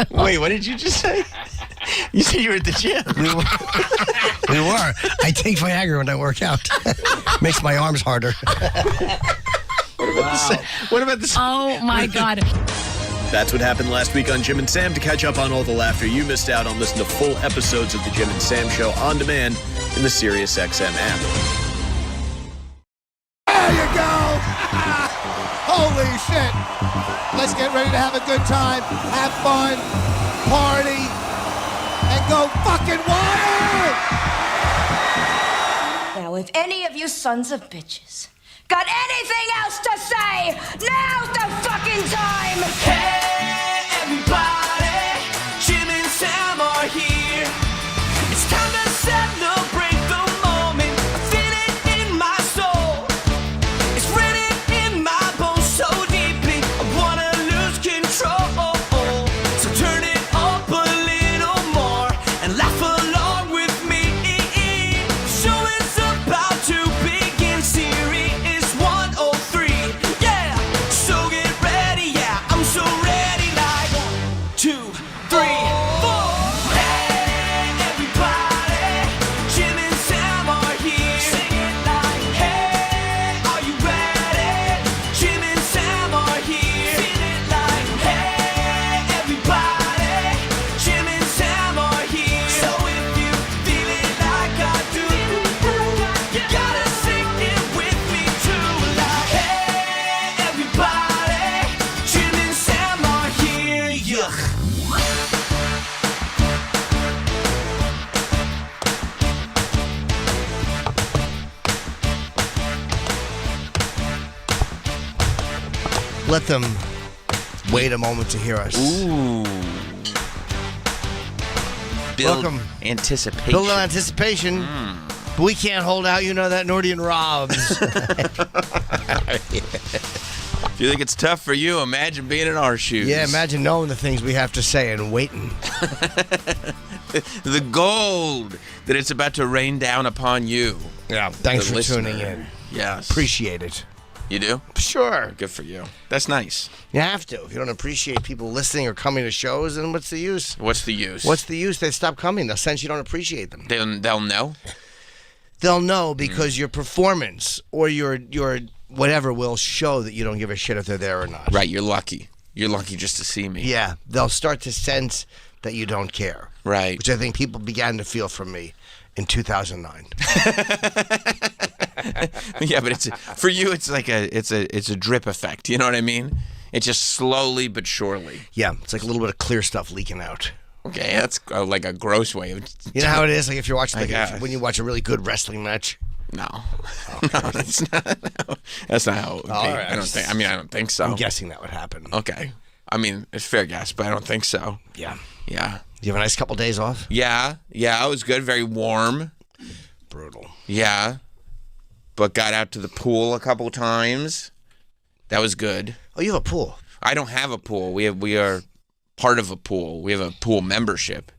Wait, what did you just say? You said you were at the gym. We were. I take Viagra when I work out. Makes my arms harder. What about the Oh, my God. That's what happened last week on Jim and Sam. To catch up on all the laughter you missed out on, listen to full episodes of the Jim and Sam Show on demand in the SiriusXM app. There you go! Holy shit! Let's get ready to have a good time, have fun, party, and go fucking wild! Now, if any of you sons of bitches got anything else to say, now's the fucking time! Hey, everybody, Jim and Sam are here. It's time to celebrate the moment. I feel it in my soul. It's written in my bones so deeply. I wanna lose control. So turn it up a little more and laugh along with me. Show is about to begin. Series 103. Yeah, so get ready. Yeah, I'm so ready. Like 1, 2, 3, 4. Hey, everybody, Jim and Sam are here. Sing it like, hey, are you ready? Jim and Sam are here. Feel it like, hey, everybody, Jim and Sam are here. So if you feel it like I do, you gotta sing it with me too. Like, hey, everybody, Jim and Sam are here. Yuck. Let them wait a moment to hear us. Ooh. Build Welcome. anticipation. Build on anticipation. But we can't hold out, you know that, Nordy and Robs. If you think it's tough for you, imagine being in our shoes. Yeah, imagine knowing the things we have to say and waiting. The gold that it's about to rain down upon you. Yeah, thanks The for tuning listener. in. Yes. Appreciate it. You do? Sure. Good for you. That's nice. You have to. If you don't appreciate people listening or coming to shows, then what's the use? What's the use? What's the use? They stop coming. The sense you don't appreciate them. They'll know? They'll know because your performance or your whatever will show that you don't give a shit if they're there or not. Right, you're lucky. You're lucky just to see me. Yeah, they'll start to sense that you don't care. Right. Which I think people began to feel from me in 2009. Yeah, but it's for you. It's like it's a drip effect. You know what I mean? It's just slowly but surely. Yeah, it's like a little bit of clear stuff leaking out. Okay, that's like a gross way of. You know how it is? Like if you're watching, I guess. when you watch a really good wrestling match. No, no, that's not. No, that's not how it would be. All right. I don't think. I mean, I don't think so. I'm guessing that would happen. Okay. I mean, it's fair guess, but I don't think so. Yeah. Yeah. You have a nice couple days off? Yeah. Yeah. It was good. Very warm. Brutal. Yeah. But got out to the pool a couple times. That was good. Oh, you have a pool? I don't have a pool. We are part of a pool. We have a pool membership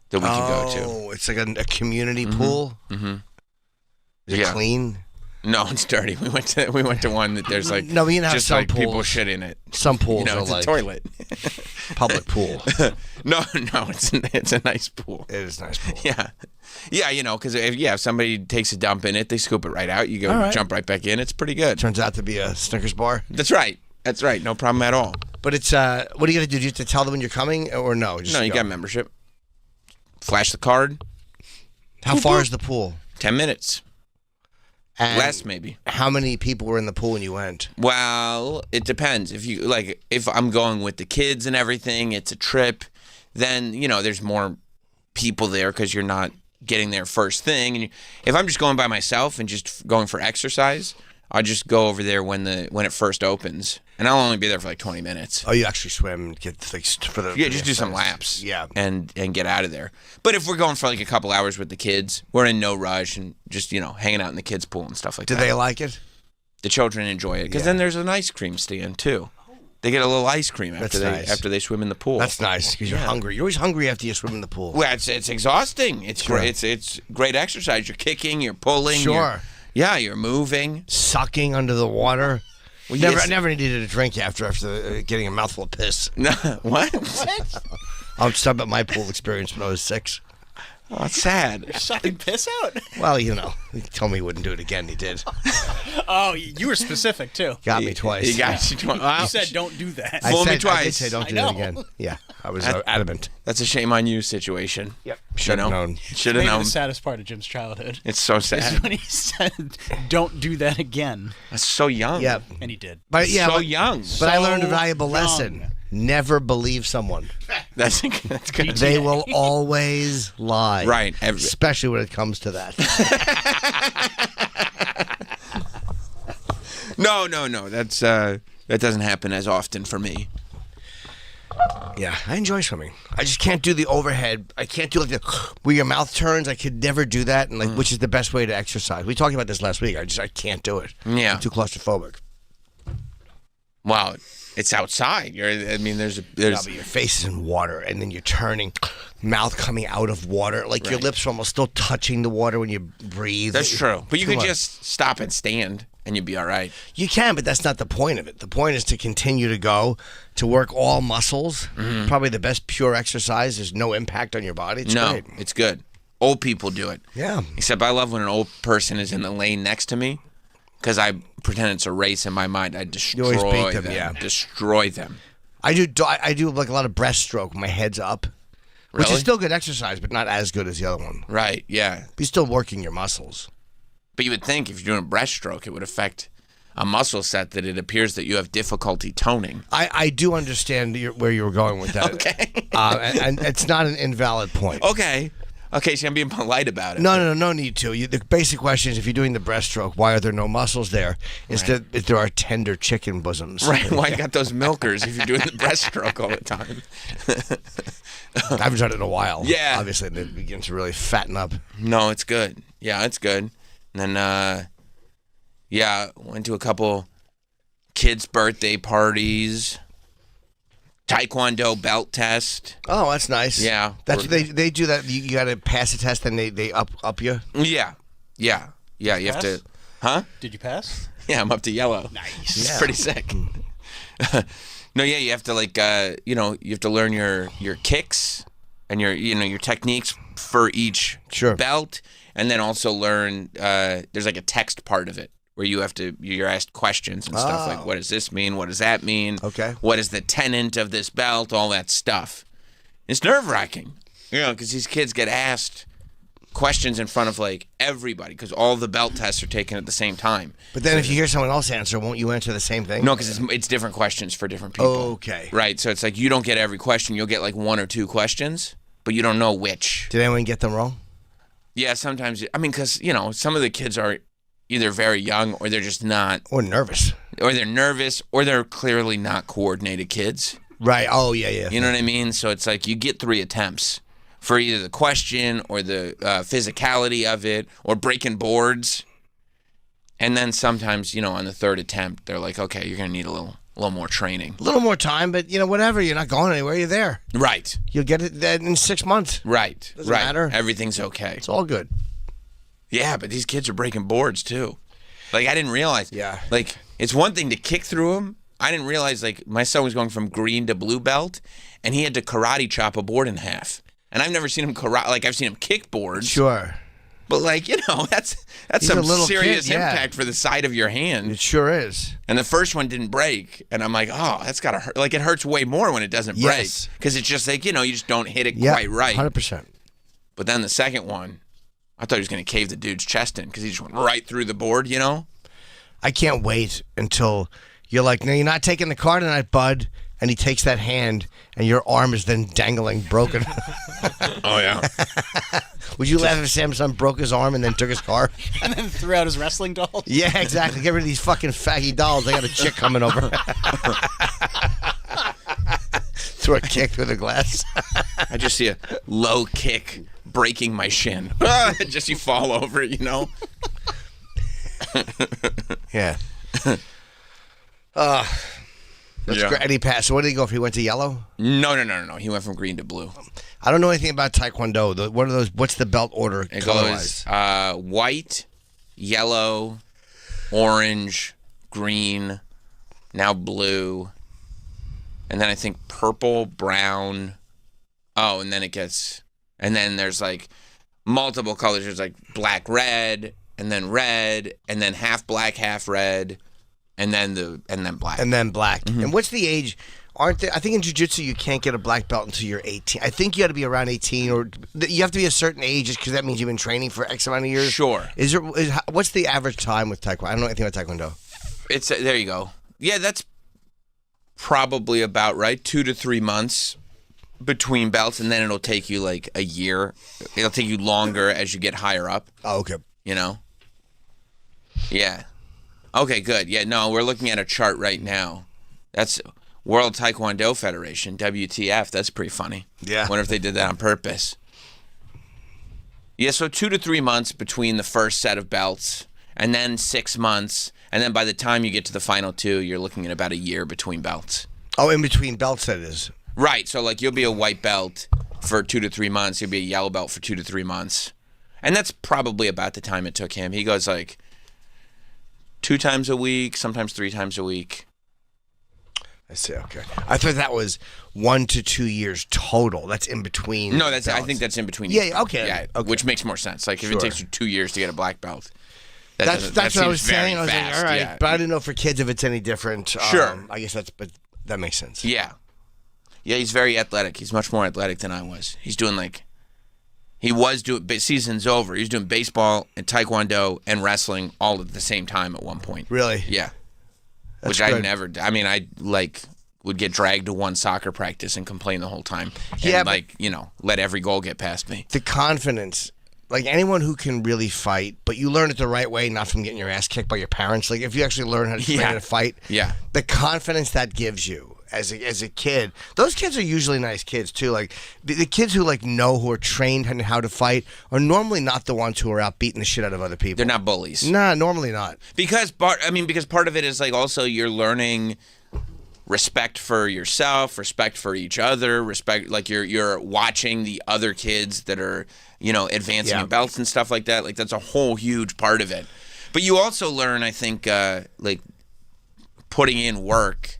that we can go to. Oh, it's like a community pool? Mm-hmm. Is it clean? No, it's dirty. We went to one that there's like No, but you know how just some like people pools- shit in it. Some pools You know, are it's like a toilet. public pool. No, it's a nice pool. It is a nice pool. Yeah, you know, because if somebody takes a dump in it, they scoop it right out. You go All right. jump right back in. It's pretty good. Turns out to be a Snickers bar. That's right. No problem at all. But it's what are you gonna do? Do you have to tell them when you're coming or no? Just No, you go? got membership. Flash the card. How far is the pool? 10 minutes. And Less maybe. How many people were in the pool when you went? Well, it depends. If I'm going with the kids and everything, it's a trip, then, there's more people there because you're not getting there first thing. And if I'm just going by myself and just going for exercise, I'll just go over there when it first opens. And I'll only be there for like 20 minutes. Oh, you actually swim and get fixed for the... Yeah, just do some laps. Yeah. And get out of there. But if we're going for like a couple hours with the kids, we're in no rush and just, hanging out in the kids' pool and stuff like Do that. they like it? The children enjoy it. Because then there's an ice cream stand, too. They get a little ice cream after they swim in the pool. That's nice because you're hungry. You're always hungry after you swim in the pool. Well, it's exhausting. It's Sure. great. It's great exercise. You're kicking, you're pulling. Sure. You're moving. Sucking under the water. Well, Never, yes. I never needed a drink after getting a mouthful of piss. No, what? I'm just talking about my pool experience when I was 6. Oh, it's sad. Sucking piss out? Well, you know, he told me he wouldn't do it again. He did. Oh, you were specific, too. Got me twice. He got you twice. Wow. You said don't do that. Fool me I did twice. say don't I do know. that again. Yeah, I was adamant. That's a shame on you situation. Yep. Should have known. Should have Maybe known. the saddest part of Jim's childhood It's so is sad. when he said, don't do that again. That's so young. Yep. And he did. But yeah, so but, young. but I learned a So valuable lesson. young. Never believe someone. That's good. They will always lie. Right. Especially when it comes to that. No. That's that doesn't happen as often for me. Yeah, I enjoy swimming. I just can't do the overhead. I can't do like the where your mouth turns. I could never do that, and which is the best way to exercise. We talked about this last week. I can't do it. Yeah. I'm too claustrophobic. Wow. It's outside. There's Yeah, but your face is in water, and then you're turning, mouth coming out of water. Like your Right. lips are almost still touching the water when you breathe. That's true. But you Too could much. just stop and stand, and you'd be all right. You can, but that's not the point of it. The point is to continue to go, to work all muscles. Probably the best pure exercise. There's no impact on your body. It's No, great. it's good. Old people do it. Yeah. Except I love when an old person is in the lane next to me, because I pretend it's a race in my mind. I destroy always beat them, yeah. Destroy them. I do like a lot of breaststroke. My head's up, which Really? is still good exercise, but not as good as the other one. Right, yeah. But you're still working your muscles. But you would think if you're doing a breaststroke, it would affect a muscle set that it appears that you have difficulty toning. I do understand where you were going with that. Okay. And it's not an invalid point. Okay, so I'm being polite about it. No need to. The basic question is, if you're doing the breaststroke, why are there no muscles there? Instead, if there are tender chicken bosoms. Right, why you got those milkers if you're doing the breaststroke all the time? I haven't done it in a while. Yeah. Obviously, and it begins to really fatten up. No, it's good. Yeah, it's good. And then, went to a couple kids' birthday parties, Taekwondo belt test. Oh, that's nice. Yeah. That's they do that. You got to pass a test, and they up you. Yeah. You have to. Huh? Did you pass? Yeah, I'm up to yellow. Nice. It's pretty sick. No, yeah, you have to you have to learn your kicks and your techniques for each Sure. belt, and then also learn. There's like a text part of it where you're asked questions and stuff like, what does this mean? What does that mean? Okay. What is the tenant of this belt? All that stuff. It's nerve-wracking, because these kids get asked questions in front of like everybody, because all the belt tests are taken at the same time. But then, if you hear someone else answer, won't you answer the same thing? No, because it's different questions for different people. Okay. Right, so it's like you don't get every question. You'll get like one or two questions, but you don't know which. Did anyone get them wrong? Yeah, sometimes. I mean, because some of the kids are either very young, or they're just not, Or nervous? or they're nervous, or they're clearly not coordinated kids. Right. Oh, yeah. You know what I mean? So it's like you get 3 attempts for either the question or the physicality of it, or breaking boards. And then sometimes, on the 3rd attempt, they're like, okay, you're going to need a little more training. A little more time, but whatever. You're not going anywhere. You're there. Right. You'll get it in 6 months. Right. Doesn't right. matter. Everything's okay. It's all good. Yeah, but these kids are breaking boards too. Like, I didn't realize. Yeah. Like, it's one thing to kick through them. I didn't realize, like, my son was going from green to blue belt, and he had to karate chop a board in half. And I've never seen him karate. Like, I've seen him kick boards. Sure. But, like, that's He's some a little serious kid, yeah. impact for the side of your hand. It sure is. And the first one didn't break. And I'm like, oh, that's got to hurt. Like, it hurts way more when it doesn't Yes. break. Because it's just like, you just don't hit it Yeah. quite right. 100%. But then the second one, I thought he was going to cave the dude's chest in, because he just went right through the board, I can't wait until you're like, no, you're not taking the car tonight, bud. And he takes that hand, and your arm is then dangling, broken. Oh, yeah. Would you laugh if Sam's son broke his arm and then took his car? And then threw out his wrestling dolls? Yeah, exactly. Get rid of these fucking faggy dolls. I got a chick coming over. Throw a kick through the glass. I just see a low kick breaking my shin. Just you fall over it, Yeah. That's Yeah. great. And he passed. So what did he go for? He went to yellow? No. He went from green to blue. I don't know anything about Taekwondo. What are those? What's the belt order? It color-wise? goes white, yellow, orange, green, now blue, and then I think purple, brown. Oh, and then there's like multiple colors. There's like black, red, and then half black, half red, and then black. And then black. And what's the age? Aren't there? I think in jiu-jitsu you can't get a black belt until you're 18. I think you got to be around 18, or you have to be a certain age, just because that means you've been training for X amount of years. Sure. What's the average time with taekwondo? I don't know anything about taekwondo. It's there you go. Yeah, that's probably about right. 2 to 3 months between belts, and then it'll take you like a year. It'll take you longer as you get higher up. Oh, okay. You know? Yeah. Okay, good. Yeah, no, we're looking at a chart right now. That's World Taekwondo Federation, WTF. That's pretty funny. Yeah. Wonder if they did that on purpose. Yeah, so 2 to 3 months between the first set of belts, and then 6 months, and then by the time you get to the final 2, you're looking at about a year between belts. Oh, in between belts, that is. Right, so like you'll be a white belt for 2 to 3 months, you'll be a yellow belt for 2 to 3 months. And that's probably about the time it took him. He goes like 2 times a week, sometimes 3 times a week. I see. Okay, I thought that was 1 to 2 years total. That's in between. No, I belts. think that's in between. Yeah, okay. Yeah, Okay. which makes more sense. Like if Sure. it takes you 2 years to get a black belt, That's what I seems was saying. I was very like, fast, all right, yeah. but I didn't know for kids if it's any different. Sure. I guess but that makes sense. Yeah. Yeah, he's very athletic. He's much more athletic than I was. He's doing season's over. He was doing baseball and taekwondo and wrestling all at the same time at one point. Really? Yeah. That's Which I good. never, I mean, I would get dragged to one soccer practice and complain the whole time. Yeah, And but- let every goal get past me. The confidence, like anyone who can really fight, but you learn it the right way, not from getting your ass kicked by your parents. Like if you actually learn how to train Yeah. to fight, Yeah. the confidence that gives you as a kid. Those kids are usually nice kids too. Like the kids who who are trained in how to fight are normally not the ones who are out beating the shit out of other people. They're not bullies. Nah, normally not. Because part of it is like also you're learning respect for yourself, respect for each other, respect like you're watching the other kids that are, advancing Yeah. in belts and stuff like that. Like that's a whole huge part of it. But you also learn, I think, putting in work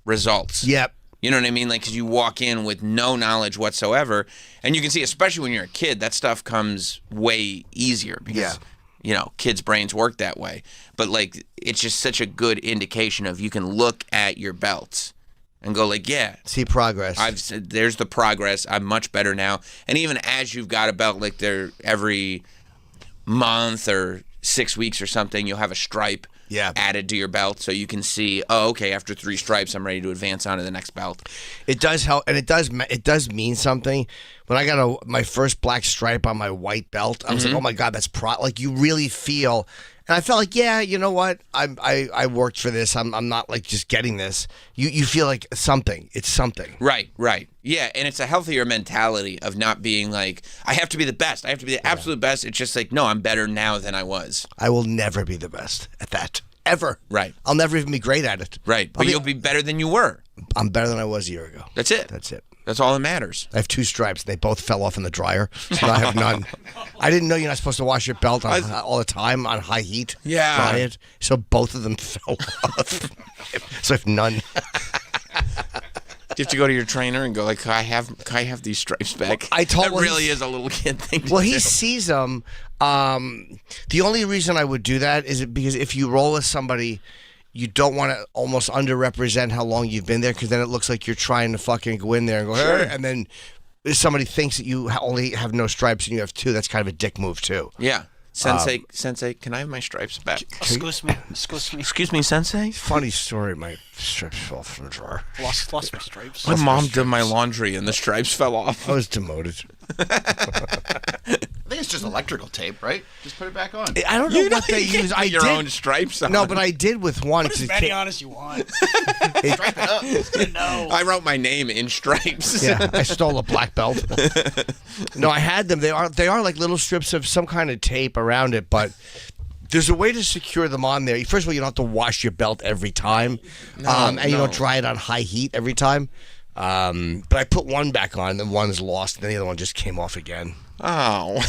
results. Yep. You know what I mean? Like, because you walk in with no knowledge whatsoever, and you can see, especially when you're a kid, that stuff comes way easier because, kids' brains work that way. But, it's just such a good indication of you can look at your belts and go, See progress. I've said, there's the progress. I'm much better now. And even as you've got a belt, they're every month or 6 weeks or something, you'll have a stripe added to your belt, so you can see, oh, okay, after 3 stripes, I'm ready to advance on to the next belt. It does help, and it does mean something. When I got my first black stripe on my white belt, I was like, oh my god, that's you really feel. And I felt like, yeah, you know what? I worked for this. I'm not just getting this. You feel like something. It's something. Right. Yeah, and it's a healthier mentality of not being like, I have to be the best. I have to be the absolute best. It's just like, no, I'm better now than I was. I will never be the best at that. Ever. Right. I'll never even be great at it. Right. But you'll be better than you were. I'm better than I was a year ago. That's it. That's it. That's all that matters. I have 2 stripes. They both fell off in the dryer, so I have none. I didn't know you're not supposed to wash your belt all the time on high heat. Yeah. Dry it. So both of them fell off. So I have none. Do you have to go to your trainer and go can I have these stripes back? That really is a little kid thing to Well, do. he sees them. The only reason I would do that is because if you roll with somebody, you don't want to almost underrepresent how long you've been there, because then it looks like you're trying to fucking go in there and go, "Hey," and then somebody thinks that you only have no stripes and you have 2. That's kind of a dick move too. Yeah. Sensei, can I have my stripes back? Excuse me. Excuse me, Sensei? Funny story. My stripes fell off from the drawer. Lost my stripes. My mom did my laundry and the stripes fell off. I was demoted. I think it's just electrical tape, right? Just put it back on. I don't know what they You can't use. put I your did. own stripes on. No, but I did with one. Put 'cause as it many came- on as you want. Stripe it up. No. I wrote my name in stripes. Yeah, I stole a black belt. No, I had them. They are like little strips of some kind of tape around it, but there's a way to secure them on there. First of all, you don't have to wash your belt every time, and you don't dry it on high heat every time. But I put one back on, and then one's lost, and then the other one just came off again. Oh.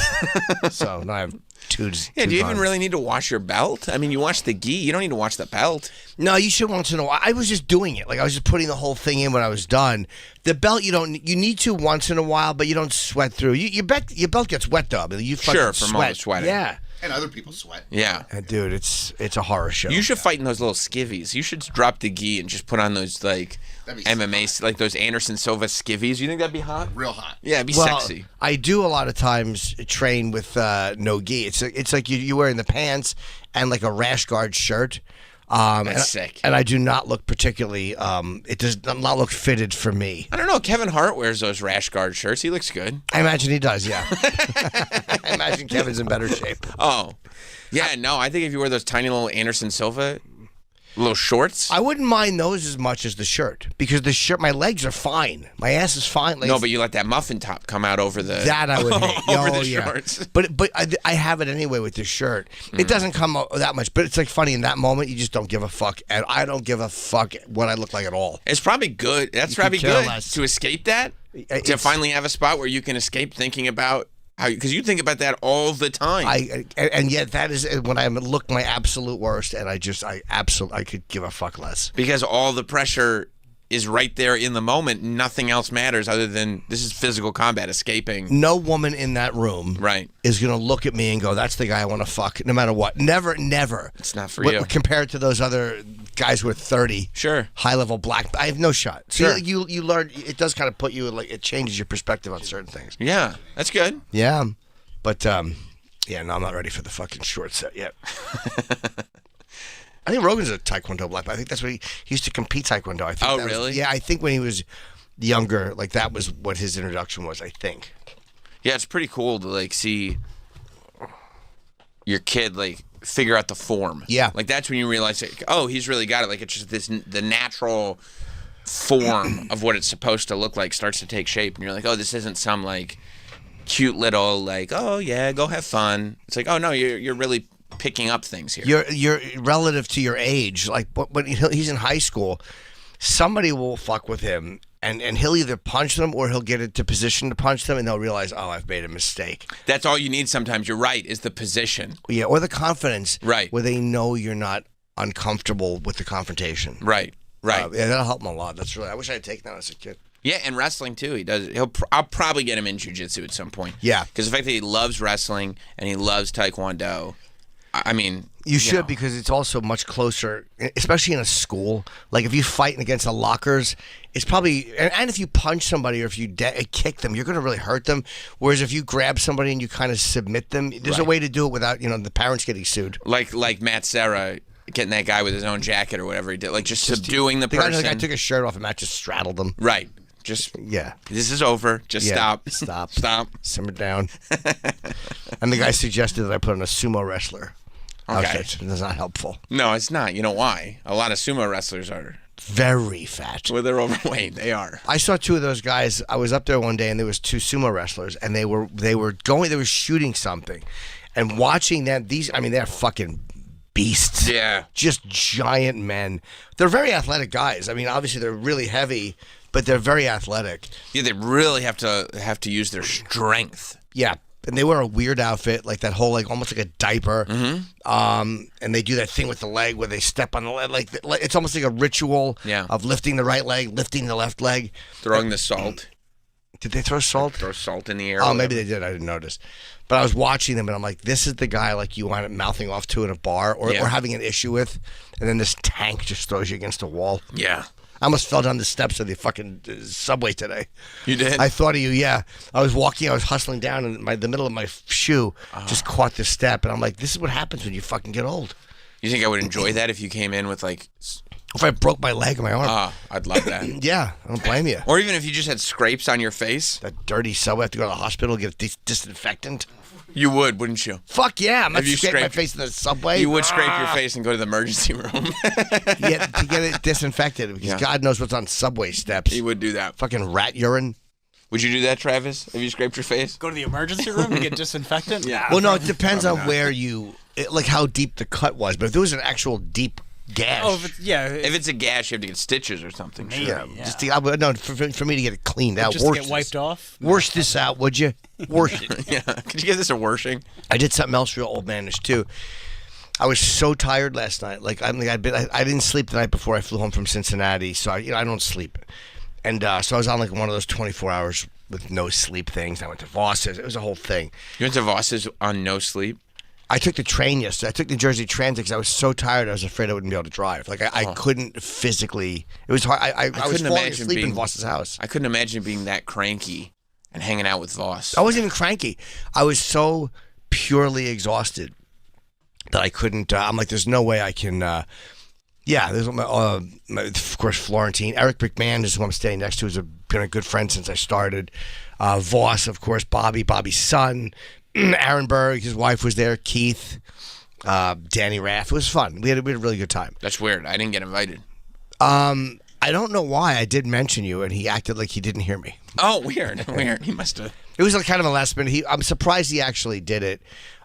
So now I have Yeah, do you even really need to wash your belt? I mean, you wash the gi. You don't need to wash the belt. No, you should once in a while. I was just doing it. Like I was just putting the whole thing in when I was done. The belt, you need to once in a while, but you don't sweat through. Your belt gets wet though. I mean, you fucking Sure, from all the sweat. sweating. Yeah. And other people sweat. Yeah. And dude, it's a horror show. You should fight in those little skivvies. You should drop the gi and just put on those like That'd be MMA, like those Anderson Silva skivvies. You think that'd be hot? Real hot. Yeah, it'd be Well, sexy. I do a lot of times train with no gi. It's like you're wearing the pants and like a rash guard shirt. That's sick. And I do not look particularly. It does not look fitted for me. I don't know. Kevin Hart wears those rash guard shirts. He looks good. I imagine he does. Yeah. I imagine Kevin's in better shape. Oh, yeah. No, I think if you wear those tiny little Anderson Silva little shorts. I wouldn't mind those as much as the shirt because the shirt, my legs are fine, my ass is fine. Like, No, but you let that muffin top come out over the that I would hate. over Oh, the yeah. shorts. But I have it anyway with this shirt. It doesn't come out that much, but it's like funny in that moment you just don't give a fuck, and I don't give a fuck what I look like at all. It's probably good. That's You could probably care good less. to escape that. To It's- finally have a spot where you can escape thinking about how, because you think about that all the time. And yet that is when I look my absolute worst, and I could give a fuck less. Because all the pressure is right there in the moment. Nothing else matters other than this is physical combat, escaping. No woman in that room Right. is gonna look at me and go, "That's the guy I want to fuck," no matter what. Never. It's not for you. Compared to those other guys who are 30, Sure. high level black, I have no shot. So Sure. you learn. It does kind of put you like it changes your perspective on certain things. Yeah, that's good. Yeah, but yeah, no, I'm not ready for the fucking short set yet. I think Rogan's a Taekwondo black belt. I think that's what he used to compete Taekwondo. I think Oh, that was- really? yeah, I think when he was younger, like that was what his introduction was. I think. Yeah, it's pretty cool to like see your kid like figure out the form. Yeah. Like that's when you realize, like, oh, he's really got it. Like it's just the natural form of what it's supposed to look like starts to take shape, and you're like, oh, this isn't some like cute little like, oh yeah, go have fun. It's like, oh no, you're really picking up things here. You're relative to your age. Like when he's in high school, somebody will fuck with him, and he'll either punch them or he'll get into position to punch them, and they'll realize, oh, I've made a mistake. That's all you need sometimes. You're right, is the position. Yeah, or the confidence, Right. where they know you're not uncomfortable with the confrontation. Right. Right. Yeah, that'll help him a lot. That's really. I wish I had taken that as a kid. Yeah, and wrestling too. He does. I'll probably get him in jiu-jitsu at some point. Yeah. Because the fact that he loves wrestling and he loves Taekwondo, I mean, You should know. because it's also much closer, especially in a school. Like if you're fighting against the lockers, it's probably and if you punch somebody or if you kick them, you're going to really hurt them. Whereas if you grab somebody and you kind of submit them, there's a Right. way to do it without the parents getting sued. like Matt Serra getting that guy with his own jacket or whatever he did, like just subduing the person. The guy took his shirt off and Matt just straddled them. Right. Just Yeah. this is over. Just Yeah. stop. Stop. Stop. Simmer down. And the guy suggested that I put on a sumo wrestler. Okay. Outfit. That's not helpful. No, it's not. You know why? A lot of sumo wrestlers are. Very fat. Well, they're overweight. They are. I saw two of those guys. I was up there one day, and there was two sumo wrestlers, and they were shooting something, and watching them. They're fucking beasts. Yeah. Just giant men. They're very athletic guys. I mean, obviously they're really heavy, but they're very athletic. Yeah, they really have to use their strength. Yeah. And they wear a weird outfit, like that whole, like almost like a diaper. Mm-hmm. And they do that thing with the leg where they step on the leg, like it's almost like a ritual of lifting the right leg, lifting the left leg, Throwing the salt. Did they throw salt? Throw salt in the air. Oh, maybe they did. I didn't notice. But I was watching them, and I'm like, this is the guy like you wind up mouthing off to in a bar or having an issue with, and then this tank just throws you against a wall. Yeah. I almost fell down the steps of the fucking subway today. You did? I thought of you, yeah. I was walking, I was hustling down, and the middle of my shoe just caught the step, and I'm like, this is what happens when you fucking get old. You think I would enjoy that if you came in with like? If I broke my leg or my arm. I'd love that. Yeah, I don't blame you. Or even if you just had scrapes on your face. That dirty subway, I have to go to the hospital, get disinfectant. You would, wouldn't you? Fuck yeah, I'm not Have you scraping my scraped- face in the subway. You would scrape your face and go to the emergency room. Yeah, to get it disinfected because God knows what's on subway steps. You would do that. Fucking rat urine. Would you do that, Travis? Have you scraped your face? Go to the emergency room and get disinfectant? Yeah. Well, no, it depends on where like how deep the cut was. But if there was an actual deep gash, Oh, if If it's a gash, you have to get stitches or something. Maybe. Sure. just for me to get it cleaned out. just to Worse get wiped off? Worse this out, would you? Worshing. Yeah. Could you give this a worshing? I did something else real old manish too. I was so tired last night. Like I didn't sleep the night before I flew home from Cincinnati, so I don't sleep. And so I was on like one of those 24 hours with no sleep things. I went to Voss's. It was a whole thing. You went to Voss's on no sleep? I took the train yesterday. I took New Jersey Transit because I was so tired. I was afraid I wouldn't be able to drive. Like I couldn't physically. It was hard. I was falling asleep in Voss's house. I couldn't imagine being that cranky and hanging out with Voss. I wasn't even cranky. I was so purely exhausted that I couldn't. I'm like, there's no way I can. There's of course Florentine. Eric McMahon is who I'm staying next to. Has been a good friend since I started. Voss, of course, Bobby's son. Aaron Berg, his wife was there. Keith, Danny Raff. It was fun. We had a really good time. That's weird. I didn't get invited. I don't know why. I did mention you, and he acted like he didn't hear me. Oh, weird. He must have. It was like kind of a last minute. I'm surprised he actually did it.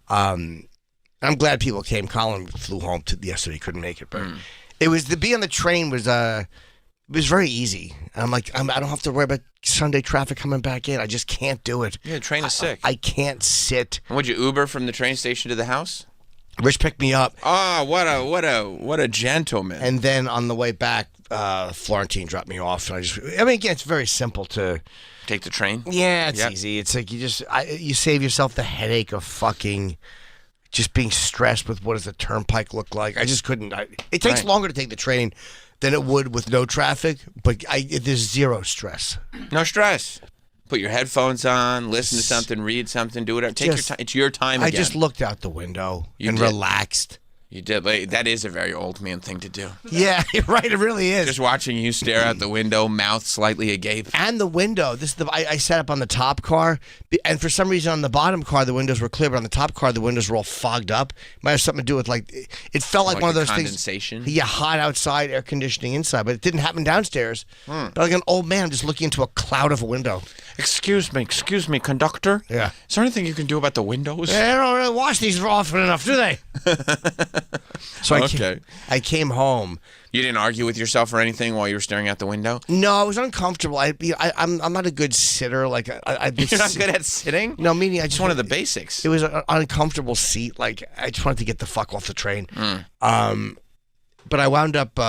I'm glad people came. Colin flew home yesterday. He couldn't make it, but it was to be on the train was it was very easy. And I'm like, I don't have to worry about Sunday traffic coming back in. I just can't do it. Yeah, the train is sick. I can't sit. And would you Uber from the train station to the house? Rich picked me up. Oh, what a gentleman. And then on the way back, Florentine dropped me off. And again, it's very simple to take the train. Yeah, it's easy. It's like you save yourself the headache of fucking just being stressed with what does the turnpike look like. I just couldn't. It takes longer to take the train than it would with no traffic, but there's zero stress. No stress. Put your headphones on, listen to something, read something, do whatever. Take your time. It's your time again. I just looked out the window and relaxed. You did. Like, that is a very old man thing to do. Yeah, you're right. It really is. Just watching you stare out the window, mouth slightly agape. And the window. I sat up on the top car, and for some reason on the bottom car the windows were clear, but on the top car the windows were all fogged up. Might have something to do with it felt like one of those condensation? things. Yeah, hot outside, air conditioning inside, but it didn't happen downstairs. But like an old man just looking into a cloud of a window. Excuse me, conductor. Yeah. Is there anything you can do about the windows? They don't really wash these often enough, do they? So I came home. You didn't argue with yourself or anything while you were staring out the window? No, I was uncomfortable. I'm not a good sitter. Like You're not good at sitting? No, meaning I just one of the basics. It was an uncomfortable seat. Like I just wanted to get the fuck off the train. But I wound up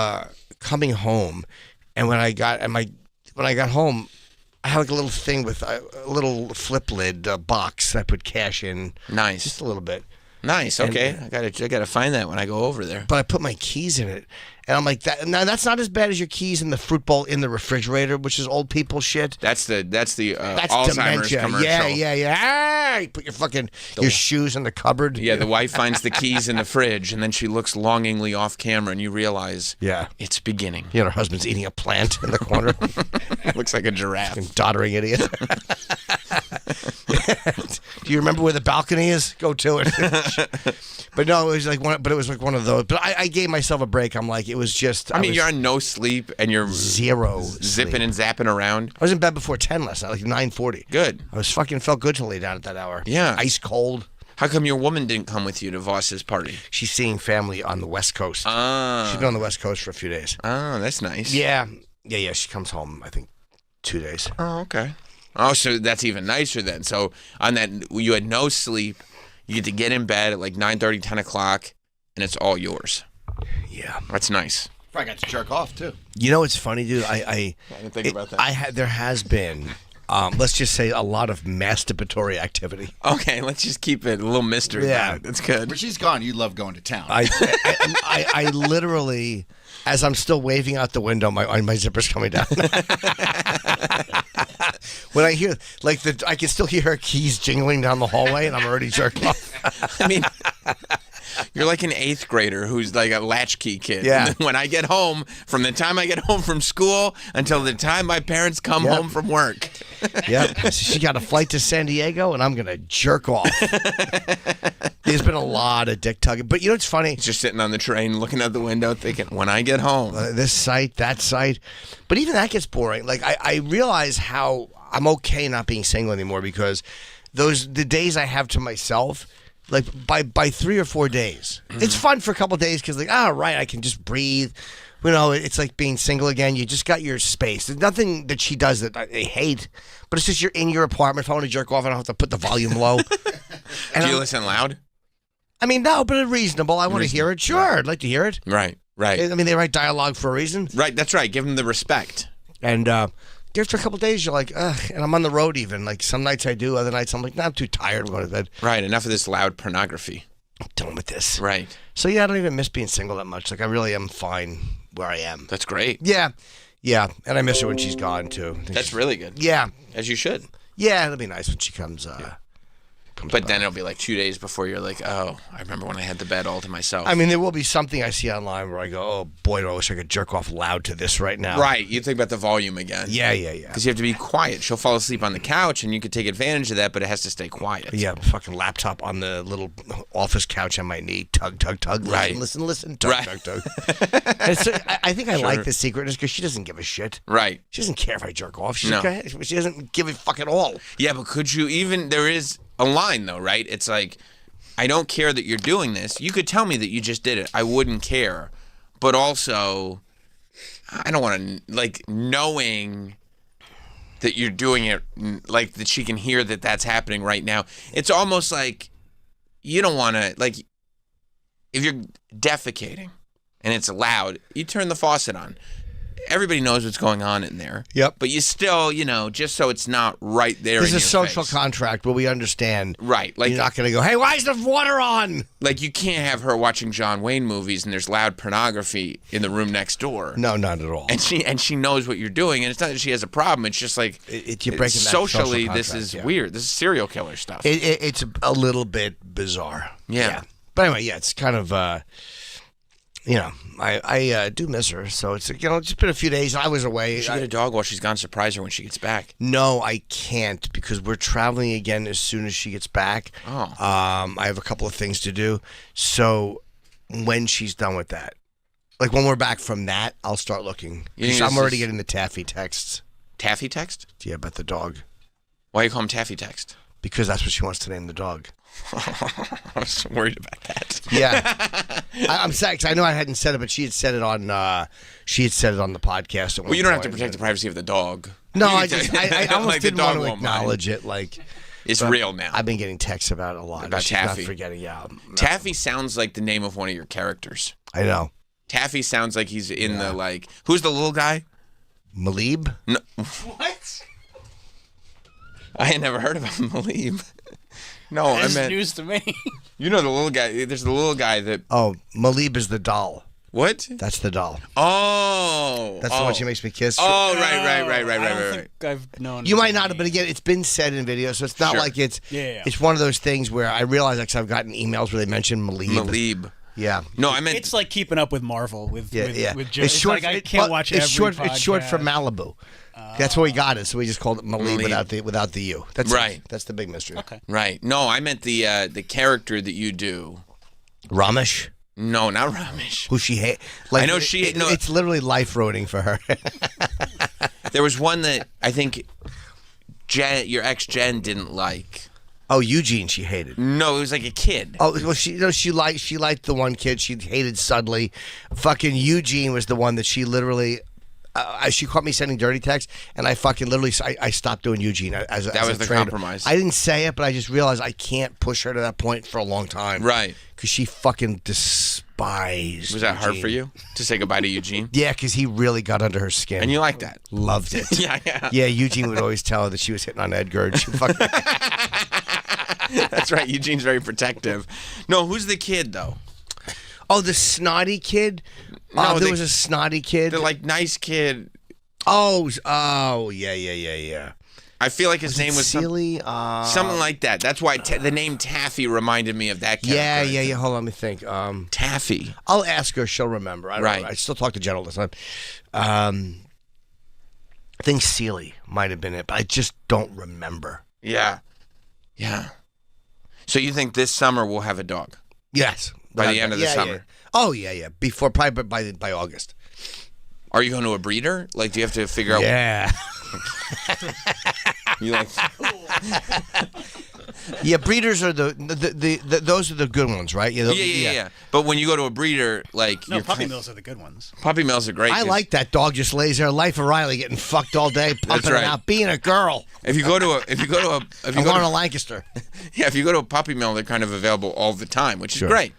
coming home, and when I got home, I had like a little thing with a little flip lid box I put cash in. Nice, just a little bit. Nice. Okay, I gotta find that when I go over there. But I put my keys in it, and I'm like, now that's not as bad as your keys in the fruit bowl in the refrigerator, which is old people shit. That's Alzheimer's dementia. commercial. Yeah. You put your shoes in the cupboard. Yeah, the wife finds the keys in the fridge, and then she looks longingly off camera, and you realize, it's beginning. Her husband's eating a plant in the corner. Looks like a giraffe. Fucking doddering idiot. Do you remember where the balcony is? Go to it. But no, it was like one of those. But I gave myself a break. I'm like, it was just. You're on no sleep and you're zero zipping sleep. and zapping around. I was in bed before 10 last night, like 9:40. Good. I was felt good to lay down at that hour. Yeah. Ice cold. How come your woman didn't come with you to Voss's party? She's seeing family on the West Coast. She's been on the West Coast for a few days. Oh, that's nice. Yeah. She comes home, I think, 2 days. Oh, okay. Oh, so that's even nicer then. So on that, you had no sleep. You get to get in bed at like 9:30, 10 o'clock, and it's all yours. Yeah. That's nice. Probably got to jerk off, too. You know what's funny, dude? I didn't think about that. There has been, let's just say, a lot of masturbatory activity. Okay, let's just keep it a little mystery. Yeah. That's good. When she's gone, you love going to town. I literally, as I'm still waving out the window, my zipper's coming down. When I hear, I can still hear her keys jingling down the hallway, and I'm already jerking off. I mean, you're like an 8th grader who's like a latchkey kid. Yeah. And then when I get home, from the time I get home from school until the time my parents come home from work. Yep. She got a flight to San Diego, and I'm going to jerk off. There's been a lot of dick tugging. But you know what's funny? He's just sitting on the train looking out the window thinking, when I get home. This site, that site. But even that gets boring. Like, I realize how I'm okay not being single anymore because the days I have to myself, Like by 3 or 4 days. It's fun for a couple days because like, right, I can just breathe. You know, it's like being single again. You just got your space. There's nothing that she does that I hate, but it's just you're in your apartment. If I want to jerk off, I don't have to put the volume low. Do you listen loud? I mean, no, but it's reasonable. I want to hear it. Sure, I'd like to hear it. Right. I mean, they write dialogue for a reason. Right, that's right. Give them the respect. And after a couple days, you're like, ugh. And I'm on the road even. Like some nights I do, other nights I'm like, nah, I'm too tired. I'm going to bed. Right, enough of this loud pornography. I'm done with this. Right. So yeah, I don't even miss being single that much. Like I really am fine where I am. That's great. Yeah. And I miss her when she's gone too. That's really good. Yeah. As you should. Yeah, it'll be nice when she comes. But then it'll be like 2 days before you're like, oh, I remember when I had the bed all to myself. I mean, there will be something I see online where I go, oh boy, do I wish I could jerk off loud to this right now. Right. You think about the volume again. Yeah. Because you have to be quiet. She'll fall asleep on the couch, and you could take advantage of that, but it has to stay quiet. Yeah, fucking laptop on the little office couch on my knee. Tug, tug, tug. Right. Listen. Tug, Right. tug, tug. And so, I think I like the secret is because she doesn't give a shit. Right. She doesn't care if I jerk off. She doesn't give a fuck at all. Yeah, but could you even, there is a line though, right? It's like, I don't care that you're doing this. You could tell me that you just did it. I wouldn't care. But also, I don't want to, like, knowing that you're doing it, like, that she can hear that that's happening right now. It's almost like you don't want to, like, if you're defecating and it's loud, you turn the faucet on. Everybody knows what's going on in there. Yep. But you still, just so it's not right there There's in a your social face. contract where we understand. Right. Like, you're not going to go, hey, why is the water on? like you can't have her watching John Wayne movies and there's loud pornography in the room next door. No, not at all. And she knows what you're doing, and it's not that she has a problem. It's just like You're breaking that socially, social this contract, is yeah. weird. This is serial killer stuff. It's a little bit bizarre. Yeah. But anyway, it's kind of, I do miss her. So it's, it's been a few days. I was away. You should get a dog while she's gone. Surprise her when she gets back. No, I can't because we're traveling again as soon as she gets back. Oh. I have a couple of things to do. So when she's done with that, like when we're back from that, I'll start looking. You think 'Cause I'm this already is- getting the Taffy texts. Taffy text? Yeah, about the dog. Why do you call him Taffy text? Because that's what she wants to name the dog. I was worried about that. Yeah, I'm sad 'cause I know I hadn't said it, but she had said it on. She had said it on the podcast. At Well, you don't have to protect the privacy of the dog. No, You I can just tell- I almost like, the didn't dog want to won't mind. acknowledge it. Like It's but real now. I've been getting texts about it a lot. About She's Taffy. Not forgetting. Yeah, Taffy sounds like the name of one of your characters. I know. Taffy sounds like he's in the, like, who's the little guy? Malib. No. What? I had never heard of him, Malib. No, That's I meant, news to me. you know the little guy. There's the little guy that, Oh, Malib is the doll. what? That's the doll. Oh. That's the one she makes me kiss. Oh, right. I don't Right. think I've known. You might not have, but again, it's been said in video, so it's not Sure. like it's. Yeah. It's one of those things where I realize, like, I've gotten emails where they mention Malib. Malib. Yeah. No, I meant, It's like keeping up with Marvel with Yeah. with Joe. It's short. like I can't watch it's every short. It's short for podcast. Malibu. That's what we got it. So we just called it Malib Malib. without the U. That's it. Right. That's the big mystery. Okay. right. No, I meant the character that you do. Ramesh, No, not Ramesh. who she hate. Like, I know she- no. It's literally life ruining for her. There was one that I think Jen, your ex Jen, didn't like. Oh, Eugene, she hated. No, it was like a kid. Oh, well, she liked the one kid she hated Sudley. Fucking Eugene was the one that she literally. She caught me sending dirty texts, and I fucking literally I stopped doing Eugene as That was a the trainer. compromise. I didn't say it, but I just realized I can't push her to that point for a long time. Right. Because she fucking despised. Was that hard Eugene. for you to say goodbye to Eugene? Yeah, because he really got under her skin. And you like that? Loved it. Yeah. Yeah, Eugene would always tell her that she was hitting on Edgar. And she fucking, That's right. Eugene's very protective. No, who's the kid though? oh, the snotty kid. No, there the- was a snotty kid. The like nice kid. Oh, yeah. I feel like his name was Sealy. something like that. That's why the name Taffy reminded me of that character. Yeah. Hold on, let me think. Taffy. I'll ask her. She'll remember. I don't Right. know. I still talk to Jen all the time. I think Sealy might have been it, but I just don't remember. Yeah. So you think this summer we'll have a dog? Yes. By the end of the Yeah, summer. yeah. Oh yeah. Before probably by August. Are you going to a breeder? Like, do you have to figure out? Yeah. You like? Yeah, breeders are the those are the good ones, right? Yeah. But when you go to a breeder, like No, you're puppy mills are the good ones. puppy mills are great. I 'cause like that dog just lays there, life of Riley, getting fucked all day, pumping right. it out, being a girl. if you go to a I'm going to Lancaster. yeah, if you go to a puppy mill, they're kind of available all the time, which Sure. is great.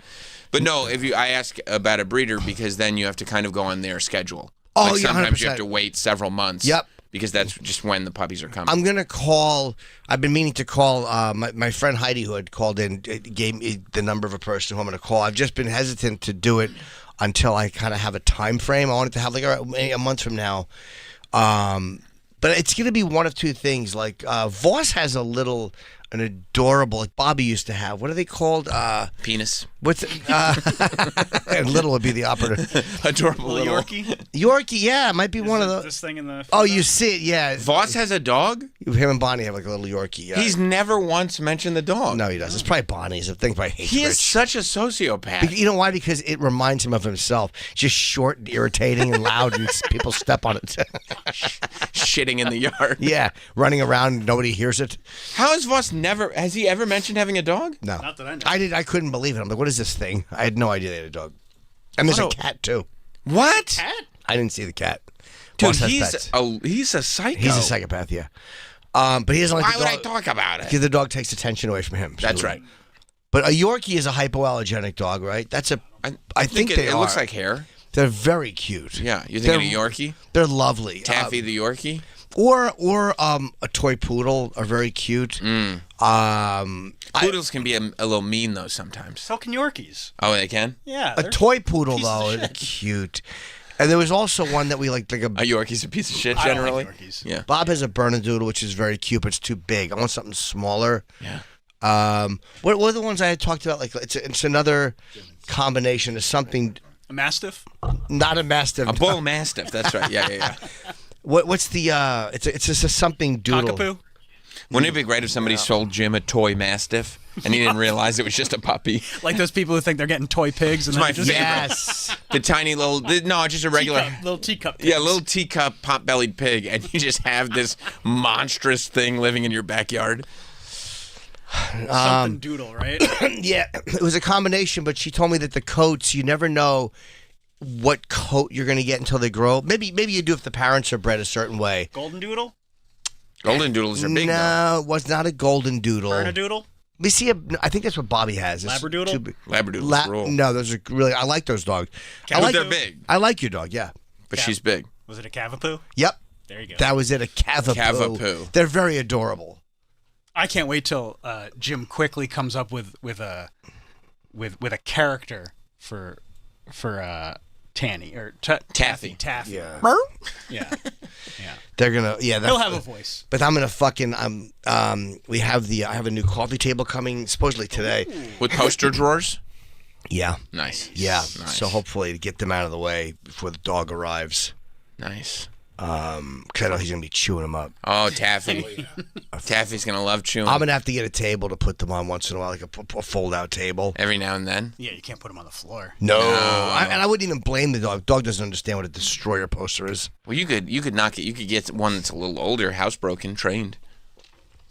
But no, I ask about a breeder because then you have to kind of go on their schedule. Oh, like yeah, sometimes you have 100%. to wait several months. Yep. Because that's just when the puppies are coming. I'm gonna call. I've been meaning to call. My friend Heidi, who had called in, gave me the number of a person who I'm gonna call. I've just been hesitant to do it until I kind of have a time frame. I wanted to have like a month from now. But it's gonna be one of two things. Like Voss has an adorable, like Bobby used to have. What are they called? Penis. What's and little would be the operative. Adorable Little little. Yorkie. Yorkie, yeah, it might be one of Is it those. This thing in the. Oh, you see it, yeah. Voss has a dog? Him and Bonnie have like a little Yorkie. Yeah. He's never once mentioned the dog. No, he does. It's probably Bonnie's. I think probably hates He is Rich. such a sociopath. You know why? Because it reminds him of himself. Just short and irritating and loud, and people step on it. Shitting in the yard. Yeah, running around, nobody hears it. How has Voss has he ever mentioned having a dog? No, Not that I know. I couldn't believe it. I'm like, what is this thing? I had no idea they had a dog. And there's a cat too. What? I didn't see the cat. Dude, Boss has pets. he's a psycho. He's a psychopath. Yeah. But he doesn't like Why the would I dog. talk about it? Because the dog takes attention away from him. That's right. But a Yorkie is a hypoallergenic dog, right? That's a. I think it, they it are. looks like hair. They're very cute. Yeah, you're thinking They're- of Yorkie? They're lovely. Taffy the Yorkie? Or a toy poodle are very cute. Poodles can be a little mean though sometimes. So can Yorkies. Oh, they can? Yeah. A they're toy poodle pieces of though is shit. cute. And there was also one that we liked, like A Yorkie's a piece of shit I don't generally. like Yorkies. Yeah. Bob has a Bernedoodle, which is very cute, but it's too big. I want something smaller. Yeah. What are the ones I had talked about? Like it's another combination of something, A Mastiff. not a Mastiff. A bull mastiff. That's right. Yeah. What's the? It's just a something doodle. Cockapoo. Wouldn't it be great if somebody sold Jim a toy mastiff and he didn't realize it was just a puppy? Like those people who think they're getting toy pigs and It's then my just favorite. Yes. The tiny little, just a regular. little teacup. Yeah, pigs. little teacup, pot-bellied pig, and you just have this monstrous thing living in your backyard. Something doodle, right? Yeah, it was a combination, but she told me that the coats, you never know what coat you're going to get until they grow. Maybe you do if the parents are bred a certain way. Golden doodle. Golden doodles are big, though. No, it was not a golden doodle. Bernedoodle. We see I think that's what Bobby has. It's Labradoodle? too big. Labradoodles rule. No, those are really. I like those dogs. I But like they're big, I like your dog. Yeah. but she's big. Was it a Cavapoo? Yep. There you go. That was it. A Cavapoo. Cavapoo. They're very adorable. I can't wait till Jim quickly comes up with a character for Tanny or Taffy. Taffy. Yeah. Yeah. They're gonna. Yeah. He'll have a voice. But I'm gonna fucking. We have I have a new coffee table coming supposedly today. With poster drawers? Yeah. Nice. Yeah. Nice. So hopefully to get them out of the way before the dog arrives. Nice. Because I know he's gonna be chewing them up. Oh, Taffy. Taffy's going to love chewing I'm gonna have to get a table to put them on once in a while, like a fold-out table. every now and then. Yeah, you can't put him on the floor. No, and I wouldn't even blame the dog. Dog doesn't understand what a destroyer poster is. Well, you could knock it. You could get one that's a little older, housebroken, trained.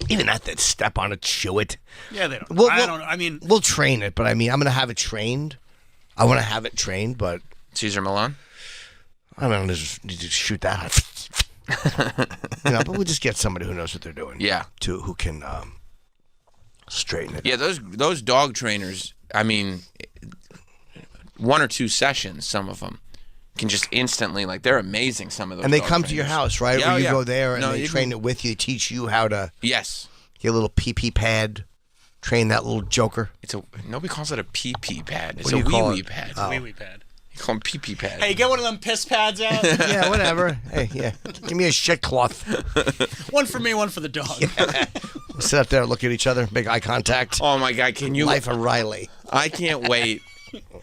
Even that step on it, chew it. Yeah, they don't. Well, I well- don't. I mean, We'll train it, but I mean, I'm gonna have it trained. I want to have it trained, but Caesar Milan? I don't just need to shoot that. But we'll just get somebody who knows what they're doing. Yeah. Who can straighten it. Yeah, those dog trainers, I mean, 1 or 2 sessions, some of them, can just instantly, like, they're amazing, some of those And they dog come to your trainers. house, right? Yeah, Or you yeah. go there and No, they you train can- it with you. They teach you how to Yes. get a little pee-pee pad, train that little joker. Nobody calls it a pee-pee pad. It's What do a you call wee-wee it? pad. Oh. wee-wee pad. You call them pee-pee pads. Hey, get one of them piss pads out. Yeah, whatever. Hey, yeah. Give me a shit cloth. One for me, one for the dog. We'll sit up there, look at each other, make eye contact. Oh, my God, can you... Life of Riley. I can't wait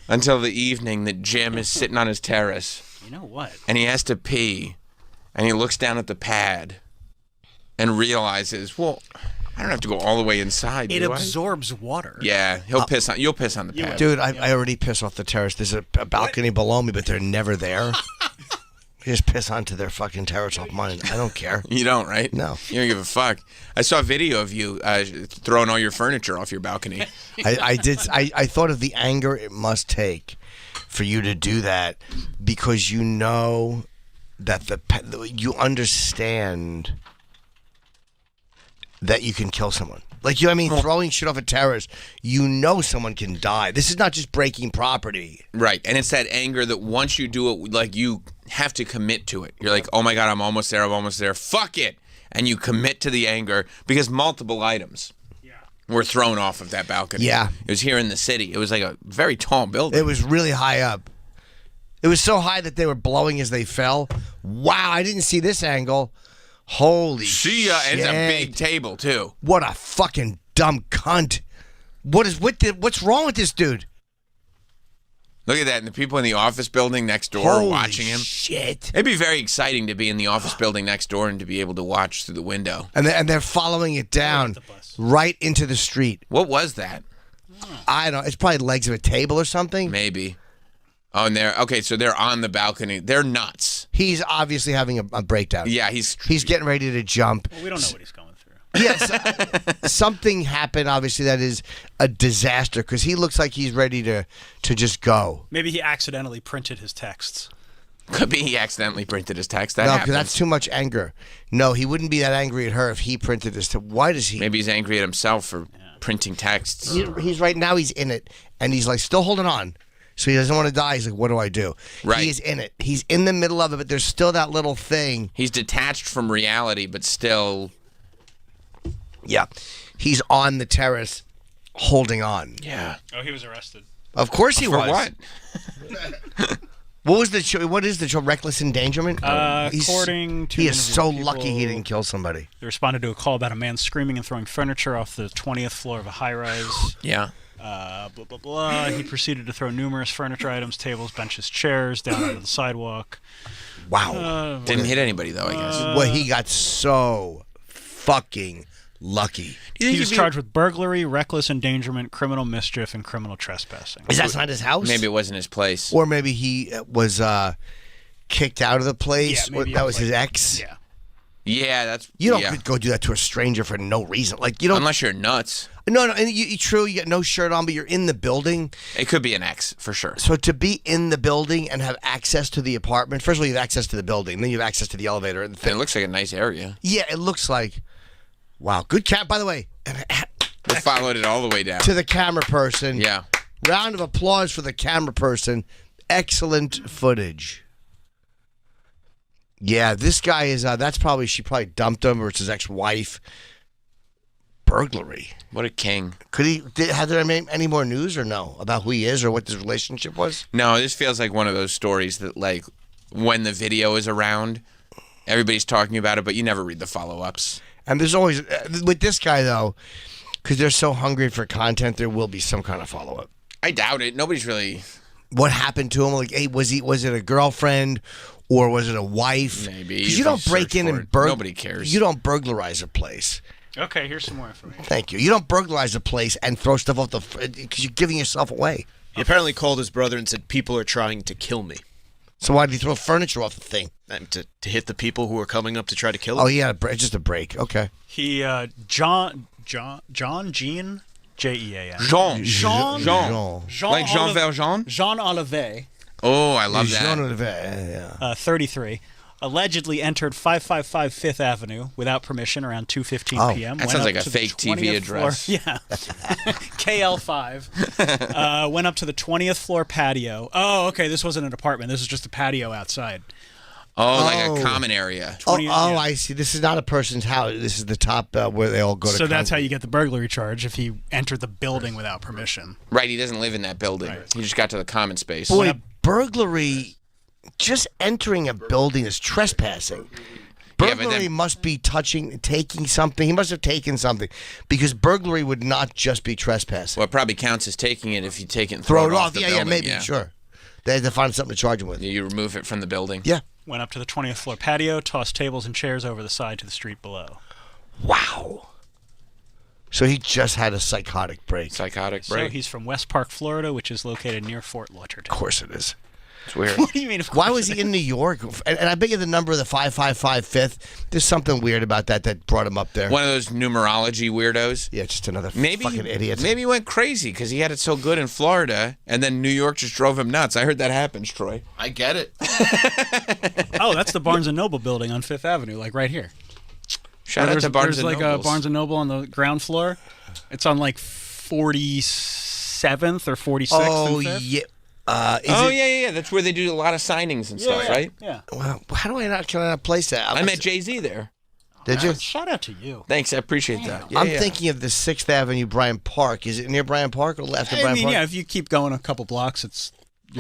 until the evening that Jim is sitting on his terrace You know what? and he has to pee and he looks down at the pad and realizes, well, I don't have to go all the way inside, It do I? absorbs water. Yeah, you'll piss on the pad. Dude, I already piss off the terrace. There's a balcony below me, but they're never there. You just piss onto their fucking terrace off mine. I don't care. You don't, right? No. You don't give a fuck. I saw a video of you throwing all your furniture off your balcony. I thought of the anger it must take for you to do that, because you know that you understand that you can kill someone. Like, you know what I mean? Throwing shit off a terrace, you know someone can die. This is not just breaking property. Right. And it's that anger that once you do it, like, you have to commit to it. You're like, oh my God, I'm almost there. Fuck it. And you commit to the anger because multiple items were thrown off of that balcony. Yeah. It was here in the city. It was like a very tall building. It was really high up. It was so high that they were blowing as they fell. Wow, I didn't see this angle. Holy See ya. shit. It's a big table, too. What a fucking dumb cunt. What's wrong with this dude? Look at that. And the people in the office building next door Holy watching him. shit. It'd be very exciting to be in the office building next door and to be able to watch through the window. And they're following it down right into the street. What was that? I don't know. It's probably legs of a table or something. Maybe. Oh, and so they're on the balcony. They're nuts. He's obviously having a breakdown. Yeah, he's getting ready to jump. Well, we don't know what he's going through. Yes, something happened. Obviously, that is a disaster because he looks like he's ready to just go. Maybe he accidentally printed his texts. Could be he accidentally printed his text. That No, happens. because that's too much anger. No, he wouldn't be that angry at her if he printed this. Why does he? Maybe he's angry at himself for printing texts. He's right now. He's in it, and he's like still holding on. So he doesn't want to die. He's like, what do I do? Right. He is in it. He's in the middle of it, but there's still that little thing. He's detached from reality, but still. Yeah. He's on the terrace holding on. Yeah. Oh, he was arrested. Of course he For was. what? What is the show? Reckless endangerment? According to he is so interview lucky he people- didn't kill somebody. They responded to a call about a man screaming and throwing furniture off the 20th floor of a high-rise. Yeah. Blah, blah, blah. He proceeded to throw numerous furniture items, tables, benches, chairs down onto the sidewalk. Wow. Didn't hit anybody, though, I guess. Well, he got so fucking lucky. He was charged with burglary, reckless endangerment, criminal mischief, and criminal trespassing. Is that not his house? Maybe it wasn't his place. Or maybe he was kicked out of the place. Yeah, maybe That it was was his like- ex. Yeah. Yeah, that's. You don't yeah. go do that to a stranger for no reason. Like you don't. Unless you're nuts. No. And true. You got no shirt on, but you're in the building. It could be an ex, for sure. So to be in the building and have access to the apartment. First of all, you have access to the building. Then you have access to the elevator and the And thing. it looks like a nice area. Yeah, it looks like. Wow, good cat. By the way, They followed it all the way down. to the camera person. Yeah. Round of applause for the camera person. Excellent footage. Yeah, this guy is. She probably dumped him, or it's his ex-wife. Burglary. What a king. Could he? Had there been any more news or no about who he is or what this relationship was? No, this feels like one of those stories that, like, when the video is around, everybody's talking about it, but you never read the follow-ups. And there's always with this guy though, because they're so hungry for content, there will be some kind of follow-up. I doubt it. Nobody's really. What happened to him? Like, hey, was it a girlfriend or was it a wife? Maybe. Because you don't break Search in for and it. burglarize. Nobody cares. You don't burglarize a place. Okay, here's some more information. Thank you. You don't burglarize a place and throw stuff off the because you're giving yourself away. He apparently called his brother and said, "People are trying to kill me." So why did he throw furniture off the thing? And to hit the people who were coming up to try to kill him. Oh, yeah, just a break. Okay. He John Jean Jean Jean. Jean Like Jean Valjean? Jean Olivet, Oh, I love Jean that. Olivet, yeah. 33, allegedly entered 555 Fifth Avenue without permission around 2:15 p.m. That Went sounds up like a to the fake TV 20th address. Floor. Yeah, KL5. Went up to the 20th floor patio. Oh, okay, this wasn't an apartment. This was just a patio outside. Oh, like Oh. a common area. 20 Oh, I see. This is not a person's house. This is the top where they all go to. So that's how you get the burglary charge if he entered the building without permission. Right, he doesn't live in that building. He just got to the common space. Boy, burglary. Just entering a building is trespassing. Yeah, but Burglary then- must be taking something. He must have taken something, because burglary would not just be trespassing. Well, it probably counts as taking it if you take it and Throw throw it off. the Yeah, building. maybe. Sure. They had to find something to charge him with. You remove it from the building. Yeah. Went up to the 20th floor patio, tossed tables and chairs over the side to the street below. Wow. So he just had a psychotic break. Psychotic So break. he's from West Park, Florida, which is located near Fort Lauderdale. Of course it is. It's weird. What do you mean? Of course Why was he in New York? And I bet you the number of the 555 Fifth. There's something weird about that brought him up there. One of those numerology weirdos. Yeah, just another Maybe fucking idiot. Maybe he went crazy because he had it so good in Florida, and then New York just drove him nuts. I heard that happens, Troy. I get it. Oh, that's the Barnes and Noble building on Fifth Avenue, like right here. Shout out to Barnes There's and like Nobles. a Barnes and Noble on the ground floor. It's on like 47th or 46th. Oh, and 5th. yeah. Yeah. That's where they do a lot of signings and stuff, right? Yeah. Well, how do I not? Can I not place that? I met Jay-Z there. Did you? Shout out to you. Thanks, I appreciate that. I'm thinking of the 6th Avenue Bryant Park. Is it near Bryant Park or after I Bryant mean, Park? yeah, if you keep going a couple blocks, you're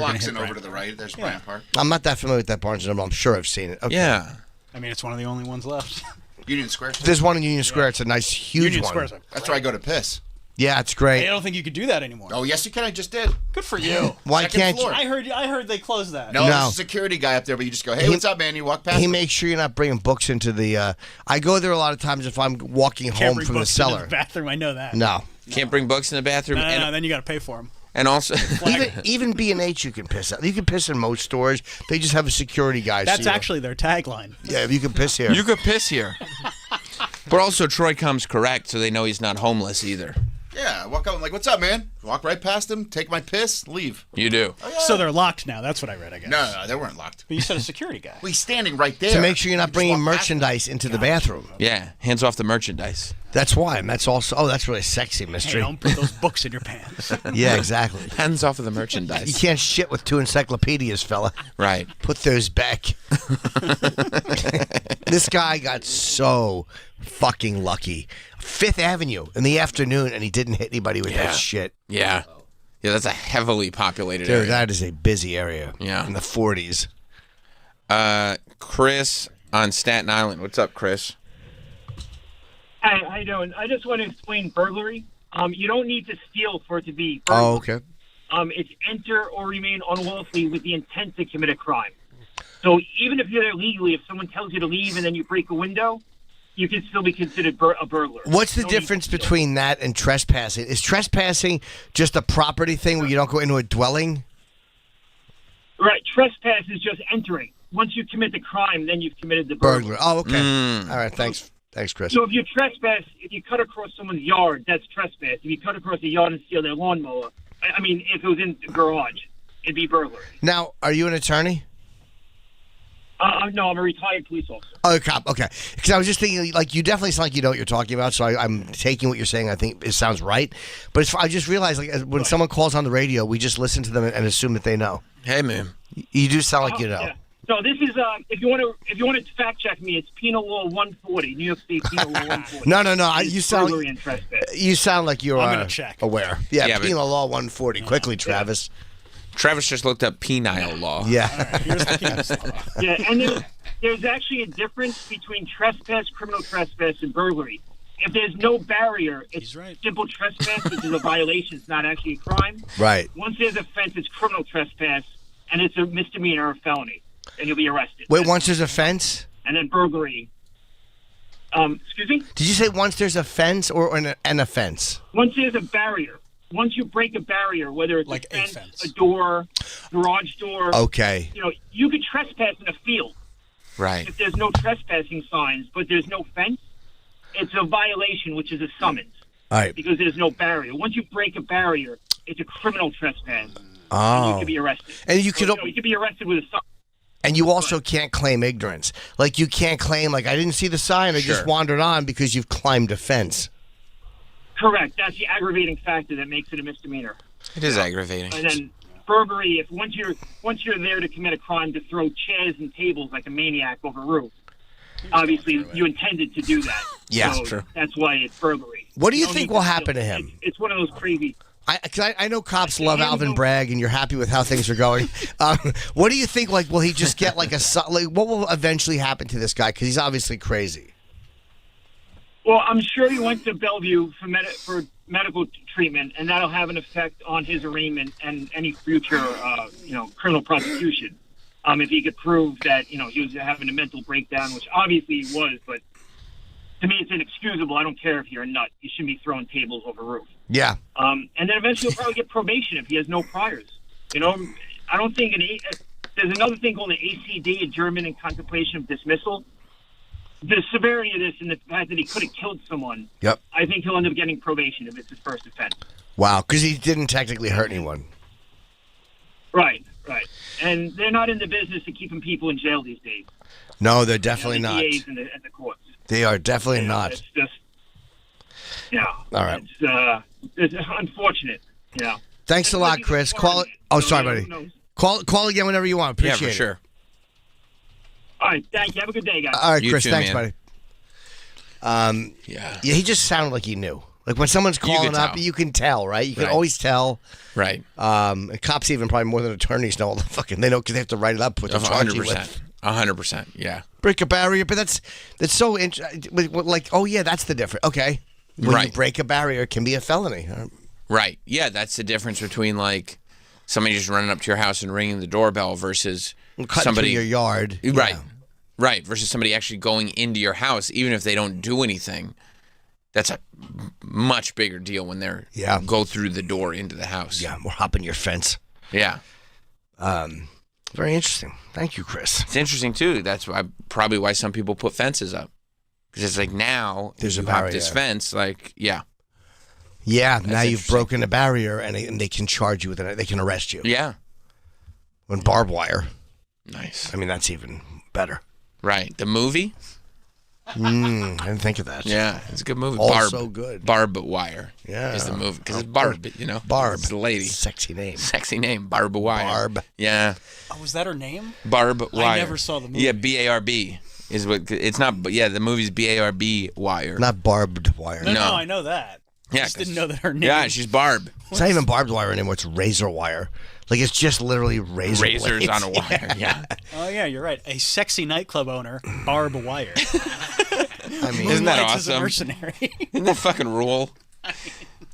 gonna Blocks hit and over Bryant. to the right. There's Bryant Park. I'm not that familiar with that Barnes & Noble. I'm sure I've seen it. Okay. Yeah. I mean, it's one of the only ones left. Union Square. There's one in Union Square. It's a nice, huge Union one. Square's That's where I go to piss. Yeah, it's I great. don't think you could do that anymore. Oh, yes, you can. I just did. Good for you. Why Second can't floor. I heard they closed that. No, No. there's a security guy up there, but you just go, hey, He- what's up, man? You walk past He him. makes sure you're not bringing books into the. I go there a lot of times if I'm walking Can't home bring from the books into cellar. the bathroom. I know that. No. Can't bring books in the bathroom. No, then you got to pay for them. And also, Even B&H you can piss out. You can piss in most stores. They just have a security guy. That's see you. actually their tagline. Yeah, you can piss here. you could piss here. But also, Troy comes correct, so they know he's not homeless either. Yeah, I walk up. I'm like, what's up, man? Walk right past him, take my piss, leave. You do. So they're locked now. That's what I read, I guess. No, they weren't locked. But you said a security guy. Well, he's standing right there. to make sure you're not You just bringing walk past him. merchandise into the bathroom. Yeah, hands off the merchandise. That's why. And that's also. Oh, that's really sexy, Hey, mystery. don't put those books in your pants. Yeah, exactly. Hands off of the You merchandise. can't shit with 2 encyclopedias, fella. Right. Put those back. This guy got so fucking lucky. 5th Avenue in the afternoon, and he didn't hit anybody with Yeah. that shit. Yeah. Yeah, that's a heavily populated Dude, area. that is a busy area. Yeah. In the 40s. Chris on Staten Island. What's up, Chris? Hey, how you doing? I just want to explain burglary. You don't need to steal for it to be burglary. Oh, okay. It's enter or remain unlawfully with the intent to commit a crime. So even if you're there legally, if someone tells you to leave and then you break a window, you can still be considered a burglar. What's the No need to difference steal. between that and trespassing? Is trespassing just a property thing where you don't go into a dwelling? Right, trespass is just entering. Once you commit the crime, then you've committed the Burglar. burglary. Oh, okay. All right, thanks. Thanks, Chris. So if you trespass, if you cut across someone's yard, that's trespass. If you cut across a yard and steal their lawnmower, I mean, if it was in the garage, it'd be burglary. Now, are you an attorney? No, I'm a retired police officer. Oh, a cop. Okay. Because I was just thinking, like, you definitely sound like you know what you're talking about. So I'm taking what you're saying. I think it sounds right. But I just realized, like, when someone calls on the radio, we just listen to them and assume that they know. Hey, man. You do sound like you know. Yeah. So this is if you want to fact check me, it's Penal Law 140, New York State Penal Law 140. No. It's You sound burglary and trespass. you sound like you're I'm gonna check. aware. Yeah, Yeah, but- Penal Law 140. Quickly, Travis. Travis just looked up penile law. Yeah. Here's the case. Yeah, and there's actually a difference between trespass, criminal trespass, and burglary. If there's no barrier, it's He's right. simple trespass, which is a violation. It's not actually a crime. Right. Once there's offense, it's criminal trespass, and it's a misdemeanor or felony, and you'll be arrested. Wait, once there's a fence? And then burglary. Excuse me? Did you say once there's a fence or an offense? Once there's a barrier, once you break a barrier, whether it's Like a a fence, fence. a door, garage door, Okay. you could trespass in a field Right. if there's no trespassing signs, but there's no fence. It's a violation, which is a summons, All right. because there's no barrier. Once you break a barrier, it's a criminal trespass. You Oh. could be arrested. And you So, could you could be arrested with a summons. and you also can't claim ignorance. Like you can't claim like I didn't see the sign, I just Sure. wandered on because you've climbed a fence. Correct. That's the aggravating factor that makes it a misdemeanor. It is aggravating. And then burglary, if once you're there to commit a crime to throw chairs and tables like a maniac over a roof, obviously you intended to do that. Yeah, so true. That's why it's burglary. What do you don't think need will steal. happen to him? It's one of those crazy. 'Cause I know cops love him Alvin go- Bragg, and you're happy with how things are going. What do you think? Like, will he just get like like? What will eventually happen to this guy? Because he's obviously crazy. Well, I'm sure he went to Bellevue for medical treatment, and that'll have an effect on his arraignment and any future, criminal prosecution. If he could prove that, he was having a mental breakdown, which obviously he was, but to me it's inexcusable. I don't care if you're a nut. You shouldn't be throwing tables over a roof. Yeah. And then eventually he'll probably get probation if he has no priors. I don't think There's another thing called an ACD, adjournment in contemplation of dismissal. The severity of this and the fact that he could have killed someone, Yep. I think he'll end up getting probation if it's his first offense. Wow, because he didn't technically hurt anyone. Right. And they're not in the business of keeping people in jail these days. No, they're definitely the not. DAs and the courts. They are definitely You know, not. It's just, yeah. All right. It's unfortunate. Yeah. Thanks a lot, Chris. Call. Oh, sorry, buddy. Call again whenever you want. Yeah, Appreciate for it. sure. All right. Thank you. Have a good day, guys. All right, You Chris. too, Thanks, man. buddy. Yeah. Yeah, he just sounded like he knew. Like when someone's You calling could up, tell. you can tell, right? You can Right. always tell. Right. Cops even probably more than attorneys know all the fucking. They know because they have to write it up with the charge you with. 100%. Yeah. Break a barrier, but that's so interesting. Like, oh yeah, that's the difference. Okay, when you Right. break a barrier, it can be a felony. Right. Yeah, that's the difference between like somebody just running up to your house and ringing the doorbell versus Cutting somebody through your yard. Right. Yeah. Right. Versus somebody actually going into your house, even if they don't do anything. That's a much bigger deal when they're go through the door into the house. Yeah, or hopping your fence. Yeah. Very interesting. Thank you, Chris. It's interesting too. That's probably why some people put fences up. Because it's like now There's you a have barrier. this fence, like, yeah. Yeah, now you've interesting. broken a barrier, and they can charge you with it. They can arrest you. Yeah. When barbed wire. Nice. I mean, that's even better. Right. The movie? I didn't think of that. Yeah, it's a good movie. Also good. Barb Wire. Yeah. Is the movie. Because it's Barb, you know. Barb. It's the lady. Sexy name. Sexy name. Barb Wire. Barb. Yeah. Oh, was that her name? Barb Wire. never saw the movie. Yeah, BARB is what it's not. But yeah, the movie's BARB Wire. Not barbed wire. No, No. I know that. Yeah, I just didn't 'cause- know that her name. Yeah, she's Barb. It's not even barbed wire anymore. It's razor wire. Like, it's just literally razor Razors blades. on a wire. Yeah. Oh yeah, you're right. A sexy nightclub owner, Barb Wire. I mean, Isn't that Moonlights as a awesome? mercenary. Isn't that fucking rule? can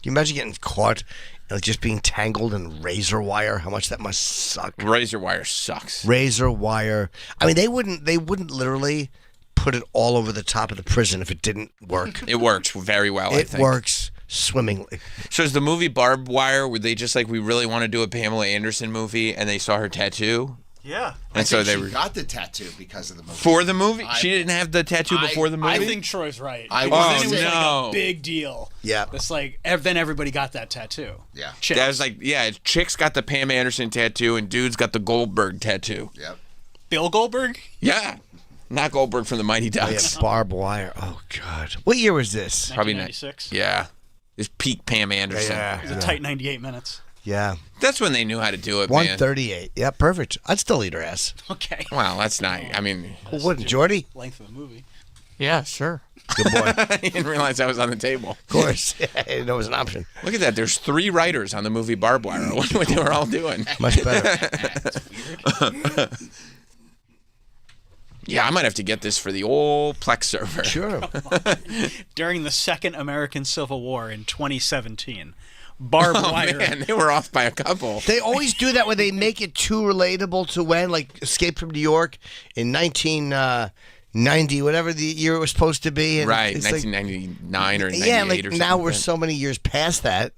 you imagine getting caught and just being tangled in razor wire? How much that must suck. Razor wire sucks. Razor wire. I mean, they wouldn't literally put it all over the top of the prison if it didn't work. It works very well. I It think. works swimmingly. So is the movie Barb Wire? Were they just like, we really want to do a Pamela Anderson movie, and they saw her tattoo, Yeah. and so they she were got the tattoo because of the movie. for the movie? She didn't have the tattoo before the movie. I think Troy's right. I Because was then it was like no. a big deal. Yeah. It's like then everybody got that tattoo. Yeah. Chicks. That was like, yeah, chicks got the Pam Anderson tattoo, and dudes got the Goldberg tattoo. Yep. Bill Goldberg. Yeah, not Goldberg from the Mighty Oh, yeah, Ducks. barbed wire. Oh, God. What year was this? Probably not. 1996. Yeah, it's peak Pam Anderson. Yeah. It was a tight 98 minutes. Yeah. That's when they knew how to do it, man. 138. Yeah, perfect. I'd still eat her ass. Okay. Wow, that's not. I mean, Who wouldn't, Jordy? Length of the movie. yeah, sure. Good boy. I didn't realize that was on the table. Of course. Yeah, I didn't know it was an option. Look at that. There's 3 writers on the movie Barbed Wire. I wonder what they were all doing. Much better. Yeah, I might have to get this for the old Plex server. Sure. During the Second American Civil War in 2017, barbed Oh wire. man, they were off by a couple. They always do that when they make it too relatable to when, like, Escape from New York in 1990, whatever the year it was supposed to be. And Right, it's like- 1999 or 98 yeah, or like something. now like we're that. so many years past that.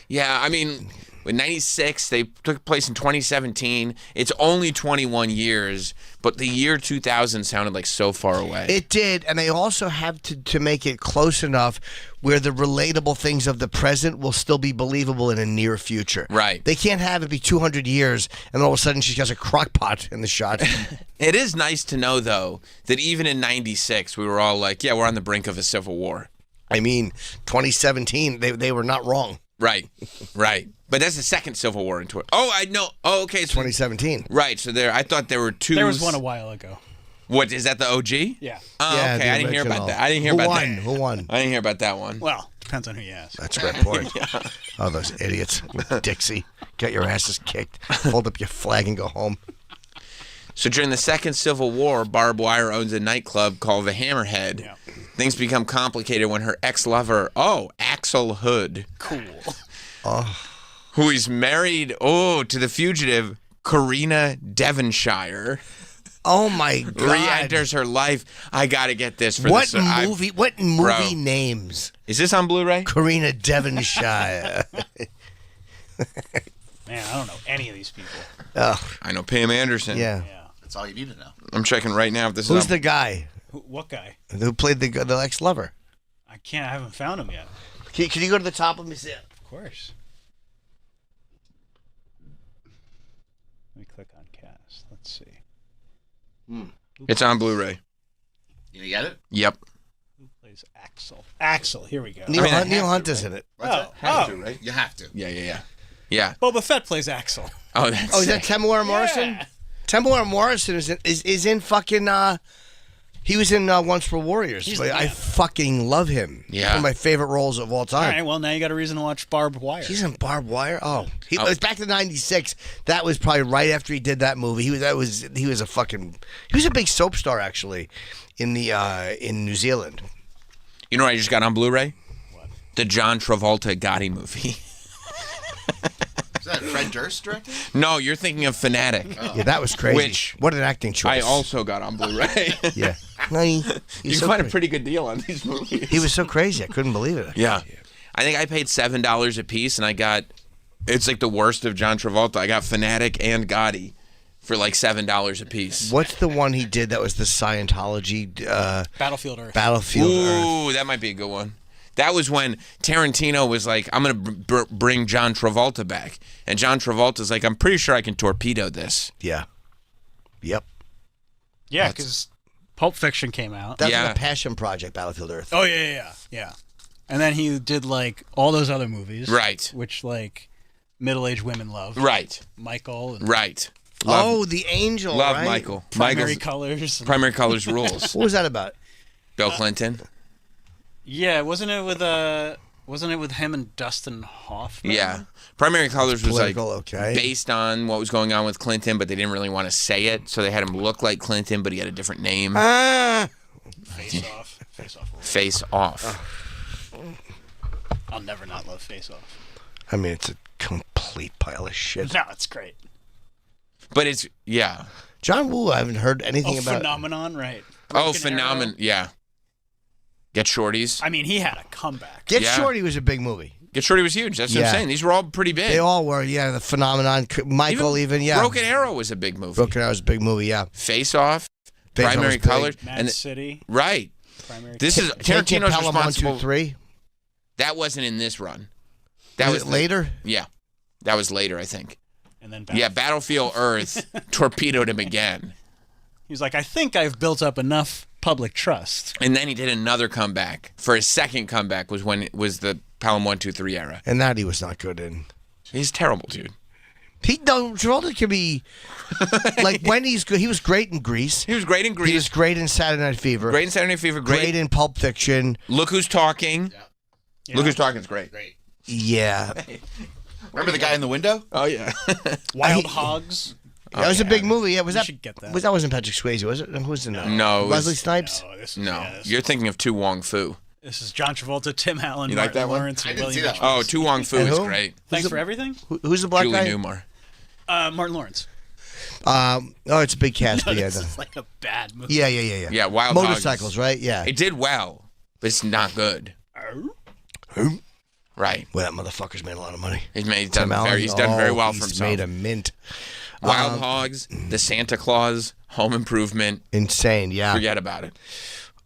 Yeah, I mean, with 96, they took place in 2017. It's only 21 years, but the year 2000 sounded like so far away. It did, and they also have to make it close enough where the relatable things of the present will still be believable in a near future. Right. They can't have it be 200 years, and all of a sudden she has a crock pot in the shot. It is nice to know, though, that even in 96, we were all like, yeah, we're on the brink of a civil war. I mean, 2017, they were not wrong. Right, right. But that's the second civil war in Oh, I know. Oh, okay. So, 2017. right, so I thought there were 2. There was one a while ago. What, is that the OG? Yeah. Oh, Yeah, okay. the I didn't hear about original. that. I didn't hear Who about won? that. Who won? I didn't hear about that one. Well, depends on who you ask. That's a great point. Oh, those idiots with Dixie. Get your asses kicked. Hold up your flag and go home. So during the second Civil War, Barbed Wire owns a nightclub called the Hammerhead. Yeah. Things become complicated when her ex-lover, Axel Hood, Cool. who is married, to the fugitive Karina Devonshire, Oh my God! re-enters her life. I gotta get this for What this. movie? What movie Bro. names? Is this on Blu-ray? Karina Devonshire. Man, I don't know any of these people. I know Pam Anderson. Yeah. That's all you need to know. I'm checking right now if this Who's is. the guy What guy? who played the ex-lover? I haven't found him yet. Can you go to the top? Let me see it. Of course. Let me click on cast. Let's see. It's on Blu-ray. You get it? Yep. Who plays Axel? Axel, here we go. Neil Hunt is in it. Oh, right? You have to. Yeah. Boba Fett plays Axel. Oh, that's. Oh, is that Temuera Morrison? Yeah. Temuera Morrison is in fucking. He was in Once for Warriors. He's But the I man. fucking love him. Yeah. One of my favorite roles of all All time. right, well, now you got a reason to watch Barbed Wire. He's in Barbed Wire. Oh, it was back to '96. That was probably right after he did that movie. He was a big soap star actually, in New Zealand. You know what I just got on Blu-ray? What? The John Travolta Gotti movie. Is that Fred Durst directed? No, you're thinking of Fanatic. Yeah, that was crazy. Which what an acting choice. I also got on Blu-ray. Yeah. No, You he's can so find a crazy. pretty good deal on these movies. He was so crazy. I couldn't believe it. Yeah. I think I paid $7 a piece, and I got. It's like the worst of John Travolta. I got Fanatic and Gotti for like $7 a piece. What's the one he did that was the Scientology Battlefield Earth. Battlefield Earth? Ooh, that might be a good one. That was when Tarantino was like, I'm going to bring John Travolta back. And John Travolta's like, I'm pretty sure I can torpedo this. Yeah. Yep. Yeah, because Pulp Fiction came out. That's Yeah. the Passion Project, Battlefield Earth. Oh, yeah. And then he did, like, all those other movies. Right. Which, like, middle-aged women love. Right. Michael. And Right. The Angel, Love right? Michael. Primary Michael's- Colors. Primary Colors rules. What was that about? Bill Clinton. Yeah, wasn't it with him and Dustin Hoffman? Yeah. Primary Colors was like political, okay. based on what was going on with Clinton, but they didn't really want to say it, so they had him look like Clinton, but he had a different name. Face Off. Face Off. Face Off. I'll never not love Face Off. I mean, it's a complete pile of shit. No, it's great. But it's, yeah. John Woo, I haven't heard anything about. Phenomenon, right? Oh, Broken Phenomenon. Arrow. Yeah. Get Shorties. I mean, he had a comeback. Get Yeah. Shorty was a big movie. Get Shorty was huge. That's what Yeah. I'm saying. These were all pretty big. They all were, yeah. The Phenomenon, Michael, even yeah. Broken Arrow was a big movie. Broken Arrow was a big movie, yeah. Face Off. Face Off Primary was big. Colors. Mad And City. right. Primary This is Take Your Tarantino's Pelham 1, 2, responsible. 3. That wasn't in this run. That Was was it later? Yeah. That was later, I think. And then Yeah, Battlefield Earth torpedoed him again. He was like, I think I've built up enough public trust. And then he did another comeback. For his second comeback was when it was the Pelham 1, 2, 3 era. And that he was not good in. He's terrible, dude. Travolta can be like when he's good. He was great in Grease. He was great in Grease. He was great in Saturday Night Fever. Great in Saturday Night Fever. Great in Pulp Fiction. Look Who's Talking. Yeah. Look Who's Talking is great. Great. Yeah. Remember the guy in the window? Oh, yeah. Wild Hogs. That was a big movie. Yeah, was You that? should get that. That wasn't Patrick Swayze, was it? Who was in that? No, it was- Wesley Snipes. No, this is, No, yeah, this, you're thinking of Tu Wong Fu. this is John Travolta, Tim Allen, You like Martin that one? Lawrence, I and didn't William see H. that Oh, Tu Wong Fu And is who? great. Thanks for everything. Who's the black Julie guy? Newmar. Martin Lawrence. Oh, it's a big cast. But yeah, This is like a bad movie. yeah. Yeah, Wild Hogs. Motorcycles, right? Yeah. It did well, but it's not good. Who? Right. Well, that motherfucker's made a lot of money. He's done Tim Allen? very well he's for himself. made a mint. Wild Hogs, The Santa Claus, Home Improvement. Insane, yeah. Forget about it.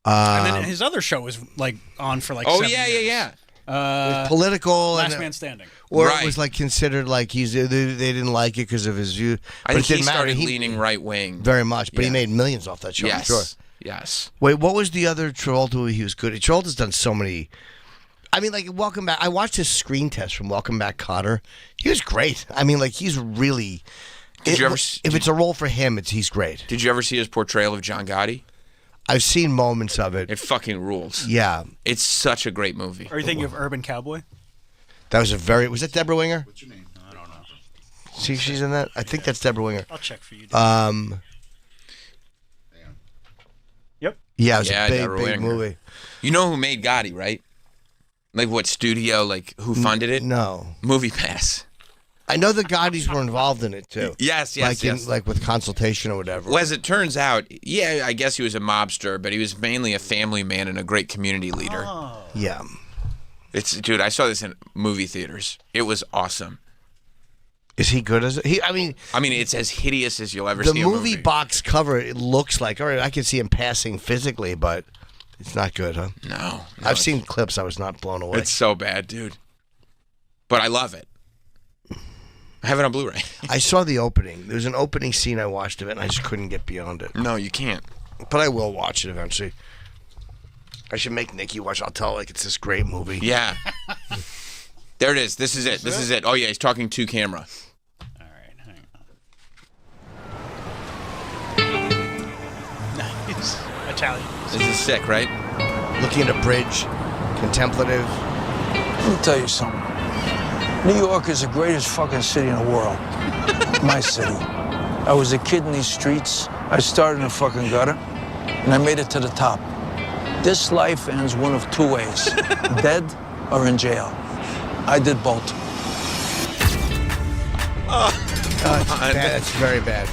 And then his other show was like on for like Oh, 7 years. yeah. Political. Last and, Man Standing. Or Right. it was like considered like they didn't like it because of his view. I but think it he didn't matter. started He- leaning right wing. very much, but he Yeah. made millions off that show. I'm Yes. sure. Yes. Wait, what was the other Travolta movie he was good at? Travolta's done so many. I mean, like Welcome Back. I watched his screen test from Welcome Back, Kotter. He was great. I mean, like he's really. Did you ever? If it's a role for him, he's great. Did you ever see his portrayal of John Gotti? I've seen moments of it. It fucking rules. Yeah, It's such a great movie. Are you thinking of Urban Cowboy? that was a very. Was that Deborah Winger? What's your name? I don't know. See, if she's in that. I think that's Deborah Winger. I'll check for you. Yeah, it was Yeah, a big, Deborah big Winger. movie. You know who made Gotti, right? Like what studio? Like who funded it? No, Movie Pass. I know the Gaudis were involved in it too. Yes, like like with consultation or whatever. Well, as it turns out, yeah, I guess he was a mobster, but he was mainly a family man and a great community leader. Yeah. Dude, I saw this in movie theaters. It was awesome. Is he good as he? I mean, it's as hideous as you'll ever the see. movie box cover, it looks like, all right, I can see him passing physically, but it's not good, huh? No, I've seen clips. I was not blown away. It's so bad, dude. But I love it. I have it on Blu-ray. I saw the opening. There was an opening scene I watched of it, and I just couldn't get beyond it. No, you can't. But I will watch it eventually. I should make Nikki watch. I'll tell her, like, it's this great movie. Yeah. There it is. This is it. This is it. Oh yeah, he's talking to camera. All right, hang on. Nice. Italian. This is sick, right? Looking at a bridge, contemplative. Let me tell you something. New York is the greatest fucking city in the world. My city. I was a kid in these streets. I started in a fucking gutter, and I made it to the top. This life ends one of two ways, dead or in jail. I did both. That's very bad.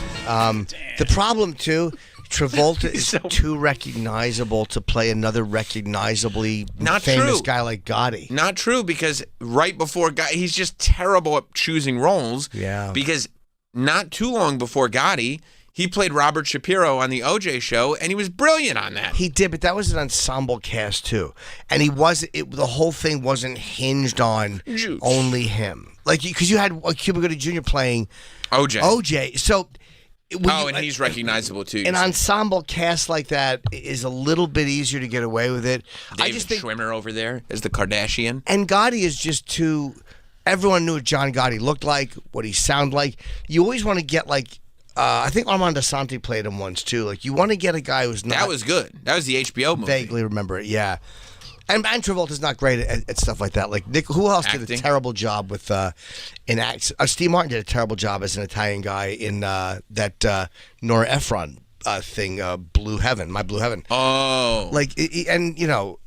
The problem, too, Travolta is too recognizable to play another recognizably famous guy like Gotti. Not true, because right before Gotti, he's just terrible at choosing roles. Yeah. Because not too long before Gotti, he played Robert Shapiro on the OJ show, and he was brilliant on that. He did, but that was an ensemble cast too, and the whole thing wasn't hinged on only him. Like, because you had Cuba Gooding Jr. playing OJ, so. And he's recognizable too. An ensemble cast like that is a little bit easier to get away with it. David Schwimmer over there as the Kardashian. And Gotti is just too. Everyone knew what John Gotti looked like, what he sounded like. You always want to get like. I think Armand Asante played him once too. Like, you want to get a guy who's not. That was good. That was the HBO movie. Vaguely remember it, yeah. And Travolta's not great at stuff like that. Like, Nick, who else did a terrible job with in acts? Steve Martin did a terrible job as an Italian guy in that Nora Ephron thing, Blue Heaven, My Blue Heaven. Oh, like, and you know,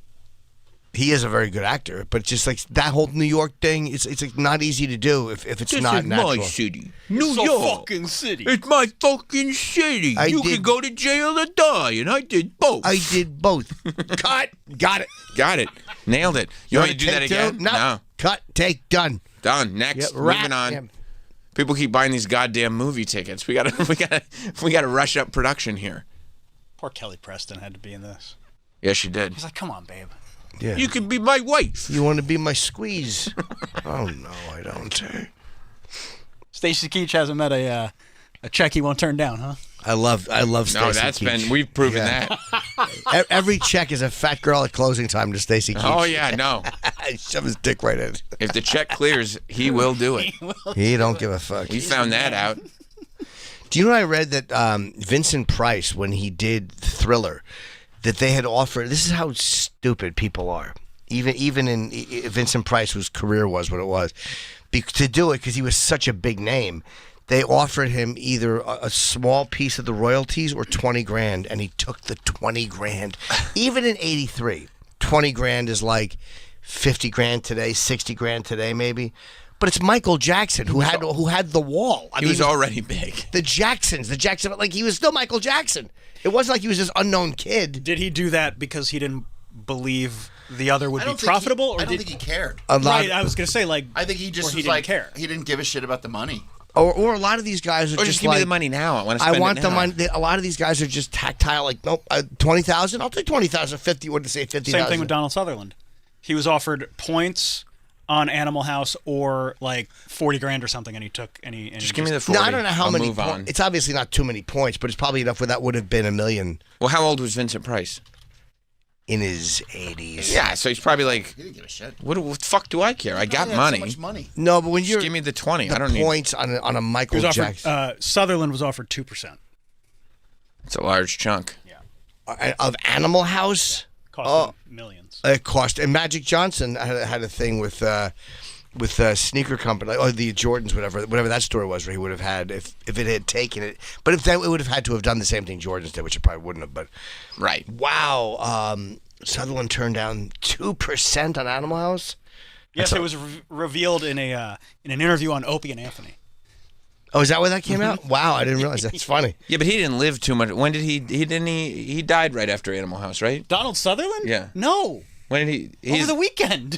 he is a very good actor, but just like that whole New York thing, it's like not easy to do if it's this not is natural. my city, New It's a York, fucking city. It's my fucking city. You can go to jail or die, and I did both. I did both. Cut. Got it. Nailed it. You want me to do that again? No. Cut. Take. Done. Done. Next. Moving on. Yeah. People keep buying these goddamn movie tickets. We gotta rush up production here. Poor Kelly Preston had to be in this. Yes, she did. He's like, come on, babe. Yeah. You can be my wife. You want to be my squeeze? Oh no, I don't. Stacey Keach hasn't met a check he won't turn down, huh? I love Stacey No, that's Keach. we've proven that. Every check is a fat girl at closing time to Stacey Keach. Oh yeah, no. Shove his dick right in. If the check clears, he will do it. He don't give a fuck. We found that out. Do you know I read that Vincent Price, when he did Thriller, that they had offered, this is how stupid people are, even in Vincent Price, whose career was what it was, to do it because he was such a big name, they offered him either a small piece of the royalties or 20 grand, and he took the 20 grand. Even in 83, 20 grand is like 50 grand today, 60 grand today maybe. But it's Michael Jackson who had The Wall. He was already big. The Jackson, like he was still Michael Jackson. It wasn't like he was this unknown kid. Did he do that because he didn't believe the other would be profitable? I don't think he cared. Right, I was going to say, like, I think he just he was didn't like, care. he didn't give a shit about the money. Or a lot of these guys are Or just give like, me the money now. I want to spend I want it the now. money. A lot of these guys are just tactile. Like, nope, 20,000. I'll take 20,000. 50. What did it say? 50,000. Same thing with Donald Sutherland. He was offered points on Animal House or like 40 grand or something, and he took any. Just give me the 40. No, I don't know how I'll many move on. points. It's obviously not too many points, but it's probably enough where that would have been $1 million. Well, how old was Vincent Price? In his 80s. Yeah, so he's probably like, He didn't give a shit. what the fuck do I care? I got He had money. So much money. No, but when Just you're give me the 20. the I don't need. points on a He Michael was Jackson offered, Sutherland was offered 2%. It's a large chunk. of Animal House. Cost him millions. It cost. And Magic Johnson had a thing with sneaker company, or the Jordans, whatever that story was, where he would have had if it had taken it. But if that, it would have had to have done the same thing Jordans did, which it probably wouldn't have. But Right. wow, Sutherland turned down 2% on Animal House. Yes, it was revealed in an interview on Opie and Anthony. Oh, is that where that came out? Wow, I didn't realize. That's funny. Yeah, but he didn't live too much. When did he died right after Animal House, right? Donald Sutherland? Yeah. No. When did he? Over the weekend.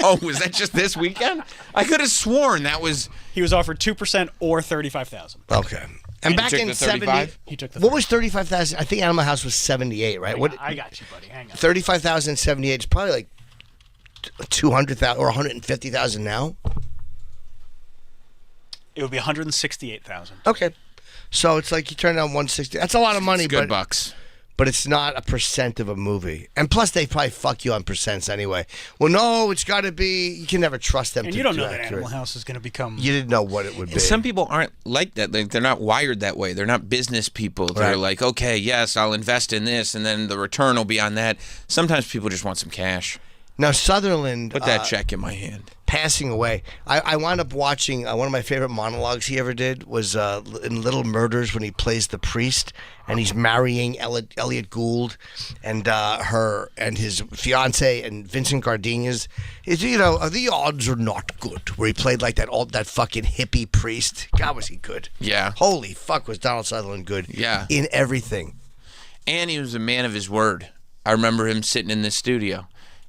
Oh, was that just this weekend? I could have sworn that was. He was offered 2% or 35,000. Okay. And back took in the 70, 35? He took the. what was 35,000? I think Animal House was 78, right? What? I got you, buddy. Hang on. 35,078 is probably like 200,000 or 150,000 now. It would be 168,000. Okay. So it's like you turn down 160. That's a lot of money, It's good but bucks. but it's not a percent of a movie. And plus, they probably fuck you on percents anyway. Well, no, it's got to be. You can never trust them. And to you don't do know that accurate. Animal House is going to become. You didn't know what it would be. And some people aren't like that. Like, they're not wired that way. They're not business people. They're Right. like, okay, yes, I'll invest in this, and then the return will be on that. Sometimes people just want some cash. Now Sutherland Put that check in my hand. passing away. I wound up watching one of my favorite monologues he ever did was in Little Murders when he plays the priest and he's marrying Elliot Gould and her and his fiance and Vincent Gardenia's. The odds are not good. Where he played like that fucking hippie priest. God, was he good? Yeah. Holy fuck, was Donald Sutherland good? Yeah. In everything. And he was a man of his word. I remember him sitting in this studio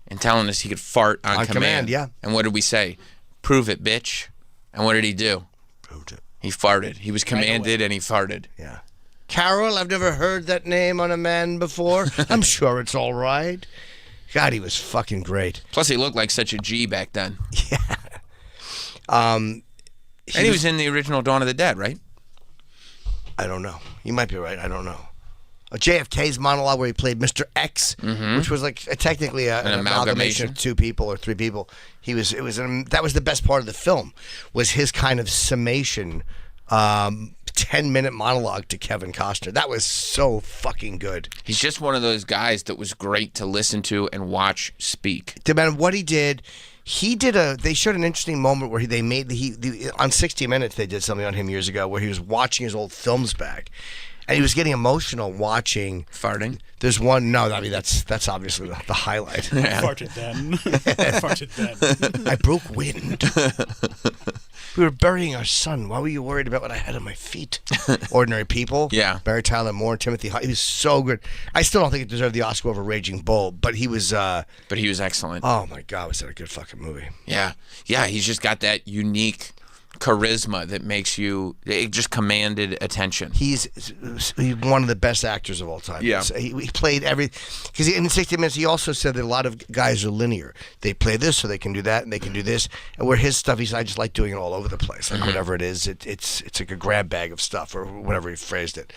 and telling us he could fart on command, yeah. And what did we say? Prove it, bitch. And what did he do? Proved it. He farted. He was commanded and he farted. Yeah. Carol, I've never heard that name on a man before. I'm sure it's all right. God, he was fucking great. Plus, he looked like such a G back then. And And he was in the original Dawn of the Dead, right? I don't know. You might be right. I don't know. JFK's monologue where he played Mr. X, which was like technically an amalgamation of two people or three people. That was the best part of the film, was his kind of summation, 10-minute monologue to Kevin Costner. That was so fucking good. He's just one of those guys that was great to listen to and watch speak. Man, what he did. They showed an interesting moment where on 60 Minutes they did something on him years ago where he was watching his old films back. And he was getting emotional watching farting. There's one. No, I mean that's obviously the highlight. I farted then. I farted then. I broke wind. We were burying our son. Why were you worried about what I had on my feet? Ordinary People. Yeah. Barry Tyler Moore, Timothy He was so good. I still don't think it deserved the Oscar over Raging Bull, but he was. But he was excellent. Oh my God, was that a good fucking movie? Yeah. He's just got that unique charisma that makes you. It just commanded attention. He's one of the best actors of all time. Yeah. He played because in 60 Minutes he also said that a lot of guys are linear. They play this so they can do that and they can do this. And where his stuff, I just like doing it all over the place. Like whatever it is, it's like a grab bag of stuff or whatever he phrased it.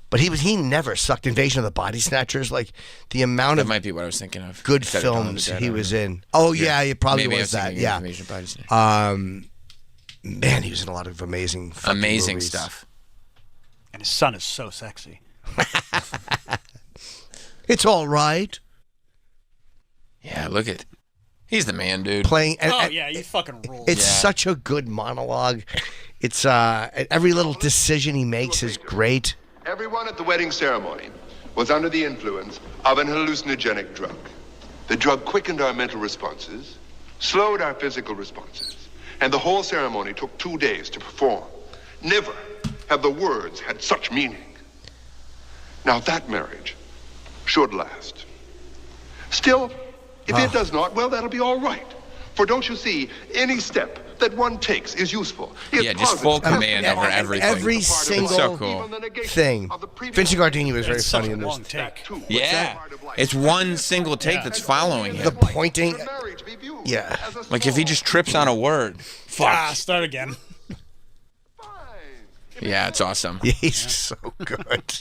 But he never sucked. Invasion of the Body Snatchers, like the amount That of might be what I was thinking of. good Instead of Dawn of the films Dead, he I don't was know. in. Oh yeah, it probably Maybe I was that. thinking of Yeah. Invasion of the Body Snatchers. Man, he was in a lot of amazing Amazing movies. stuff. And his son is so sexy. It's all right. Yeah, look at. He's the man, dude. Playing. Oh yeah, you fucking rule. It's such a good monologue. It's every little decision he makes is great. Everyone at the wedding ceremony was under the influence of an hallucinogenic drug. The drug quickened our mental responses, slowed our physical responses, and the whole ceremony took 2 days to perform. Never have the words had such meaning. Now that marriage should last. Still, if it does not, well, that'll be all right. For don't you see, any step that one takes is useful. It's Yeah, just full positive. command over everything. Every single so cool. thing. Vincent Gardenia was very It's such funny a in this. long take. Yeah, it's one single take that's following The him. pointing. Yeah. Like if he just trips on a word, fuck. Start again. Yeah, it's awesome. He's so good.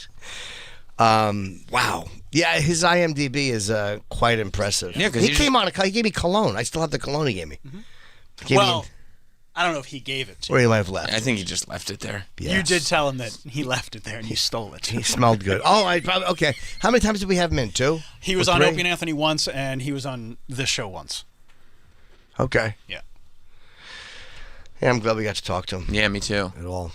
Wow. Yeah, his IMDb is quite impressive. Yeah, 'cause he he came on. He gave me cologne. I still have the cologne he gave me. Gave Well, me, I don't know if he gave it to or you. he might have left. I think he just left it there. Yes. You did tell him that he left it there and you stole it. He smelled good. Oh, I probably okay. How many times did we have him in? 2? He was Or on 3? Opie and Anthony once, and he was on this show once. Okay. Yeah. Yeah, I'm glad we got to talk to him Yeah, me too. at all.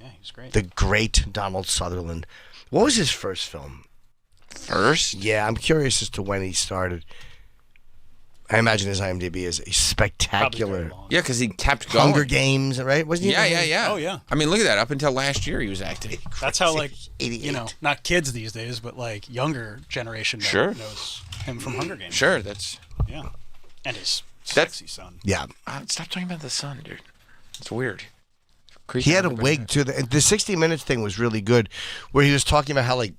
Yeah, he was great. The great Donald Sutherland. What was his first film? First? Yeah, I'm curious as to when he started. I imagine his IMDb is a spectacular. Yeah, because he kept going. Hunger Games, right? Wasn't he? Yeah. Oh, yeah. I mean, look at that. Up until last year, he was acting. That's how, like, 88. you know, not kids these days, but, like, younger generation Sure. knows him from Hunger Games. Sure, that's... Yeah. And his sexy son. Yeah. Stop talking about the son, dude. It's weird. He had a wig, too. The 60 Minutes thing was really good, where he was talking about how, like,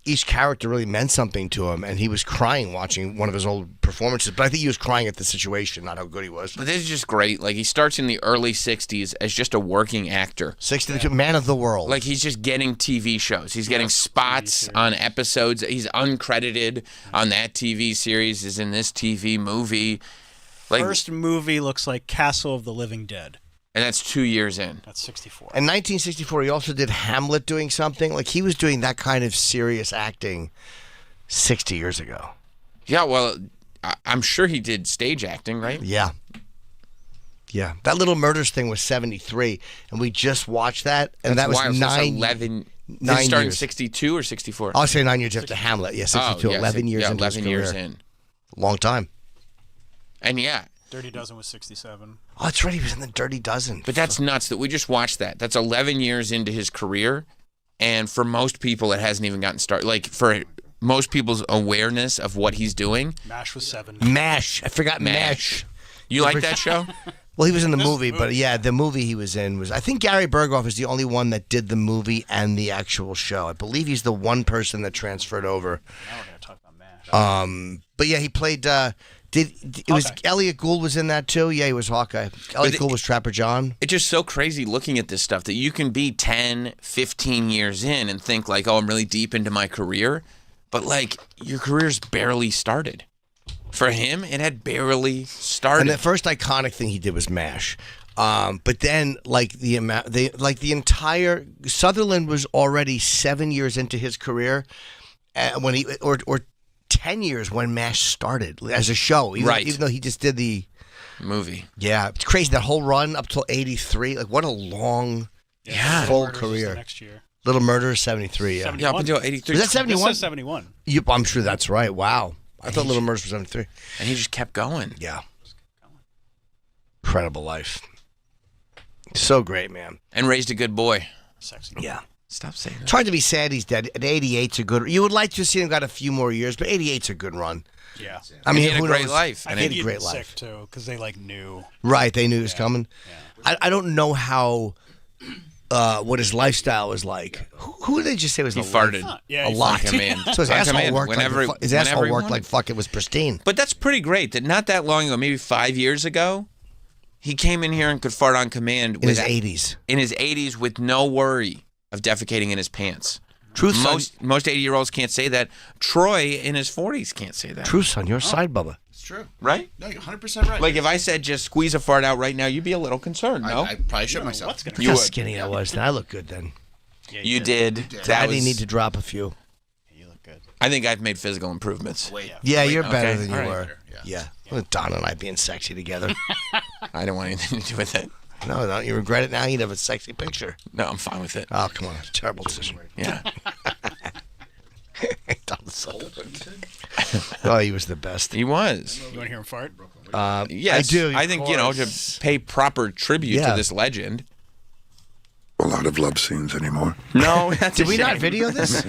each character really meant something to him, and he was crying watching one of his old performances. But I think he was crying at the situation, not how good he was. But this is just great. Like, he starts in the early 60s as just a working actor. 62, man of the world. Like, he's just getting TV shows. He's getting spots on episodes. He's uncredited on that TV series, is in this TV movie. Like, First movie looks like Castle of the Living Dead. and that's 2 years in. That's 64. In 1964, he also did Hamlet doing something. Like, he was doing that kind of serious acting 60 years ago. Yeah, well, I'm sure he did stage acting, right? Yeah. Yeah. That Little Murders thing was 73, and we just watched that, and That's that was wild. So it's 9 11. Did nine he start in years. 62 or 64? I'll say 9 years after Hamlet. Yeah, 62. 11 years into 11 his years career. in. Long time. And yeah. Dirty Dozen was 67. Oh, that's right. He was in the Dirty Dozen. But that's nuts that we just watched that. That's 11 years into his career. And for most people, it hasn't even gotten started. Like, for most people's awareness of what he's doing. MASH was 7. MASH. I forgot MASH. You like that show? Well, he was in the movie, but yeah, the movie he was in was... I think Gary Berghoff is the only one that did the movie and the actual show. I believe he's the one person that transferred over. Now we're going to talk about MASH. But yeah, he played... was Elliot Gould was in that too? Yeah, he was Hawkeye. Elliot Gould was Trapper John. It's just so crazy looking at this stuff that you can be 10, 15 years in and think like, oh, I'm really deep into my career. But like, your career's barely started. For him, it had barely started. And the first iconic thing he did was MASH. But then, like the entire Sutherland was already 7 years into his career when he or 10 years when MASH started as a show. Even though he just did the movie. Yeah, it's crazy that whole run up till 83. Like, what a long, full career. Next year. Little Murder 73. Yeah, up until 83. Was that 71? This says 71. Yep, I'm sure that's right. Wow. I thought Little Murders was 73. And he just kept going. Yeah. Incredible life. So great, man. And raised a good boy. Sexy. Yeah. Stop saying that. It's hard to be sad he's dead. At 88's a good... You would like to see him got a few more years, but 88's a good run. Yeah. I mean, he had a who great knows? life. I And think he he had a great was life. sick, too, because they, like, knew. Right, they knew it was coming. Yeah. I don't know how... what his lifestyle was like. Who did they just say was He a farted. life? Yeah, a he lot. Come in. So his Come asshole in. worked Whenever- like his whenever asshole he worked wanted. like fuck. It was pristine. But that's pretty great that not that long ago, maybe 5 years ago, he came in here and could fart on command In his 80s. In his 80s with no worry of defecating in his pants. Truth, son. Most 80-year-olds can't say that. Troy in his 40s can't say that. Truth, son. Your side, Bubba. It's true. Right? No, you're 100% right. Like if I said just squeeze a fart out right now, you'd be a little concerned, no? I probably shit myself. What's gonna Look You how would. skinny I was. Then I look good then. Yeah, You did. did. That I didn't was- need to drop a few. You look good. I think I've made physical improvements. Wait. Yeah, you're okay, better than you all right. were. Yeah. With Don and I being sexy together. I don't want anything to do with it. No, don't you regret it now? You'd have a sexy picture. No, I'm fine with it. Oh, come on. Terrible decision. Yeah. Don's so good. Oh, he was the best. He was. You want to hear him fart? Yes. I do. I think, to pay proper tribute to this legend. A lot of love scenes anymore. No, that's Did a we not shame. video this?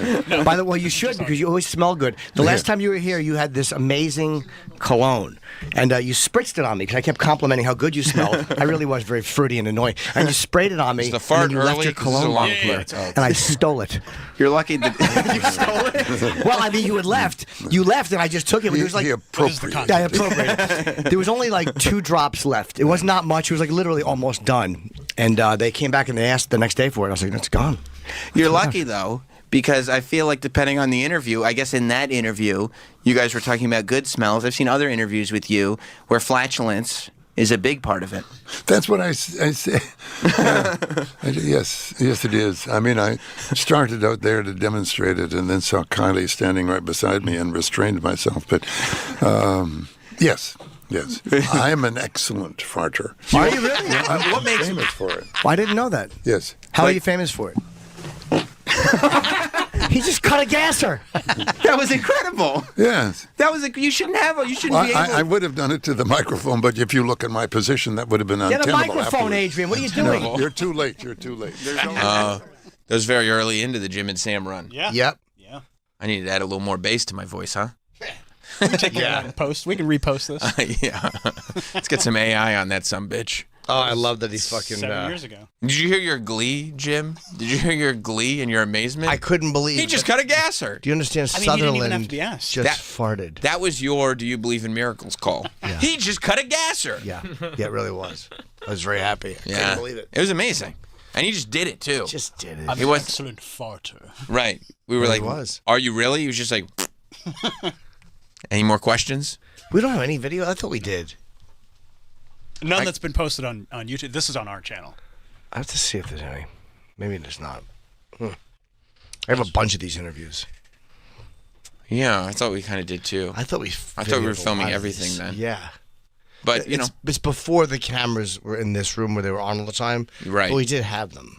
By the way, you should because you always smell good. The last time you were here, you had this amazing cologne, and you spritzed it on me because I kept complimenting how good you smelled. I really was very fruity and annoying, and you sprayed it on me. Was the fart and then you left early? your 'Cause this is a cologne long on clip. here, and I stole it. You're lucky that you stole it. Well, I mean, you had left. You left, and I just took it. But it was like He appropriate. I appropriated. There was only like 2 drops left. It was not much. It was like literally almost done. And they came back and they asked the next day for it. I was like, it's gone. You're lucky, though, because I feel like depending on the interview, I guess in that interview, you guys were talking about good smells. I've seen other interviews with you where flatulence is a big part of it. That's what I say. Yes, it is. I mean, I started out there to demonstrate it and then saw Kylie standing right beside me and restrained myself. But yes. I am an excellent farter. Are you really? I'm famous for it. I didn't know that. Yes. How are you famous for it? He just cut a gasser. That was incredible. Yes. That was you shouldn't have. You shouldn't Well, be able. I would have done it to the microphone, but if you look at my position, that would have been Get untenable. a microphone, afterwards. Adrian. What are you doing? No, you're too late. You're too late. That was very early into the Jim and Sam run. Yeah. Yep. Yeah. I needed to add a little more bass to my voice, huh? We can take that in post. We can repost this. Yeah. Let's get some AI on that sumbitch. Oh, I love that he's fucking. 7 years ago. Did you hear your glee, Jim? Did you hear your glee and your amazement? I couldn't believe He just cut a gasser. Do you understand? I mean, he didn't Sutherland even have to be asked. just farted. That was your "Do you believe in miracles?" call. He just cut a gasser. Yeah, it really was. I was very happy. I Yeah. couldn't believe it. It was amazing, and he just did it too. Just did it. I'm He an was- excellent farter. Right. We were Well, like, he was. "Are you really?" He was just like, "Any more questions?" We don't have any video. I thought we did. None that's been posted on YouTube. This is on our channel. I have to see if there's any. Maybe there's not. I have a bunch of these interviews. Yeah, I thought we kind of did too. I thought we. I thought we were videoed a filming lot of everything these. then. Yeah. But you know, It's before the cameras were in this room where they were on all the time. Right. But we did have them.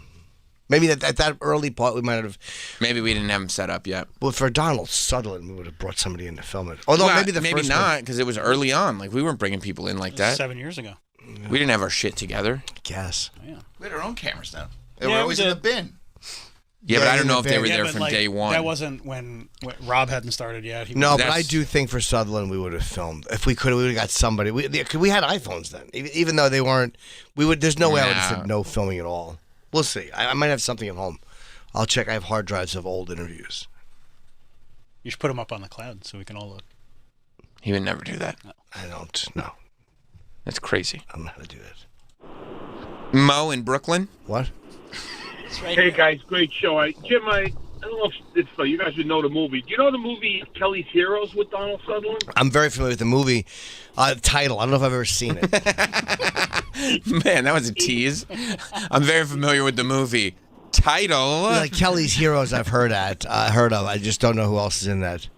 Maybe at that early part we might have. maybe we didn't have them set up yet. Well, for Donald Sutherland, we would have brought somebody in to film it. Although Well, maybe the maybe first not because it was early on. Like we weren't bringing people in like that. 7 years ago. We didn't have our shit together. I guess. Yeah. We had our own cameras now. They Yeah, were we always in the did. bin. Yeah, but I don't in know the if they van. were there but, from like, day one. That wasn't when Rob hadn't started yet. He No, was- but I That's- do think for Sutherland we would have filmed if we could. We would have got somebody. We had iPhones then, even though they weren't. We would. There's no way I would have Nah. said no filming at all. We'll see. I might have something at home. I'll check. I have hard drives of old interviews. You should put them up on the cloud so we can all look. He would never do that. I don't know. That's crazy. I don't know how to do that. Mo in Brooklyn. What? Hey guys, great show. Jim, I don't know if it's you guys would know the movie. Do you know the movie Kelly's Heroes with Donald Sutherland? I'm very familiar with the movie title. I don't know if I've ever seen it. Man, that was a tease. I'm very familiar with the movie. Title. Like Kelly's Heroes, I've heard of. I just don't know who else is in that.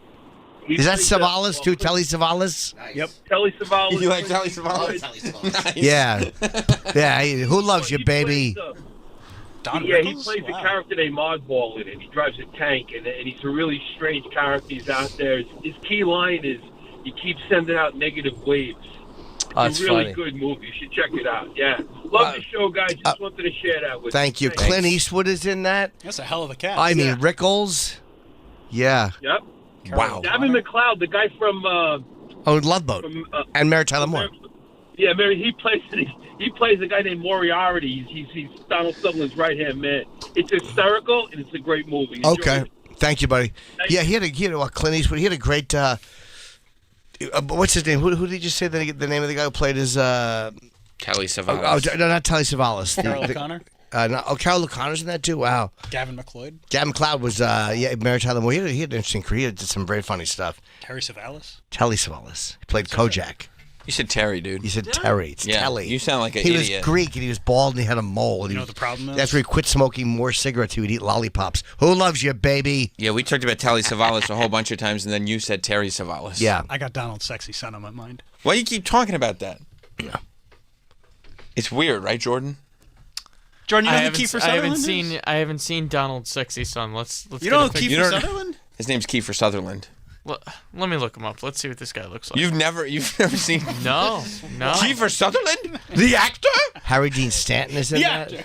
Is that Savalas too? Telly Savalas? Yep. Telly Savalas. You like Telly Savalas? Nice. Yeah. Yeah. Who loves you, baby? Don Yeah, he Rickles? plays a Wow. character named Oddball in it. He drives a tank, and he's a really strange character. He's out there. His key line is, he keeps sending out negative waves. Oh, It's that's a really funny. good movie. You should check it out. Yeah. Love the show, guys. Just wanted to share that with Thank you. Thanks. Clint Eastwood is in that. That's a hell of a cast. I mean, Yeah. Rickles. Yeah. Yep. Wow. Davin McLeod, the guy from Oh, Love Boat. And Mary Tyler Moore. Yeah, Mary. He plays a guy named Moriarty. He's Donald Sutherland's right hand man. It's hysterical and it's a great movie. Enjoy Okay. it. Thank you, buddy. Yeah, he had a Clint Eastwood. He had a great. What's his name? Who did you say the name of the guy who played his? Telly Savalas. Oh, no, not Telly Savalas. Carol O'Connor? Carol O'Connor's in that too. Wow. Gavin McLeod? Gavin McLeod was Mary Tyler Moore. He had an interesting career. He did some very funny stuff. Terry Savalas? Telly Savalas. He played Kojak. You said Terry, dude. You said Terry. It's Yeah, Telly. you sound like an He idiot. was Greek and he was bald and he had a mole. And You know what the problem is? That's where he quit smoking more cigarettes. He would eat lollipops. Who loves you, baby? Yeah, we talked about Telly Savalas a whole bunch of times, and then you said Terry Savalas. Yeah. I got Donald's sexy son on my mind. Why do you keep talking about that? Yeah. It's weird, right, Jordan? Jordan, you I know who Kiefer Sutherland is? I haven't seen Donald's sexy son. Let's You get don't a know picture. Kiefer Sutherland? His name's Kiefer Sutherland. Let me look him up. Let's see what this guy looks like. You've never seen No. Kiefer Sutherland, the actor? Harry Dean Stanton is in Yeah. that.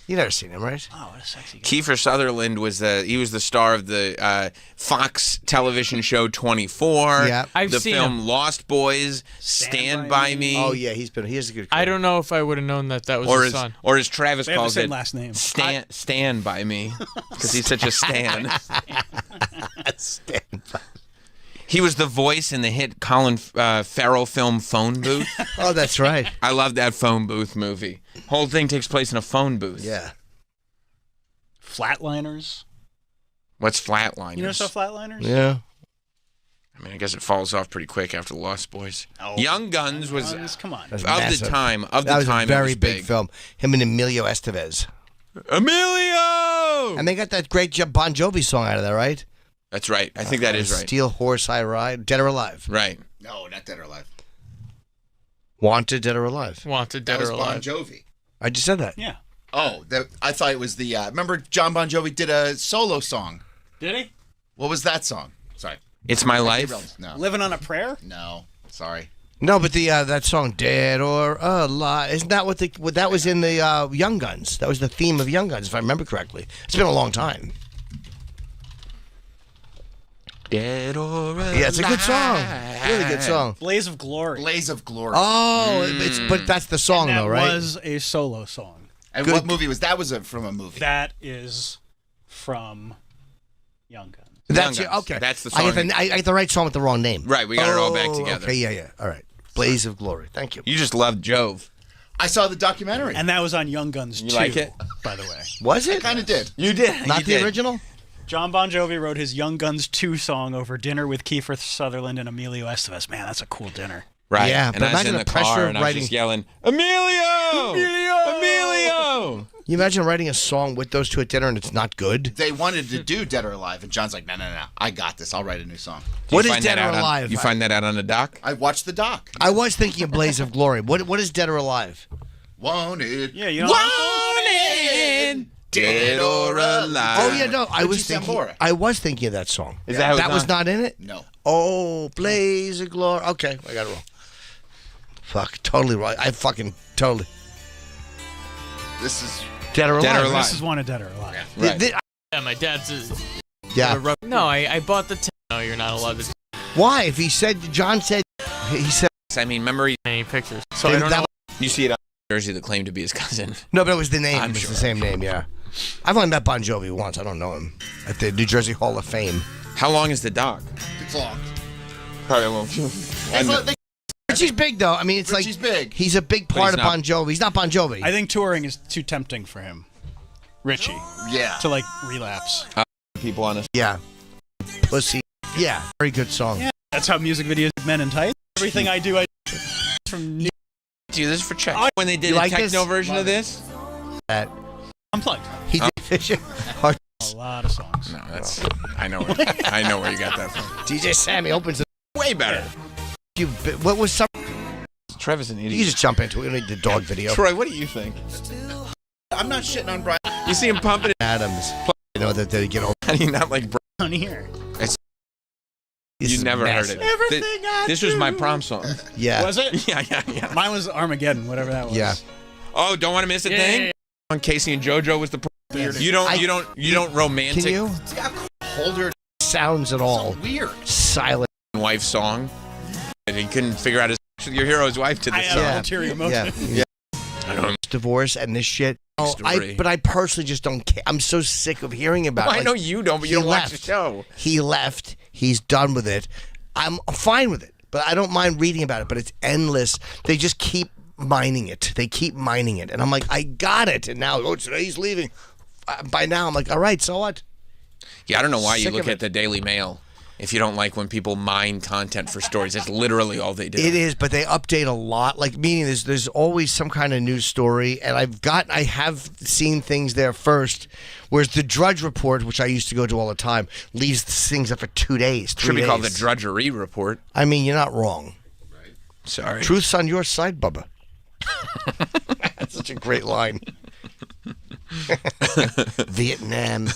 You never seen him, right? Oh, what a sexy guy. Kiefer Sutherland was the star of the Fox television show 24. Yeah. I've the seen film him. Lost Boys, Stand by Me. Oh yeah, he has a good. I don't know if I would have known that was Or his as, son. or as Travis They have the calls same it, last name. Stan by me, because he's such a stan. Stand by. He was the voice in the hit Colin Farrell film Phone Booth. Oh, that's right. I love that phone booth movie. Whole thing takes place in a phone booth. Yeah. Flatliners? What's Flatliners? You never saw Flatliners? Yeah. I mean, I guess it falls off pretty quick after the Lost Boys. Oh. Young Guns was Come on. That's of massive. the time. That was a it very was big film. Him and Emilio Estevez. Emilio. And they got that great Bon Jovi song out of there, right? That's right. I think that is right. Steel Horse I Ride. Dead or Alive. Right. No, not Dead or Alive. Wanted, Dead or Alive. Wanted, That dead was or Bon alive. Jovi. I just said that. Yeah. Oh, I thought it was the. Remember, John Bon Jovi did a solo song. Did he? What was that song? Sorry. It's My Life. No. Living on a Prayer? No. Sorry. No, but the that song "Dead or Alive" isn't that what that was in the Young Guns? That was the theme of Young Guns, if I remember correctly. It's been a long time. Dead or alive. Yeah, it's a good song. Really good song. Blaze of Glory. Blaze of Glory. Oh, but that's the song And that though, right? was a solo song. And Good. what movie was that? Was it from a movie? That is from Young Guns. That's Young it. Guns. Okay. That's the I song. got I got the right song with the wrong name. Right, we got it all back together. Okay, yeah. All right. Blaze of Glory. Thank you. You just loved Jove. I saw the documentary. And that was on Young Guns You 2, like it? by the way. Was it? I kind of did. You did. Not You the did. original? John Bon Jovi wrote his Young Guns 2 song over dinner with Kiefer Sutherland and Emilio Estevez. Man, that's a cool dinner. Right. Yeah, and but I was imagine in the the pressure car of and I was writing- just yelling, Emilio! Emilio! You imagine writing a song with those two at dinner and it's not good? They wanted to do Dead or Alive, and John's like, no. I got this. I'll write a new song. What You is find Dead that or out on- Alive? You find that out on the doc? I watched the doc. I was thinking of Blaze of Glory. What is Dead or Alive? Wanted. Yeah, you know. Wanted, dead or alive. Oh yeah, no, I was Richie thinking. Sambora. I was thinking of that song. Is that how it's that was on? not in it? No. Oh, Blaze of Glory. Okay, I got it wrong. Fuck, totally right. I fucking totally. This is Dead or Alive. Dead or Alive. This is one of Dead or Alive. Right. Yeah, my dad's. Yeah. No, I bought the. No, you're not allowed to Why? If he said, John said, he said. I mean, remember, take any pictures. So Dude, I don't that know. you see it on Jersey that claimed to be his cousin. No, but it was the name. I'm It was sure. the same name. Yeah. I've only met Bon Jovi once. I don't know him at the New Jersey Hall of Fame. How long is the doc? it's long. Probably a little. Richie's big though. I mean, it's Richie's like big. he's a big part he's of not- Bon Jovi. He's not Bon Jovi. I think touring is too tempting for him. Richie. Yeah. To like relapse. People on us. Yeah. Pussy. Yeah. Very good song. Yeah. That's how music videos Men in Tights. Everything I do, I from Dude, this is for check. When they did You a like techno this? version of this? That Unplugged. he did. A lot of songs. No, that's. I know where you got that from. DJ Sammy opens it. Way better. What was some? Trevor's an idiot. You just jump into it. We don't need the dog video. Troy, what do you think? I'm not shitting on Brian. You see him pumping it. Adams. You know that they get over. How do you not like? On here. This You is never massive. heard it. Everything I This was my do. prom song. Yeah. Was it? Yeah. Mine was Armageddon, whatever that was. Yeah. Oh, don't want to miss a thing. On Casey and JoJo was the. You don't romantic. Can you Hold her sounds at all weird. silent? Wife song. And he couldn't figure out your hero's wife to I this have song. Yeah. ulterior motive. I don't. Divorce and this shit. Oh, Story. but I personally just don't care. I'm so sick of hearing about it. I Like, know you don't, but you he don't watch the left. show. He left. He's done with it. I'm fine with it, but I don't mind reading about it. But it's endless. They just keep mining it. They keep mining it, and I'm like, I got it. And now, today he's leaving. By now, I'm like, all right, so what? Yeah, I don't know why you Sick look of at it. the Daily Mail if you don't like when people mine content for stories. That's literally all they do. It is, but they update a lot. Like meaning, there's always some kind of news story, and I have seen things there first. Whereas the Drudge Report, which I used to go to all the time, leaves things up for 2 days. Should be called the days. Drudgery Report. I mean, you're not wrong. Sorry. Truth's on your side, Bubba. That's such a great line. Vietnam.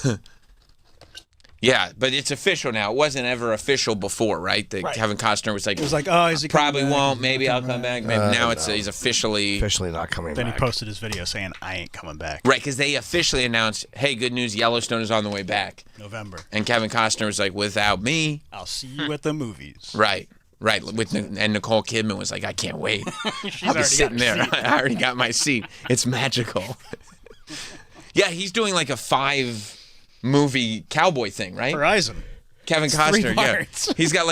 Yeah, but it's official now. It wasn't ever official before, right? That Right. Kevin Costner was like, It was like, oh, is he coming probably back? won't. Is he Maybe I'll coming come back. back? Maybe now he's officially Not coming Then back. he posted his video saying, I ain't coming back. right because they officially announced, hey, good news, Yellowstone is on the way back. November. And Kevin Costner was like, without me, I'll see you at the movies. right. And Nicole Kidman was like, I can't wait. She's I'll be already sitting got there. her seat. I already got my seat. It's magical. Yeah, he's doing like a 5-movie cowboy thing, right? Horizon. Kevin It's 3 Costner, yeah. parts. He's got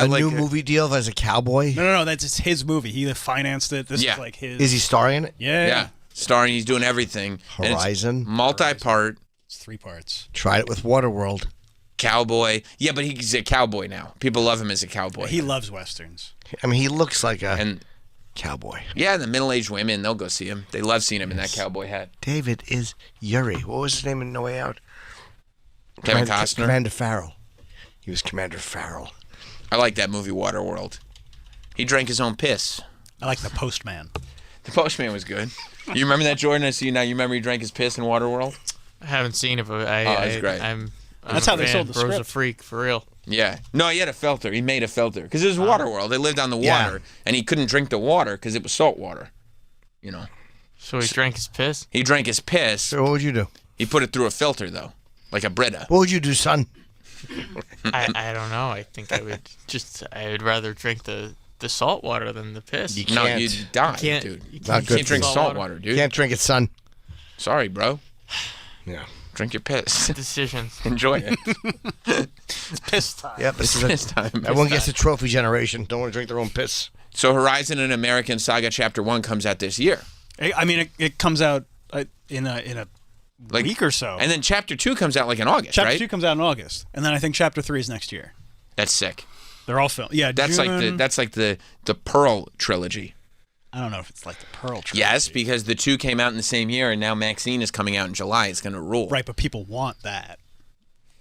a new movie deal as a cowboy. No, that's it's his movie. He financed it. This Yeah. is like his. Is he starring in it? Yeah. Yeah, starring. He's doing everything. And it's Horizon. multi-part. It's 3 parts. Tried it with Waterworld. Cowboy. Yeah, but he's a cowboy now. People love him as a cowboy. He loves westerns. I mean, he looks like a and cowboy. yeah, the middle-aged women, they'll go see him. They love seeing him in that cowboy hat. David is Yuri. What was his name in No Way Out? Kevin Costner. Commander Farrell. He was Commander Farrell. I like that movie Waterworld. He drank his own piss. I like The Postman. The Postman was good. You remember that, Jordan? I see you now. You remember he drank his piss in Waterworld? I haven't seen it, but Oh, it's great. I'm That's how they sold the Bro's a script. freak, for real. Yeah. No, he had a filter. He made a filter. Because it was Waterworld. They lived on the Yeah. water. And he couldn't drink the water because it was salt water. You know. So he drank his piss? He drank his piss. So what would you do? He put it through a filter, though. Like a Brita. What would you do, son? I don't know. I think I would rather drink the salt water than the piss. You No, can't. you'd die, can't- dude. you You Not can't, good for drink you. salt water, dude. Can't drink it, son. Sorry, bro. Yeah. Drink your piss. Decision. Enjoy it. It's piss time. Yep. This is Piss time. everyone gets a trophy generation. Don't want to drink their own piss. So Horizon and American Saga Chapter 1 comes out this year. I mean, it comes out in a Like, week or so. And then Chapter 2 comes out like in August, Chapter right? 2 comes out in August, and then I think Chapter 3 is next year. That's sick. They're all filmed. Yeah, That's June, like the Pearl trilogy. I don't know if it's like the Pearl trilogy. Yes, because the 2 came out in the same year, and now Maxine is coming out in July. It's going to rule. Right, but people want that.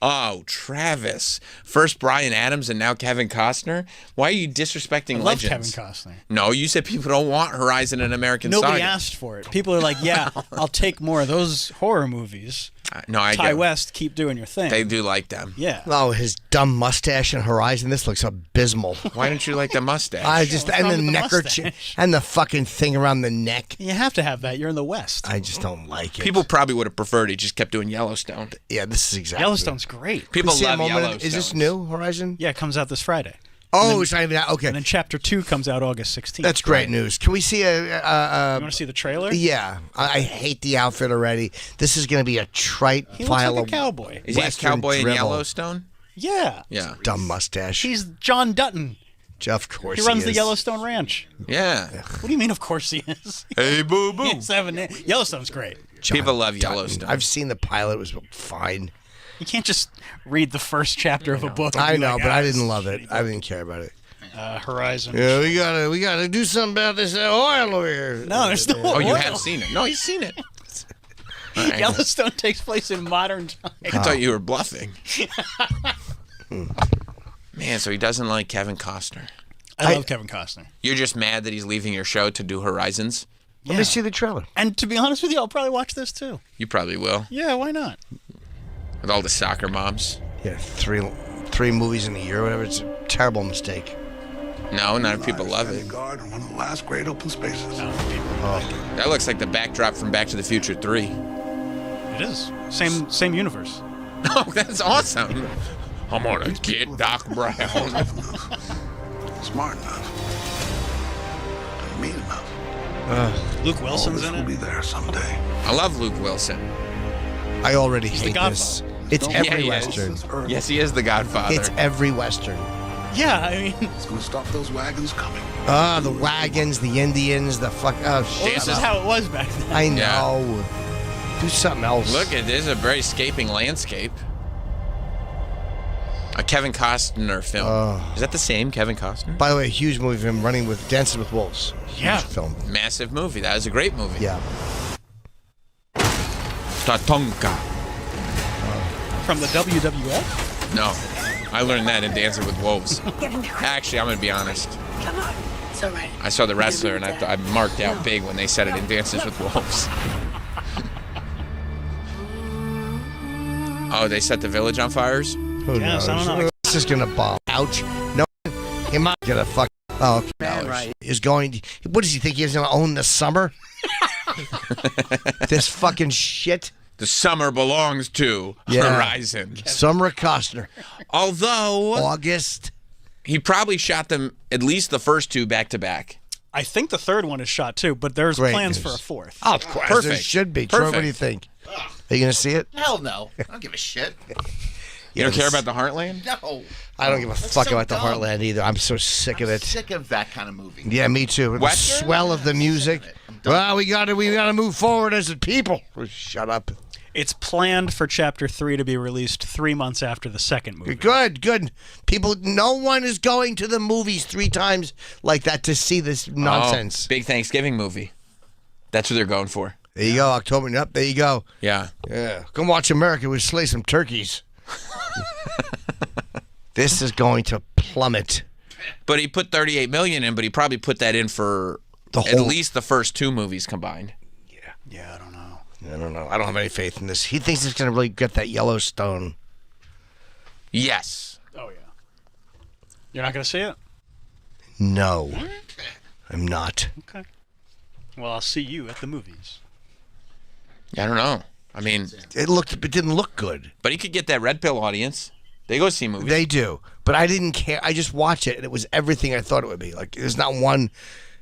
Oh, Travis. First Brian Adams and now Kevin Costner? Why are you disrespecting I love legends? Kevin Costner. No, you said people don't want Horizon and American Nobody Saga. asked for it. People are like, yeah, I'll take more of those horror movies. No, I Ty get West, keep doing your thing. They do like them. Yeah. Oh, his dumb mustache and Horizon. This looks abysmal. Why don't you like the mustache? I just What's and wrong the with the neckerchief mustache? and the fucking thing around the neck. You have to have that. You're in the West. I just don't like it. People probably would have preferred he just kept doing Yellowstone. Yeah, this is exactly. Yellowstone's great. People We see a love moment of- Yellowstone. Is this new, Horizon? Yeah, it comes out this Friday. Oh, it's not even that. Okay, And then Chapter 2 comes out August 16th. that's great news. Can we see a? You want to see the trailer? Yeah, I hate the outfit already. This is going to be a trite He looks pile like a of cowboy. Is he a Western cowboy in drivel. Yellowstone? Yeah. Yeah. Dumb mustache. He's John Dutton. Of course, He runs the is. Yellowstone Ranch. Yeah. What do you mean, of course he is? Hey, boo boo. He's having it. Yellowstone's great. John People love Dutton. Yellowstone. I've seen the pilot. It was fine. You can't just read the first chapter of a book. and I be know, like, but "Ah, I this didn't is love it. shitty." I didn't care about it. Horizon. Yeah, we gotta do something about this oil over here. No, there's no Oh, you oil. have seen it. No, he's seen it. All right. Yellowstone takes place in modern times. I thought you were bluffing. Man, so he doesn't like Kevin Costner. I love Kevin Costner. You're just mad that he's leaving your show to do Horizons? Let me see the trailer. And to be honest with you, I'll probably watch this too. You probably will. Yeah, why not? With all the soccer moms. Yeah, three movies in a year, or whatever. It's a terrible mistake. No, not if people love it. Guard in one of the last great open spaces. That looks like the backdrop from Back to the Future 3. It is. Same universe. Oh, that's awesome. I'm gonna get Doc Brown. Smart enough. And mean enough. Luke Wilson's All in this will it. be there someday. I love Luke Wilson. I already the hate this. It's Yeah, every he is. Western. Yes, he is the Godfather. It's every Western. Yeah, I mean, It's going to stop those wagons coming. The wagons, the Indians, the fuck. Oh, well, shit. this is how it was back then. I know. Do something else. Look, it is a very escaping landscape. A Kevin Costner film. Is that the same Kevin Costner? By the way, a huge movie of him running with Dancing with Wolves. Huge Yeah. film. Massive movie. That was a great movie. Yeah. Tatonka. From the WWF? No, I learned that in Dancing with Wolves. Actually, I'm gonna be honest. Come on. It's all right. I saw The Wrestler and I marked out big when they said it in Dances with Wolves. Oh, they set the village on fires? Who Yes, I knows? don't know. This is gonna bomb. Ouch. No, he might get a fuck. Oh, okay. Man, No, right. Is going. What does he think he's gonna own the summer? This fucking shit. The summer belongs to Yeah. Horizon. Summer Costner. Although August. he probably shot them at least the first two back to back. I think the third one is shot too, but there's Great plans news. for a fourth. Oh, of course. Perfect. There should be. Troy, what do Perfect. you think? Are you gonna see it? Hell no. I don't give a shit. You don't care about the Heartland? No. I don't give a That's fuck so about the dumb. Heartland either. I'm so sick of it. Sick of that kind of movie. Yeah, me too. The Western? swell of the music. Well, we gotta move forward as a people. Shut up. It's planned for Chapter 3 to be released 3 months after the second movie. Good. People, no one is going to the movies 3 times like that to see this nonsense. Oh, big Thanksgiving movie. That's what they're going for. There you go, October. Yep, there you go. Yeah. Yeah, come watch America. We slay some turkeys. This is going to plummet. But he put 38 million in, but he probably put that in for The at whole- least the first 2 movies combined. Yeah, I don't know. I don't know. I don't have any faith in this. He thinks it's going to really get that Yellowstone. Yes. Oh yeah. You're not gonna see it? No, I'm not. Okay. Well, I'll see you at the movies. I don't know. I mean, It didn't look good. but he could get that red pill audience. They go see movies. They do, but I didn't care. I just watched it, and it was everything I thought it would be. Like, there's not one,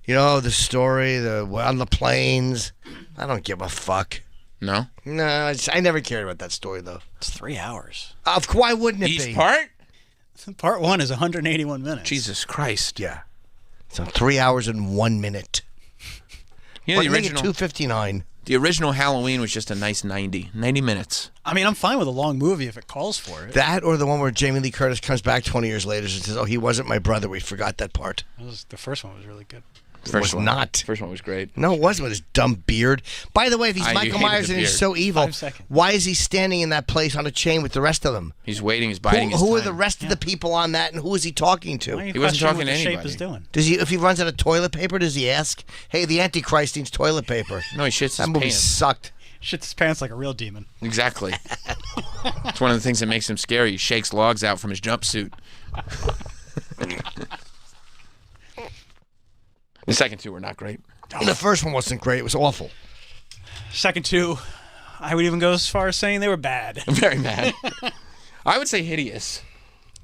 the story, on the planes. I don't give a fuck. No? No, I never cared about that story, though. It's 3 hours. Why wouldn't it Each be? part? Part 1 is 181 minutes. Jesus Christ. Yeah. So 3 hours and 1 minute. You know, But the make it original 2:59. The original Halloween was just a nice 90 minutes. I mean, I'm fine with a long movie if it calls for it. That or the one where Jamie Lee Curtis comes back 20 years later and says, "Oh, he wasn't my brother. We forgot that part." The first one was really good. First one not. First one was great. No, it wasn't with his dumb beard. By the way, if he's You Michael hated Myers the and he's beard. so evil, 5 seconds. why is he standing in that place on a chain with the rest of them? He's waiting. He's biding his Who are time. the rest of the people on that, and who is he talking to? Why are you He wasn't questioning talking what to the shape anybody. is doing? Does he? If he runs out of toilet paper, does he ask, "Hey, the Antichrist needs toilet paper"? No, he shits That his movie pants. sucked. Shits his pants like a real demon. Exactly. It's one of the things that makes him scary. He shakes logs out from his jumpsuit. The second two were not great. The first one wasn't great. It was awful. Second 2, I would even go as far as saying they were bad. Very bad. I would say hideous.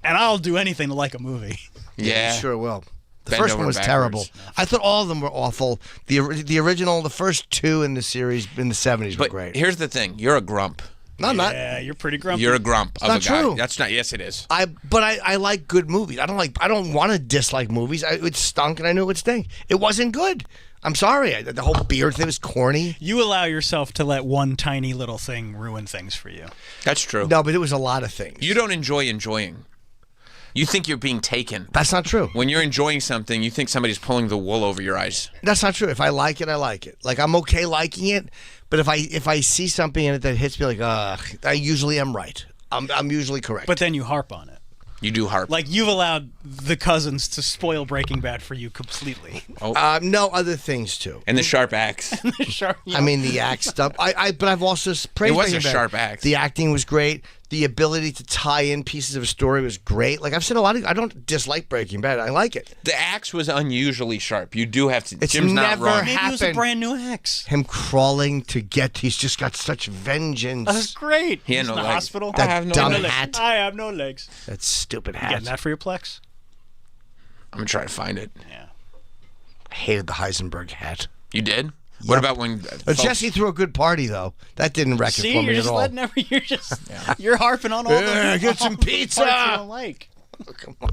And I'll do anything to like a movie. Yeah. You sure will. The Bend first over one was backwards. terrible. I thought all of them were awful. The original, the first 2 in the series in the 70s were But great. here's the thing. You're a grump. No, I'm not. Yeah, you're pretty grumpy. You're a grump of not a guy. true. That's not. Yes, it is. But I like good movies. I don't want to dislike movies. It stunk, and I knew it would stink. It wasn't good. I'm sorry. The whole beard thing was corny. You allow yourself to let one tiny little thing ruin things for you. That's true. No, but it was a lot of things. You don't enjoy enjoying. You think you're being taken. That's not true. When you're enjoying something, you think somebody's pulling the wool over your eyes. That's not true. If I like it, I like it. Like, I'm okay liking it, but if I see something in it that hits me like, I usually am right. I'm usually correct. But then you harp on it. You do harp. Like, you've allowed the cousins to spoil Breaking Bad for you completely. No, other things too. And the sharp axe. I mean, the act stuff. But I've also praised It was Breaking a Bad. sharp axe. The acting was great. The ability to tie in pieces of a story was great. Like, I've said a lot of. I don't dislike Breaking Bad. I like it. The axe was unusually sharp. You do have to. It's Jim's not never wrong. Maybe it was a happened. brand new axe. Him crawling to get. He's just got such vengeance. That's great. He had He's no in the legs. hospital. That I have no dumb legs. hat. I have no legs. That stupid You hat. getting that for your Plex? I'm gonna try to find it. Yeah. I hated the Heisenberg hat. You did? What about when? Jesse threw a good party though. That didn't wreck it See, for me you're at just all. letting you're just you're harping on all Yeah, the get some all the pizza. parts you don't like. Come on.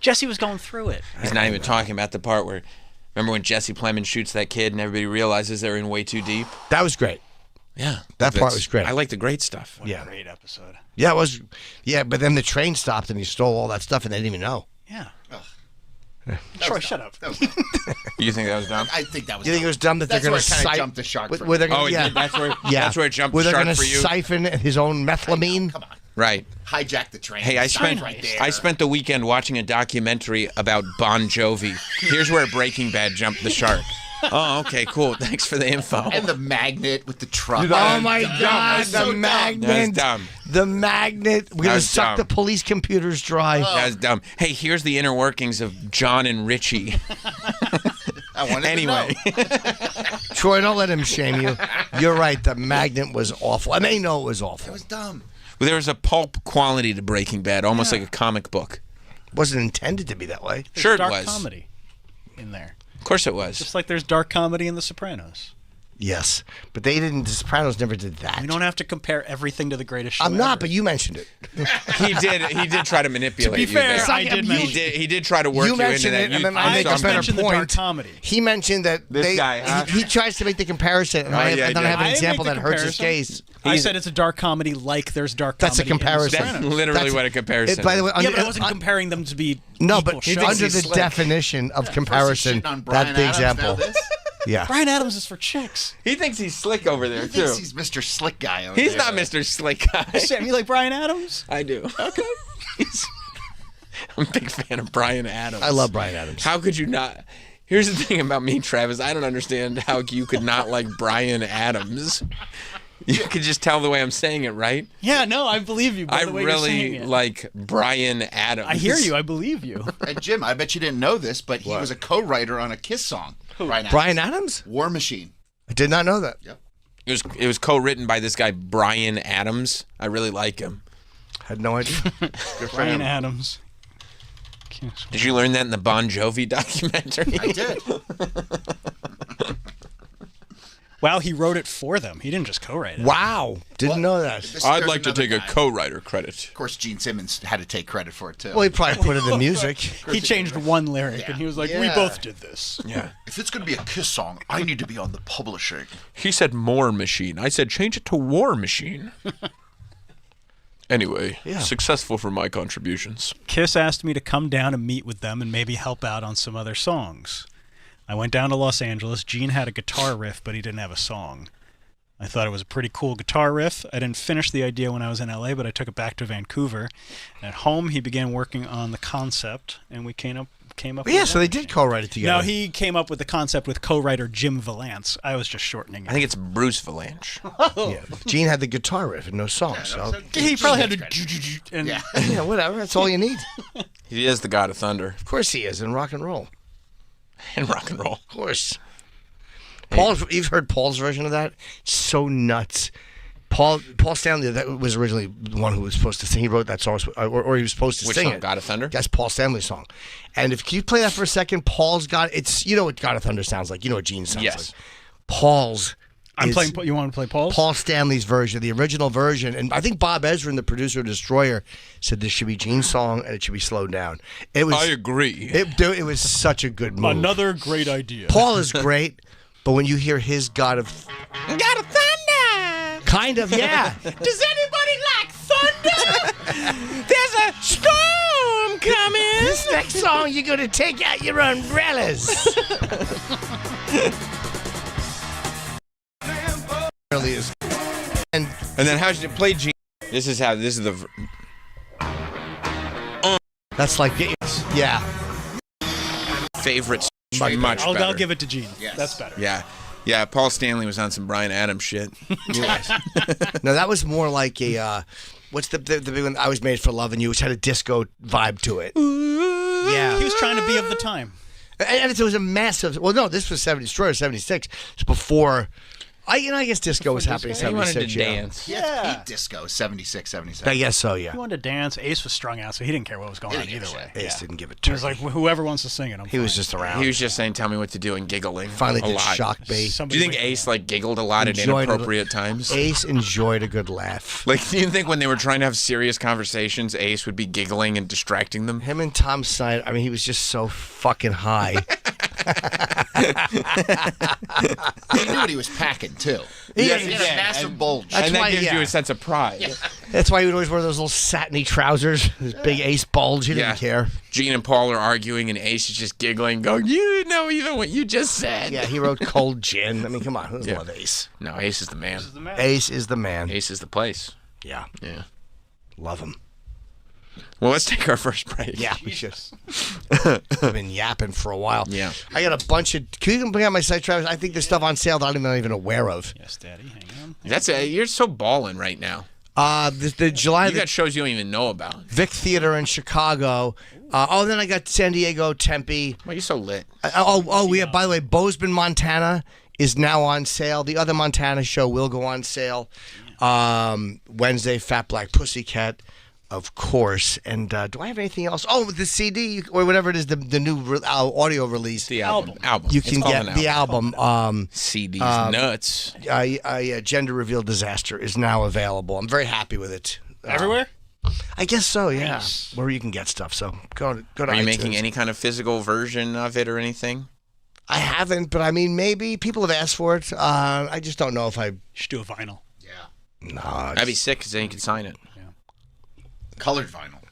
Jesse was going through it. He's not even talking about the part where. Remember when Jesse Plemons shoots that kid and everybody realizes they're in way too deep? That was great. Yeah. That part was great. I like the great stuff. What Yeah. a great episode. Yeah, it was. Yeah, but then the train stopped and he stole all that stuff and they didn't even know. Yeah. Troy, shut up. You think that was dumb? I think that was. You think it was dumb that That's they're where going it to kinda siphon? jumped the shark for Where they're me. gonna, Oh, it yeah. did? That's where. Yeah. That's where it jumped Where the they're shark gonna for you. siphon his own methylamine. Come on. Right. Hijack the train. Hey, I Sign spent right there. I spent the weekend watching a documentary about Bon Jovi. Here's where Breaking Bad jumped the shark. Oh, okay, cool. Thanks for the info. And the magnet with the truck. Oh my God! That's The so dumb. magnet. That was dumb. The magnet. We're gonna was suck dumb. the police computers dry. That was dumb. Hey, here's the inner workings of John and Richie. I wanted Anyway. to know. Troy, don't let him shame you. You're right. The magnet was awful, and they know it was awful. It was dumb. There was a pulp quality to Breaking Bad, almost like a comic book. Wasn't intended to be that way. There's Sure it dark was. comedy in there. Of course it was. Just like there's dark comedy in The Sopranos. Yes, but they didn't. The Sopranos never did that. We don't have to compare everything to The Greatest Show I'm not, ever. but you mentioned it. He did try to manipulate To be you fair, there. I did mention He did try to work You you, into mentioned that. it, and then You- I make saw a him- better mentioned the dark point. comedy. He mentioned that This guy, huh? he tries to make the comparison, and Oh, I, yeah, and then I I have an did. I example didn't that make the hurts his comparison. case. I said it's a dark comedy like there's dark That's a comedy in The comparison. That's Sopranos. literally That's- what a comparison By the way, Yeah, under, but I wasn't comparing them to be no, equal but shows. under the slick. definition of comparison, First he's shitting on Bryan that's the Adams, example. now this? Yeah. Bryan Adams is for chicks. He thinks he's slick over there, He too. thinks he's Mr. Slick Guy over He's there. not Mr. Slick Guy. Sam, you like Bryan Adams? I do. Okay. I'm a big fan of Bryan Adams. I love Bryan Adams. How could you not? Here's the thing about me, Travis. I don't understand how you could not like Bryan Adams. You could just tell the way I'm saying it, right? Yeah, no, I believe you. By I the way you're saying really it. like Brian Adams. I hear you. I believe you. Hey, Jim, I bet you didn't know this, but he was a co-writer on a Kiss song. Brian Adams? War Machine. I did not know that. Yep. It was co-written by this guy Brian Adams. I really like him. Had no idea. Brian Adams. Did you learn that in the Bon Jovi documentary? I did. Wow, he wrote it for them. He didn't just co-write it. Wow. Didn't know that. I'd like to take a co-writer credit. Of course, Gene Simmons had to take credit for it, too. Well, he probably put in the music. He changed one lyric, and he was like, "We Yeah. both did this." Yeah. If it's going to be a Kiss song, I need to be on the publishing. He said More Machine. I said change it to War Machine. Anyway, successful for my contributions. Kiss asked me to come down and meet with them and maybe help out on some other songs. I went down to Los Angeles. Gene had a guitar riff, but he didn't have a song. I thought it was a pretty cool guitar riff. I didn't finish the idea when I was in LA, but I took it back to Vancouver. At home, he began working on the concept, and we came up Yeah, with so they did co-write it together. No, he came up with the concept with co-writer Jim Valance. I was just shortening it. I think it's Bruce Valanche. Yeah. Gene had the guitar riff and no song, so He probably had to... And yeah, whatever. That's all you need. He is the god of thunder. Of course he is in rock and roll. And rock and roll. Of course. You've heard Paul's version of that? So nuts. Paul Stanley, that was originally the one who was supposed to sing. He wrote that song, or he was supposed to Which sing song? it. God of Thunder? That's Paul Stanley's song. And if you play that for a second, Paul's got it's. You know what God of Thunder sounds like. You know what Gene sounds like. Paul's. I'm playing. You want to play Paul's? Paul Stanley's version, the original version, and I think Bob Ezrin, the producer of Destroyer, said this should be Gene's song and it should be slowed down. It was. I agree. It was such a good move. Another great idea. Paul is great, but when you hear his God of Thunder! Kind of, yeah. Does anybody like thunder? There's a storm coming! This next song, you're going to take out your umbrellas. Really is. And then how should it play Gene? This is the... That's like, yeah. Favorite. Much better. I'll give it to Gene. Yes. That's better. Yeah, Paul Stanley was on some Brian Adams shit. No, that was more like a, what's the big one? I Was Made for Loving You, which had a disco vibe to it. Yeah. He was trying to be of the time. And it was a massive, well, no, this was Destroyer 76. It's before, I guess disco was happening in 76. He wanted to dance. Yeah. Peak disco, 76, 77. I guess so, yeah. He wanted to dance. Ace was strung out, so he didn't care what was going on either way. Ace didn't give a He turn. was like, whoever wants to sing it, He was just around. He was just saying, tell me what to do and giggling. Finally a did lot. shock bait. Do you think Ace giggled a lot at Enjoyed it. inappropriate times? Ace enjoyed a good laugh. Like, do you think when they were trying to have serious conversations, Ace would be giggling and distracting them? Him and Tom Snyder, I mean, he was just so fucking high. He knew what he was packing, too. He had a massive bulge. And that gives you a sense of pride. Yeah. That's why he would always wear those little satiny trousers, his big Ace bulge. He didn't care. Gene and Paul are arguing, and Ace is just giggling, going, you know even what you just said. Yeah, he wrote Cold Gin. I mean, come on, who doesn't love Ace? No, Ace is the man. Ace is the man. Ace is the place. Yeah. Yeah. Love him. Well, let's take our first break. Yeah, we should. I've been yapping for a while. Yeah. I got a bunch of. Can you bring out my site, Travis? I think there's stuff on sale that I'm not even aware of. Yes, Daddy. Hang on. You're so balling right now. The July. You got shows you don't even know about. Vic Theater in Chicago. Then I got San Diego, Tempe. Why are you so lit? Yeah. By the way, Bozeman, Montana is now on sale. The other Montana show will go on sale Wednesday. Fat Black Pussycat. Of course. And do I have anything else? Oh, the CD or whatever it is, the new audio release. The album. You can get the album. CD's nuts. Gender Reveal Disaster is now available. I'm very happy with it. Everywhere? I guess so, yeah. Nice. Where you can get stuff. So go to Are you iTunes. making any kind of physical version of it or anything? I haven't, but I mean, maybe people have asked for it. I just don't know if I should do a vinyl. No, That'd be sick because then you can sign it. Colored vinyl.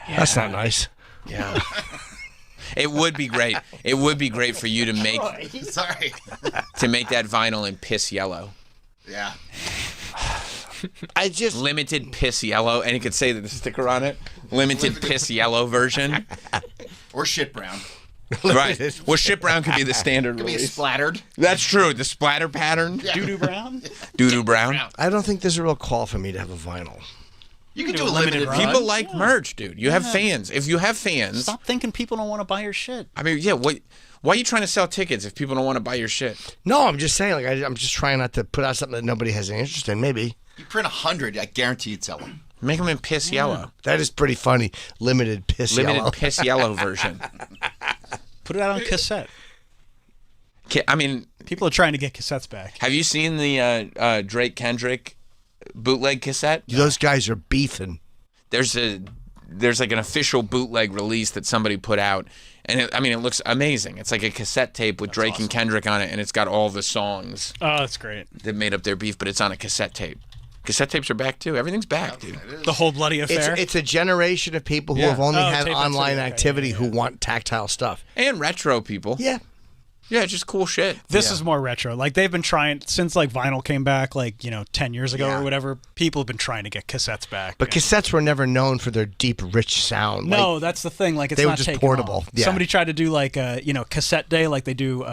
That's not nice. Yeah. It would be great. It would be great for you to make Sorry. to make that vinyl in piss yellow. Yeah. I just limited piss yellow, and you could say that the sticker on it. Limited piss yellow version. Or shit brown. Right. Well, Ship Brown could be the standard Could be release. splattered. That's true. The splatter pattern. Doo-doo brown? Doo-doo brown. I don't think there's a real call for me to have a vinyl. You can do a limited run. People like merch, dude. You have fans. If you have fans, Stop thinking people don't want to buy your shit. I mean, yeah. Why are you trying to sell tickets if people don't want to buy your shit? No, I'm just saying. Like I'm just trying not to put out something that nobody has any interest in. Maybe You print 100, I guarantee you'd sell them. Make them in piss yellow. that is pretty funny. Limited piss Limited yellow. piss yellow version. Put it out on cassette. I mean, People are trying to get cassettes back. have you seen the Drake Kendrick bootleg cassette? Those guys are beefing. There's like an official bootleg release that somebody put out, and it looks amazing. It's like a cassette tape with Drake and Kendrick on it, and it's got all the songs Oh, that's great. that made up their beef, but it's on a cassette tape. Cassette tapes are back too. Everything's back, dude. The whole bloody affair. It's a generation of people who Yeah. have only Oh, had tape online activity. activity who want tactile stuff. And retro people. Yeah. Yeah, just cool shit. This is more retro. Like they've been trying since like vinyl came back, like 10 years ago or whatever. People have been trying to get cassettes back. But cassettes were never known for their deep, rich sound. No, Like, that's the thing. Like it's they were not just taken portable. off. Yeah. Somebody tried to do like a cassette day, like they do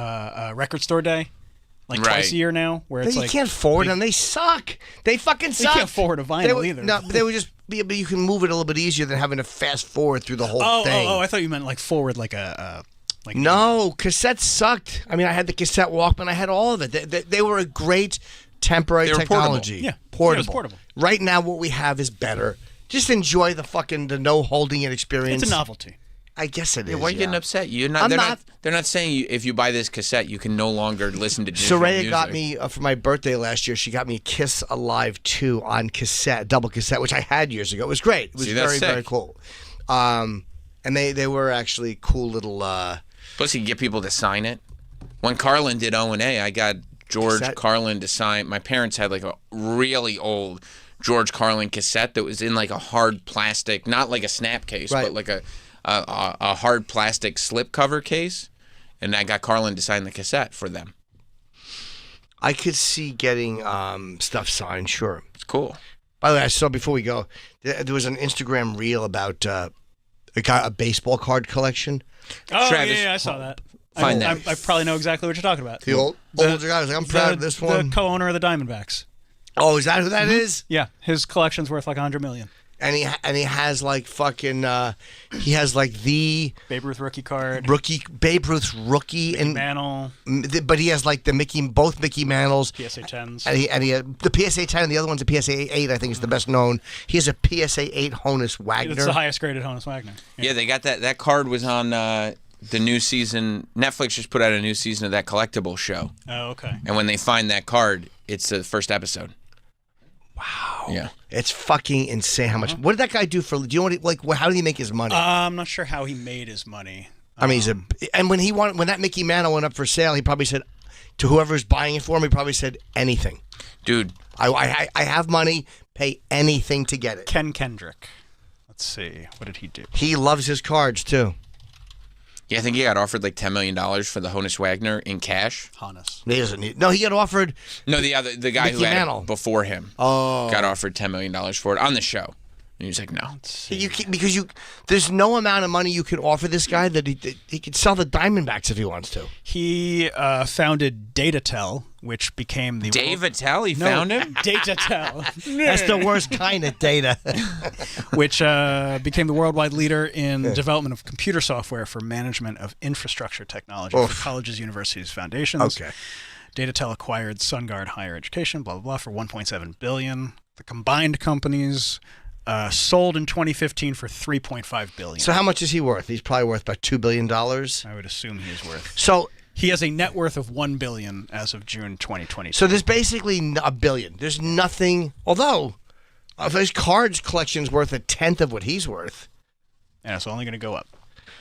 record store day, like Right. twice a year now, where it's you like can't forward them. They suck. They fucking you suck. can't forward a They vinyl were- either. No, they would just be, but you can move it a little bit easier than having to fast forward through the whole thing. I thought you meant like forward, like a like No, cassettes sucked. I mean, I had the cassette Walkman. I had all of it. They were a great temporary They were portable. technology. Yeah. portable. Yeah, it was portable. Right now, what we have is better. Just enjoy the no holding it experience. It's a novelty. I guess it is. Why are you getting upset? You're not. I'm They're not- They're not saying if you buy this cassette, you can no longer listen to digital Soraya music. got me for my birthday last year. She got me Kiss Alive 2 on cassette, double cassette, which I had years ago. It was great. It was See, that's very, very sick. cool. And they were actually cool little. Plus, you can get people to sign it. When Carlin did O&A, I got George Cassette? Carlin to sign. My parents had like a really old George Carlin cassette that was in like a hard plastic, not like a snap case, Right. but like a hard plastic slip cover case. And I got Carlin to sign the cassette for them. I could see getting stuff signed. Sure. It's cool. By the way, I saw before we go, there was an Instagram reel about a baseball card collection. Oh Travis, yeah, I saw that. find I that. I probably know exactly what you're talking about. The older guy was like, "I'm proud of this one." The co-owner of the Diamondbacks. Oh, is that who that is? Yeah, his collection's worth like $100 million. And he has like fucking he has like the Babe Ruth rookie card. Babe Ruth's rookie and Mantle. but he has like both Mickey Mantles. PSA 10s. And he the PSA 10 and the other one's a PSA 8. I think is the best known. He has a PSA 8 Honus Wagner. It's the highest graded Honus Wagner. Yeah, they got that. That card was on the new season. Netflix just put out a new season of that collectible show. Oh, okay. And when they find that card, it's the first episode. Wow. Yeah. It's fucking insane how much. What did that guy do for? Do you know what? How did he make his money? I'm not sure how he made his money. I mean, when that Mickey Mantle went up for sale, he probably said to whoever's buying it for him, he probably said anything. Dude, I have money. Pay anything to get it. Ken Kendrick. Let's see. What did he do? He loves his cards too. Yeah, I think he got offered like $10 million for the Honus Wagner in cash. Honus. He doesn't need. No, he got offered. No, the guy Mickey who had Mantle. it before him got offered $10 million for it on the show. And he was like, no. Because there's no amount of money you can offer this guy that he could sell the Diamondbacks if he wants to. He founded Datatel, which became the Dave Attell, he found him? Datatel. That's the worst kind of data. Which became the worldwide leader in development of computer software for management of infrastructure technology for colleges, universities, foundations. Okay. Datatel acquired SunGard Higher Education, blah, blah, blah, for $1.7 billion. The combined companies sold in 2015 for $3.5 billion. So how much is he worth? He's probably worth about $2 billion. I would assume he is worth. So he has a net worth of $1 billion as of June 2020. So there's basically $1 billion. There's nothing. Although, if his cards collection's worth a tenth of what he's worth. And it's only going to go up.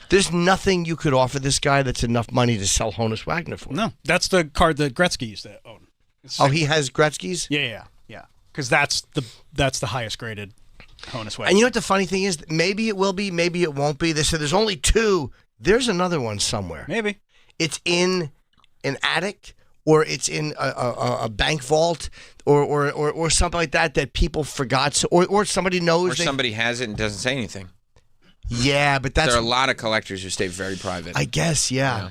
There's nothing you could offer this guy that's enough money to sell Honus Wagner for. No, that's the card that Gretzky used to own. Oh, he has Gretzky's? Yeah. Because that's the highest graded Honus Wagner. And you know what the funny thing is? Maybe it will be, maybe it won't be. They said there's only two. There's another one somewhere. Maybe. It's in an attic, or it's in a bank vault, or something like that people forgot, or somebody knows. Or somebody has it and doesn't say anything. Yeah, but that's there are a lot of collectors who stay very private. I guess, yeah.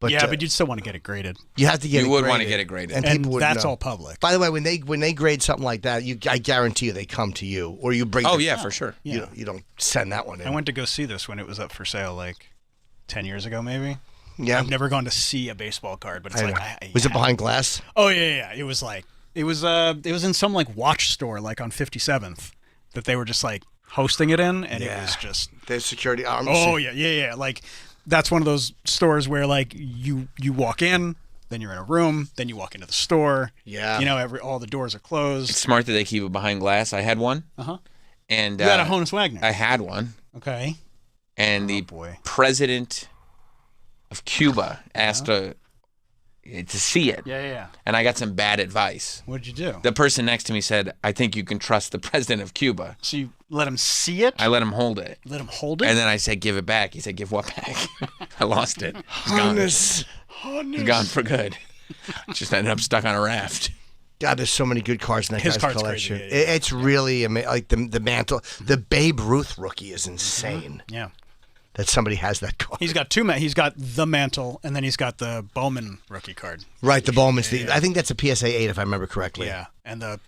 But but you'd still want to get it graded. you have to get You it would graded. want to get it graded. and And people would that's know. all public. By the way, when they grade something like that, I guarantee you they come to you or you bring. Oh the- yeah, for sure. Yeah. You don't send that one in. I went to go see this when it was up for sale, like 10 years ago, maybe. Yeah. I've never gone to see a baseball card, but it's I like, know. Was it behind glass? Oh yeah. It was like it was in some like watch store, like on 57th, that they were just like hosting it in, and it was just there's security arms. Oh yeah. Like that's one of those stores where like you walk in, then you're in a room, then you walk into the store. Yeah. You know, all the doors are closed. It's smart that they keep it behind glass. I had one. And You had a Honus Wagner. I had one. Okay. And the president of Cuba asked to see it. Yeah. And I got some bad advice. What'd you do? The person next to me said, "I think you can trust the president of Cuba." So you let him see it? I let him hold it. Let him hold it? And then I said, "Give it back." He said, "Give what back?" I lost it. It's gone. Honus. It's gone for good. Just ended up stuck on a raft. God, there's so many good cards in that His guy's card's collection. crazy, yeah. It's really like the mantle. The Babe Ruth rookie is insane. Yeah. That somebody has that card. He's got two. He's got the Mantle, and then he's got the Bowman rookie card. Right, the Bowman's. Yeah. I think that's a PSA 8 if I remember correctly. Yeah, and the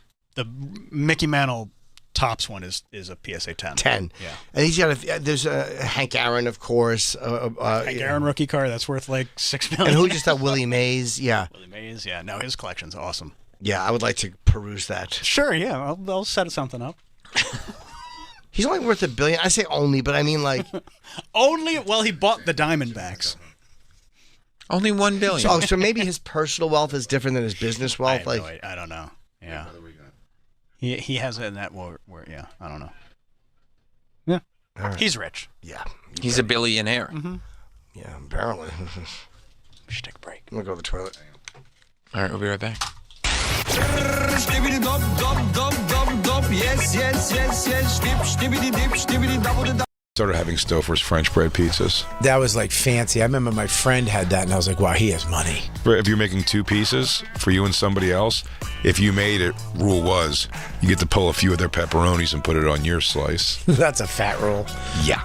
Mickey Mantle Topps one is a PSA 10. 10. Yeah. And he's got there's a Hank Aaron, of course. Hank Aaron rookie card that's worth like $6 million. And who just got Willie Mays? Yeah. Willie Mays. Yeah. No, his collection's awesome. Yeah, I would like to peruse that. Sure. Yeah, I'll set something up. He's only worth $1 billion. I say only, but I mean like only. Well, he bought the Diamondbacks. Only $1 billion. So maybe his personal wealth is different than his business wealth. I don't know. Yeah. He has it in that where yeah, I don't know. Yeah. Right. He's rich. Yeah. He's a billionaire. Mm-hmm. Yeah, apparently. We should take a break. I'm gonna go to the toilet. All right, we'll be right back. Started having Stouffer's French bread pizzas. That was like fancy. I remember my friend had that, and I was like, wow, he has money. If you're making 2 pieces for you and somebody else, if you made it, rule was you get to pull a few of their pepperonis and put it on your slice. That's a fat rule. Yeah.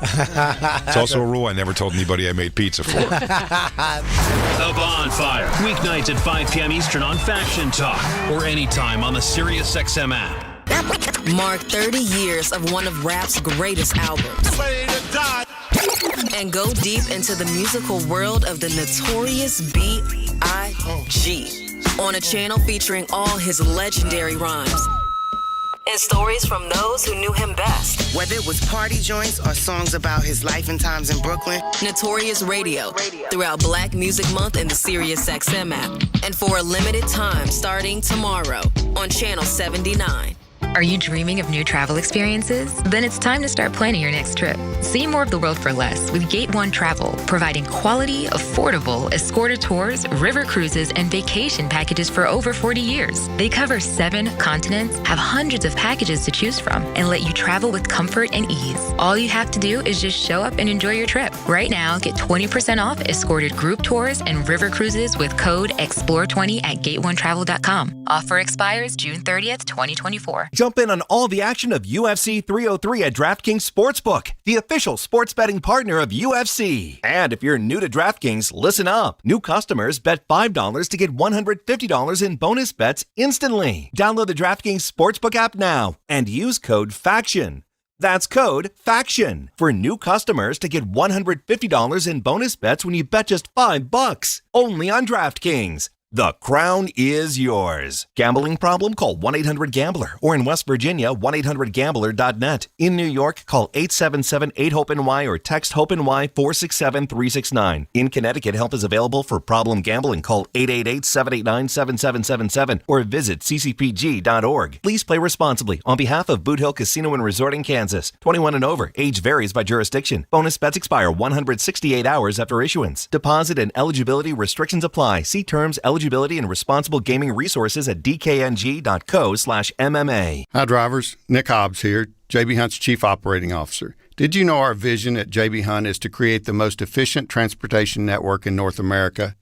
It's also a rule I never told anybody I made pizza for. The Bonfire, weeknights at 5 p.m. Eastern on Faction Talk or anytime on the SiriusXM app. Mark 30 years of one of rap's greatest albums. And go deep into the musical world of the notorious B.I.G. on a channel featuring all his legendary rhymes. And stories from those who knew him best. Whether it was party joints or songs about his life and times in Brooklyn. Notorious Radio throughout Black Music Month in the SiriusXM app. And for a limited time starting tomorrow on Channel 79. Are you dreaming of new travel experiences? Then it's time to start planning your next trip. See more of the world for less with Gate One Travel, providing quality, affordable, escorted tours, river cruises, and vacation packages for over 40 years. They cover 7 continents, have hundreds of packages to choose from, and let you travel with comfort and ease. All you have to do is just show up and enjoy your trip. Right now, get 20% off escorted group tours and river cruises with code EXPLORE20 at GateOneTravel.com. Offer expires June 30th, 2024. Jump in on all the action of UFC 303 at DraftKings Sportsbook, the official sports betting partner of UFC. And if you're new to DraftKings, listen up. New customers bet $5 to get $150 in bonus bets instantly. Download the DraftKings Sportsbook app now and use code FACTION. That's code FACTION for new customers to get $150 in bonus bets when you bet just $5. Only on DraftKings. The crown is yours. Gambling problem? Call 1-800-GAMBLER. Or in West Virginia, 1-800-GAMBLER.net. In New York, call 877-8-HOPE-NY or text HOPE-NY 467-369. In Connecticut, help is available for problem gambling. Call 888-789-7777 or visit ccpg.org. Please play responsibly on behalf of Boot Hill Casino and Resort in Kansas. 21 and over. Age varies by jurisdiction. Bonus bets expire 168 hours after issuance. Deposit and eligibility restrictions apply. See terms, eligibility, and responsible gaming resources at dkng.co/MMA. Hi, drivers. Nick Hobbs here, JB Hunt's Chief Operating Officer. Did you know our vision at JB Hunt is to create the most efficient transportation network in North America?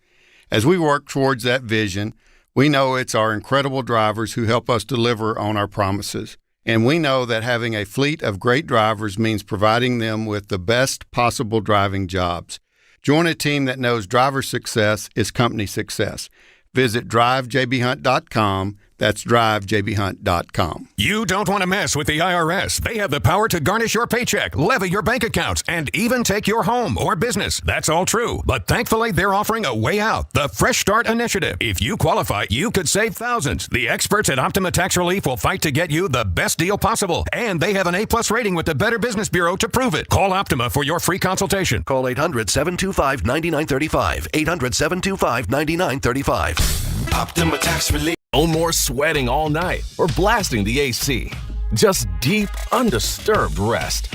As we work towards that vision, we know it's our incredible drivers who help us deliver on our promises. And we know that having a fleet of great drivers means providing them with the best possible driving jobs. Join a team that knows driver success is company success. Visit drivejbhunt.com. That's drivejbhunt.com. You don't want to mess with the IRS. They have the power to garnish your paycheck, levy your bank accounts, and even take your home or business. That's all true. But thankfully, they're offering a way out, the Fresh Start Initiative. If you qualify, you could save thousands. The experts at Optima Tax Relief will fight to get you the best deal possible. And they have an A-plus rating with the Better Business Bureau to prove it. Call Optima for your free consultation. Call 800-725-9935. 800-725-9935. Optima Tax Relief. No more sweating all night or blasting the AC. Just deep, undisturbed rest.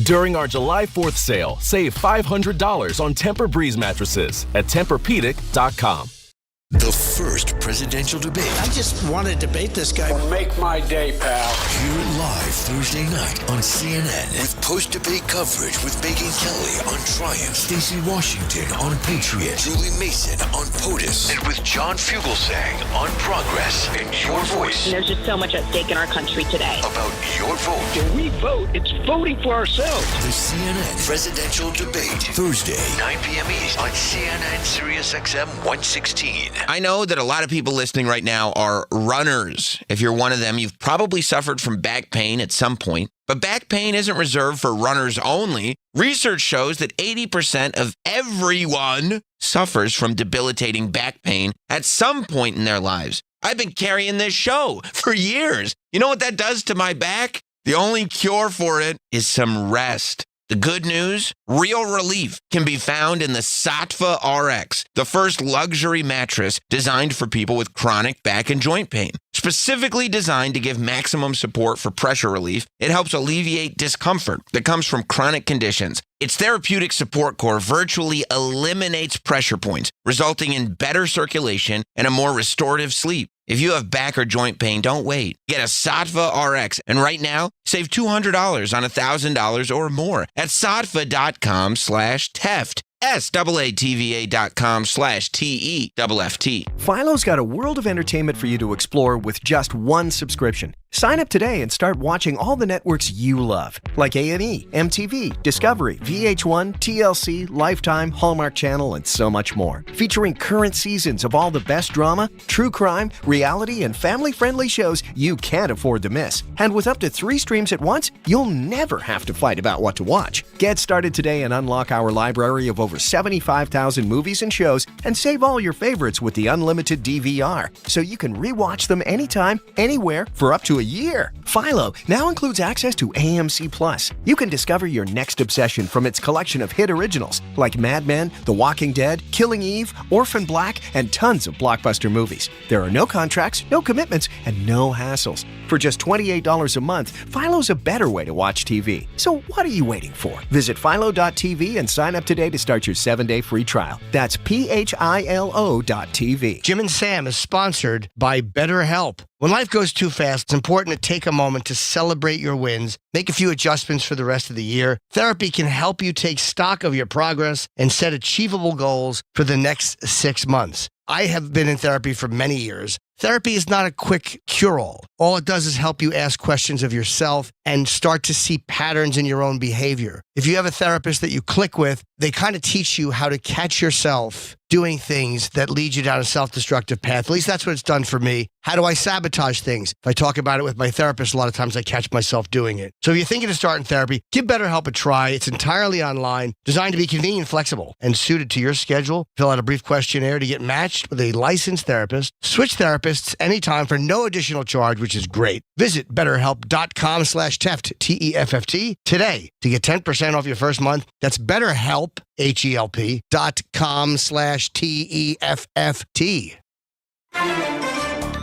During our July 4th sale, save $500 on Tempur-Breeze mattresses at Tempur-Pedic.com. The first presidential debate. I just want to debate this guy. Make my day, pal. Hear it live Thursday night on CNN with post-debate coverage with Megyn Kelly on Triumph, Stacey Washington on Patriot, Julie Mason on POTUS, and with John Fugelsang on Progress and Your Voice. There's just so much at stake in our country today. About your vote. When we vote, it's voting for ourselves. The CNN presidential debate, Thursday, 9 p.m. East on CNN Sirius XM 116. I know that a lot of people listening right now are runners. If you're one of them, you've probably suffered from back pain at some point. But back pain isn't reserved for runners only. Research shows that 80% of everyone suffers from debilitating back pain at some point in their lives. I've been carrying this show for years. You know what that does to my back? The only cure for it is some rest. The good news, real relief can be found in the Saatva RX, the first luxury mattress designed for people with chronic back and joint pain. Specifically designed to give maximum support for pressure relief, it helps alleviate discomfort that comes from chronic conditions. Its therapeutic support core virtually eliminates pressure points, resulting in better circulation and a more restorative sleep. If you have back or joint pain, don't wait. Get a Saatva RX, and right now, save $200 on $1,000 or more at saatva.com/teft. SAATVA.com/TEFFT. Philo's got a world of entertainment for you to explore with just one subscription. Sign up today and start watching all the networks you love, like A&E, MTV, Discovery, VH1, TLC, Lifetime, Hallmark Channel, and so much more. Featuring current seasons of all the best drama, true crime, reality, and family-friendly shows you can't afford to miss. And with up to 3 streams at once, you'll never have to fight about what to watch. Get started today and unlock our library of over 75,000 movies and shows, and save all your favorites with the unlimited DVR, so you can rewatch them anytime, anywhere, for up to a year. Philo now includes access to AMC+. You can discover your next obsession from its collection of hit originals like Mad Men, The Walking Dead, Killing Eve, Orphan Black, and tons of blockbuster movies. There are no contracts, no commitments, and no hassles. For just $28 a month, Philo's a better way to watch TV. So what are you waiting for? Visit philo.tv and sign up today to start your 7-day free trial. That's PHILO.tv. Jim and Sam is sponsored by BetterHelp. When life goes too fast, it's important to take a moment to celebrate your wins, make a few adjustments for the rest of the year. Therapy can help you take stock of your progress and set achievable goals for the next 6 months. I have been in therapy for many years. Therapy is not a quick cure-all. All it does is help you ask questions of yourself and start to see patterns in your own behavior. If you have a therapist that you click with, they kind of teach you how to catch yourself doing things that lead you down a self-destructive path. At least that's what it's done for me. How do I sabotage things? If I talk about it with my therapist, a lot of times I catch myself doing it. So if you're thinking of starting therapy, give BetterHelp a try. It's entirely online, designed to be convenient, flexible, and suited to your schedule. Fill out a brief questionnaire to get matched with a licensed therapist. Switch therapists anytime for no additional charge, which is great. Visit BetterHelp.com/TEFT, TEFFT, today to get 10% off your first month. That's BetterHelp, HELP.com/TEFFT.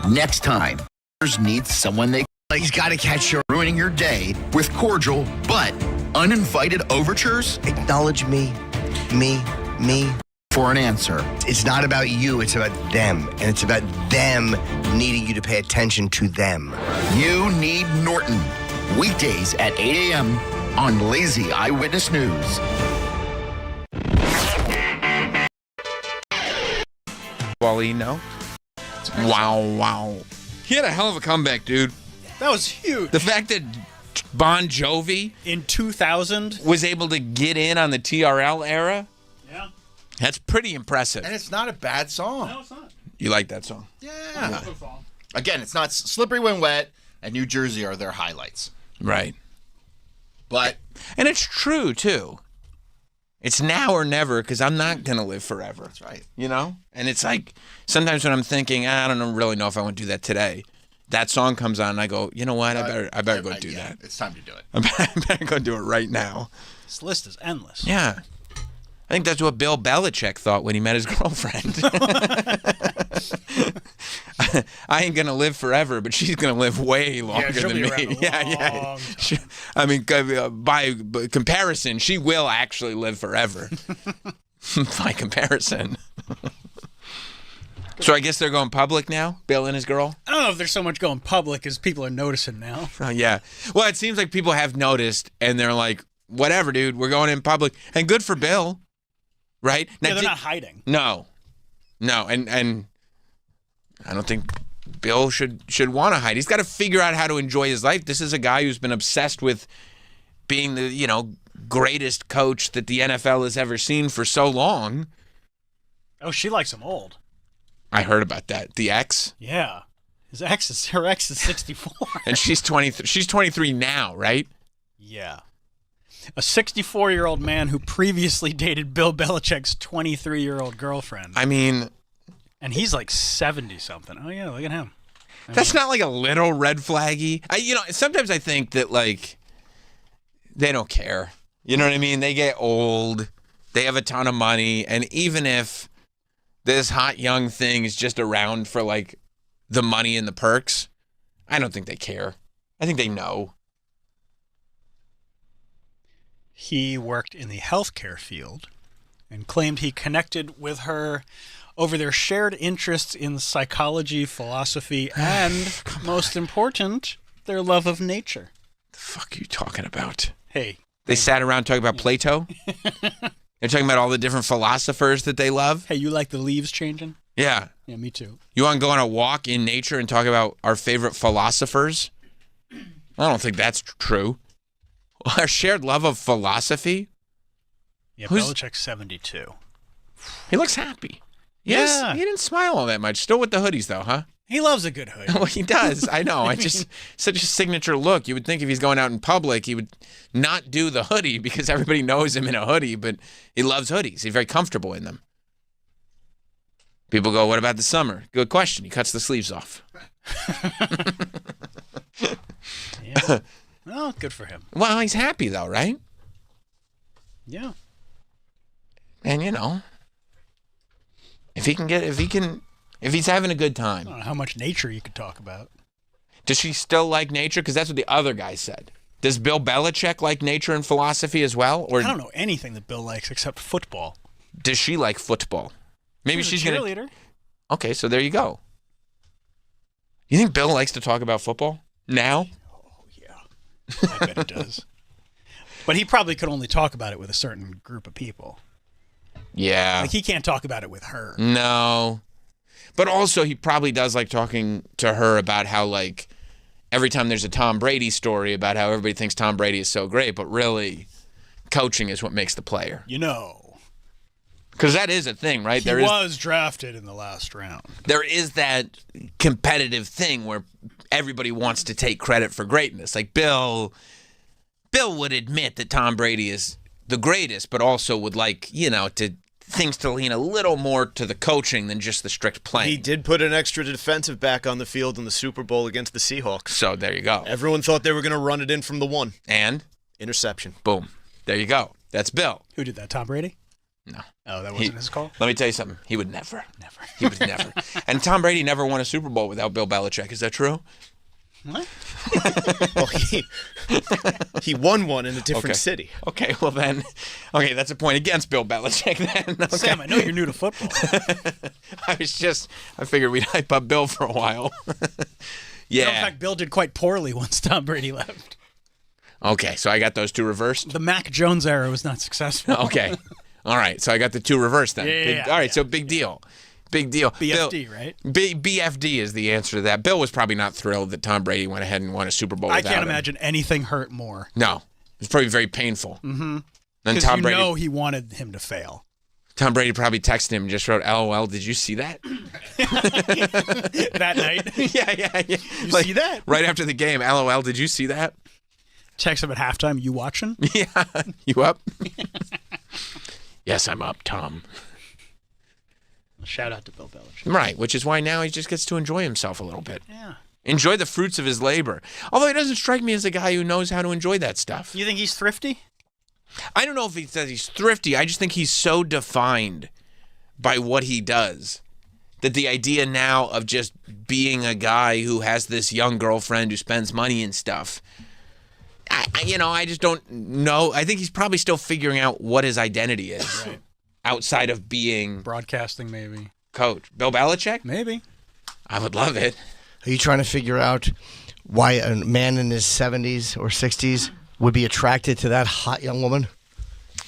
Next time, needs someone they He's got to catch your ruining your day with cordial but uninvited overtures. Acknowledge me. For an answer. It's not about you, it's about them. And it's about them needing you to pay attention to them. You Need Norton. Weekdays at 8 a.m. on Lazy Eyewitness News. Wally, no? Wow. He had a hell of a comeback, dude. That was huge. The fact that Bon Jovi in 2000 was able to get in on the TRL era. Yeah. That's pretty impressive. And it's not a bad song. No, it's not. You like that song? Yeah. Again, it's not Slippery When Wet and New Jersey are their highlights. Right. But and it's true too. It's now or never because I'm not going to live forever. That's right. You know? And it's like sometimes when I'm thinking, I don't really know if I want to do that today. That song comes on and I go, you know what? I better go do that. It's time to do it. I better go do it right now. This list is endless. Yeah. I think that's what Bill Belichick thought when he met his girlfriend. I ain't going to live forever, but she's going to live way longer than me. Yeah. I mean, by comparison, she will actually live forever. By comparison. So I guess they're going public now, Bill and his girl? I don't know if there's so much going public as people are noticing now. Oh, yeah. Well, it seems like people have noticed, and they're like, whatever, dude, we're going in public. And good for Bill, right? Now, Yeah, they're not hiding. No. And I don't think Bill should want to hide. He's got to figure out how to enjoy his life. This is a guy who's been obsessed with being the, greatest coach that the NFL has ever seen for so long. Oh, she likes him old. I heard about that. The ex? Yeah. Her ex is 64. And she's 23. She's 23 now, right? Yeah. A 64-year-old man who previously dated Bill Belichick's 23-year-old girlfriend. I mean... And he's like 70-something. Oh, yeah, look at him. That's not like a little red flaggy. Sometimes I think that, they don't care. You know what I mean? They get old. They have a ton of money. And even if this hot young thing is just around for, the money and the perks, I don't think they care. I think they know. He worked in the healthcare field and claimed he connected with her over their shared interests in psychology, philosophy, and, most important, their love of nature. The fuck are you talking about? Hey. They sat around talking about Plato? They're talking about all the different philosophers that they love? Hey, you like the leaves changing? Yeah. Yeah, me too. You want to go on a walk in nature and talk about our favorite philosophers? I don't think that's true. Our shared love of philosophy? Yeah, Belichick's 72. He looks happy. Yeah. He didn't smile all that much. Still with the hoodies, though, huh? He loves a good hoodie. Well, he does. I know. Such a signature look. You would think if he's going out in public, he would not do the hoodie because everybody knows him in a hoodie, but he loves hoodies. He's very comfortable in them. People go, what about the summer? Good question. He cuts the sleeves off. Yeah. Well, good for him. Well, he's happy, though, right? Yeah. And, if he's having a good time. I don't know how much nature you could talk about. Does she still like nature? Because that's what the other guy said. Does Bill Belichick like nature and philosophy as well? Or I don't know anything that Bill likes except football. Does she like football? Maybe she's a going cheerleader. Okay, so there you go. You think Bill likes to talk about football now? Oh, yeah. I bet he does. But he probably could only talk about it with a certain group of people. Yeah. He can't talk about it with her. No. But also he probably does like talking to her about how every time there's a Tom Brady story about how everybody thinks Tom Brady is so great, but really coaching is what makes the player. Because that is a thing, right? He was drafted in the last round. There is that competitive thing where everybody wants to take credit for greatness. Like Bill would admit that Tom Brady is the greatest, but also would things to lean a little more to the coaching than just the strict playing. He did put an extra defensive back on the field in the Super Bowl against the Seahawks. So there you go. Everyone thought they were going to run it in from the one. And? Interception. Boom. There you go. That's Bill. Who did that, Tom Brady? No. Oh, that wasn't his call? Let me tell you something. He would never. He would never. And Tom Brady never won a Super Bowl without Bill Belichick. Is that true? What? Well, he won one in a different city. Okay, well then, that's a point against Bill Belichick then. Okay. Sam, I know you're new to football. I figured we'd hype up Bill for a while. Yeah. In fact, Bill did quite poorly once Tom Brady left. Okay, so I got those two reversed? The Mac Jones era was not successful. Okay. All right, so I got the two reversed then. Yeah, All right, so big deal. Big deal. BFD, right? BFD is the answer to that. Bill was probably not thrilled that Tom Brady went ahead and won a Super Bowl I without can't him. imagine anything hurt more. No. It was probably very painful. Mm-hmm. Then Because Tom you Brady, know he wanted him to fail. Tom Brady probably texted him and just wrote, LOL, did you see that? That night. yeah. You see that? Right after the game, LOL, did you see that? Text him at halftime, you watching? Yeah. You up? Yes, I'm up, Tom. Shout out to Bill Belichick. Right, which is why now he just gets to enjoy himself a little bit. Yeah. Enjoy the fruits of his labor. Although he doesn't strike me as a guy who knows how to enjoy that stuff. You think he's thrifty? I don't know if he says he's thrifty. I just think he's so defined by what he does that the idea now of just being a guy who has this young girlfriend who spends money and stuff, I just don't know. I think he's probably still figuring out what his identity is outside of being broadcasting, maybe. Coach. Bill Belichick? Maybe. I would love it. Are you trying to figure out why a man in his 70s or 60s would be attracted to that hot young woman?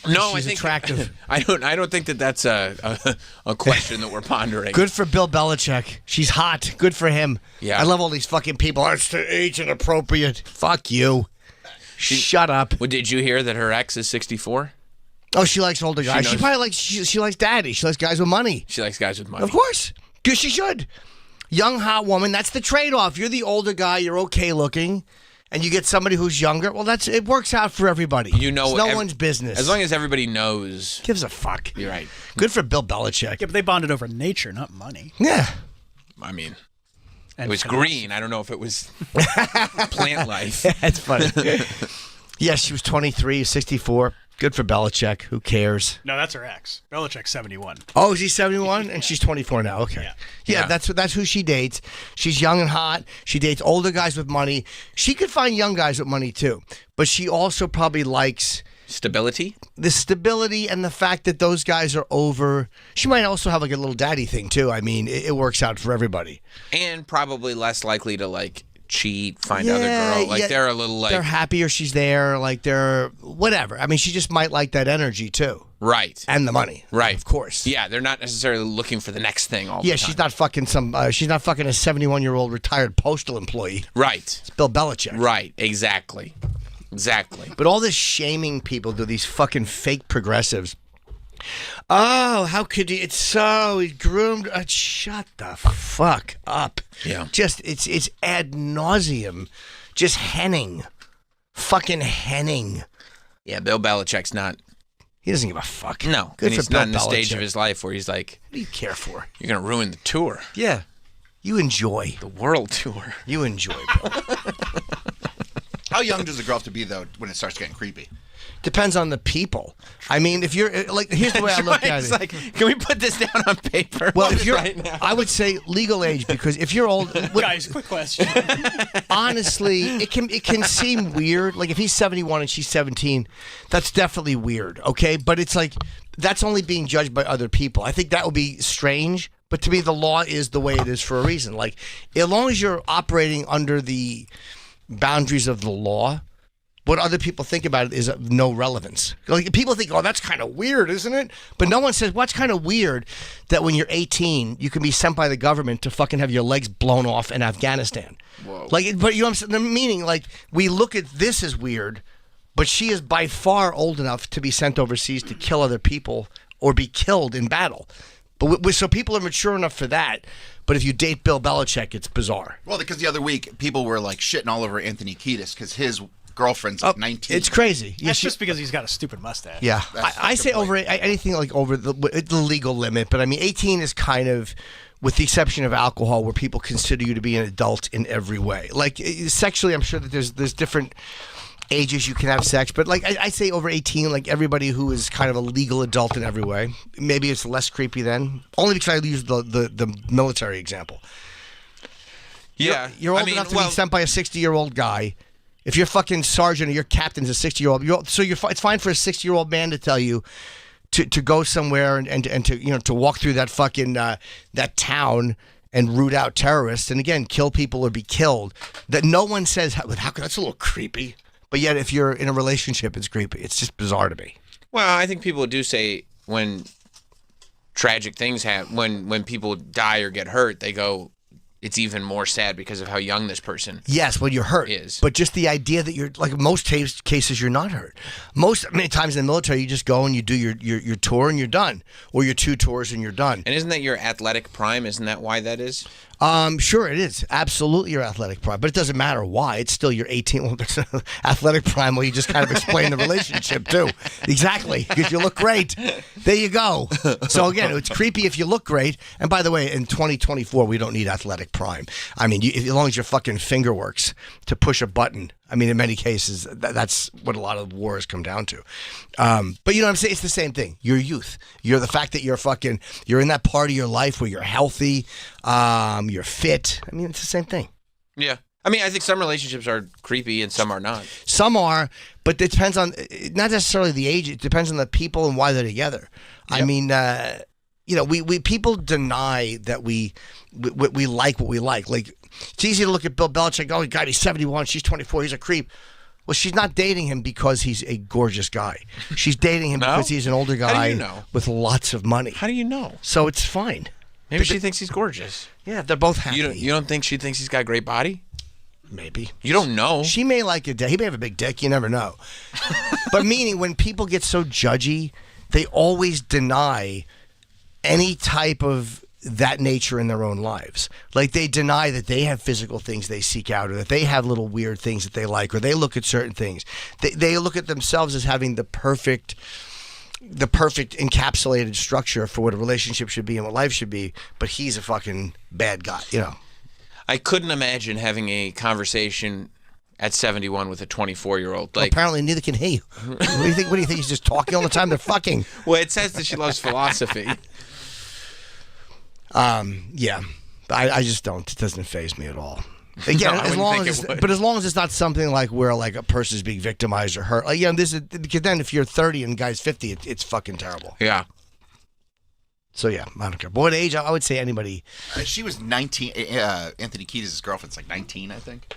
No, She's I think attractive. I don't think that's a question that we're pondering. Good for Bill Belichick. She's hot. Good for him. Yeah. I love all these fucking people. Oh, it's age inappropriate. Fuck you. Shut up. Well, did you hear that her ex is 64? Oh, she likes older guys. She knows- probably likes she likes daddy. She likes guys with money. She likes guys with money. Of course. Because she should. Young, hot woman, that's the trade-off. You're the older guy, you're okay looking, and you get somebody who's younger. Well, it works out for everybody. You know, it's no one's business. As long as everybody knows. Gives a fuck. You're right. Good for Bill Belichick. Yeah, but they bonded over nature, not money. Yeah. I mean, And it was finance. green. I don't know if it was plant life. That's funny. Yes, she was 23, 64. Good for Belichick. Who cares? No, that's her ex. Belichick's 71. Oh, is he 71? And she's 24 now. Okay. Yeah, that's who she dates. She's young and hot. She dates older guys with money. She could find young guys with money too. But she also probably likes stability. The stability and the fact that those guys are over. She might also have like a little daddy thing too. I mean, it works out for everybody. And probably less likely to cheat, find other girl. They're a little they're happier she's there. Like they're whatever. I mean, she just might like that energy too. Right. And the money. Right. Of course. Yeah, they're not necessarily looking for the next thing all the time. She's not fucking she's not fucking a 71-year-old retired postal employee. Right. It's Bill Belichick. Right. Exactly. But all this shaming people do, these fucking fake progressives. Oh, how could he? It's so he's groomed. Shut the fuck up. Yeah. Just it's ad nauseum. Just henning. Fucking henning. Yeah, Bill Belichick's not. He doesn't give a fuck. No. Good and for he's Bill not in the stage Belichick. of his life where he's like, what do you care for? You're going to ruin the tour. Yeah. You enjoy. The world tour. You enjoy, Bill. How young does a girl have to be, though, when it starts getting creepy? Depends on the people. I mean, if you're like, here's the way I look at It's it. like, can we put this down on paper? Well, if you're, right now? I would say legal age, because if you're old, Guys, quick question. honestly, it can seem weird. Like if he's 71 and she's 17, that's definitely weird. Okay, but it's like that's only being judged by other people. I think that would be strange. But to me, the law is the way it is for a reason. Like as long as you're operating under the boundaries of the law, what other people think about it is of no relevance. Like people think, oh, that's kind of weird, isn't it? But no one says, what's kind of weird that when you're 18, you can be sent by the government to fucking have your legs blown off in Afghanistan. Whoa. Like, but you know what I'm saying? The meaning, like, we look at this as weird, but she is by far old enough to be sent overseas to kill other people or be killed in battle. But so people are mature enough for that. But if you date Bill Belichick, it's bizarre. Well, because the other week, people were like shitting all over Anthony Kiedis because his girlfriend's like 19. It's crazy. That's just because he's got a stupid mustache. Yeah, I say over anything like over the legal limit, but I mean 18 is kind of, with the exception of alcohol, where people consider you to be an adult in every way. Like sexually, I'm sure that there's different ages you can have sex, but like I say over 18, like everybody who is kind of a legal adult in every way. Maybe it's less creepy then, only because I use the military example. Yeah, you're old enough to be sent by a 60-year-old guy. If your fucking sergeant or your captain's a 60-year-old, it's fine for a 60-year-old man to tell you to go somewhere and to walk through that fucking that town and root out terrorists and again kill people or be killed. That no one says how that's a little creepy. But yet, if you're in a relationship, it's creepy. It's just bizarre to me. Well, I think people do say when tragic things happen, when people die or get hurt, they go, it's even more sad because of how young this person Yes, when you're hurt. is. But just the idea that you're, like most cases, you're not hurt. Many times in the military, you just go and you do your tour and you're done. Or your 2 tours and you're done. And isn't that your athletic prime? Isn't that why that is? Sure, it is. Absolutely your athletic prime. But it doesn't matter why. It's still your 18. Well, there's athletic prime where you just kind of explain the relationship, too. Exactly. Because you look great. There you go. So, again, it's creepy if you look great. And by the way, in 2024, we don't need athletic prime. I mean, as long as your fucking finger works to push a button. I mean, in many cases, that's what a lot of wars come down to. But you know what I'm saying? It's the same thing. Your youth. You're the fact that you're in that part of your life where you're healthy, you're fit. I mean, it's the same thing. Yeah. I mean, I think some relationships are creepy and some are not. Some are, but it depends on, not necessarily the age, it depends on the people and why they're together. Yep. I mean, we people deny that we like what we like. Like, it's easy to look at Bill Belichick, oh, God, he's 71, she's 24, he's a creep. Well, she's not dating him because he's a gorgeous guy. She's dating him because he's an older guy How do you know? with lots of money. How do you know? So it's fine. Maybe she thinks he's gorgeous. Yeah, they're both happy. You don't think she thinks he's got a great body? Maybe. You don't know. She may like it. He may have a big dick. You never know. But meaning, when people get so judgy, they always deny any type of that nature in their own lives. Like, they deny that they have physical things they seek out, or that they have little weird things that they like, or they look at certain things. They look at themselves as having the perfect encapsulated structure for what a relationship should be and what life should be, but he's a fucking bad guy, you know. I couldn't imagine having a conversation at 71 with a 24-year-old. Well, apparently neither can he. What do you think? He's just talking all the time? They're fucking. Well, it says that she loves philosophy. Yeah. I just don't. It doesn't faze me at all. Again, No, I as wouldn't long think as, it would. but as long as it's not something like where like a person's being victimized or hurt. Like, yeah, because then if you're 30 and the guy's 50, it's fucking terrible. Yeah. So yeah, I don't care. But what age? I would say anybody. She was 19. Anthony Kiedis' girlfriend's like 19, I think.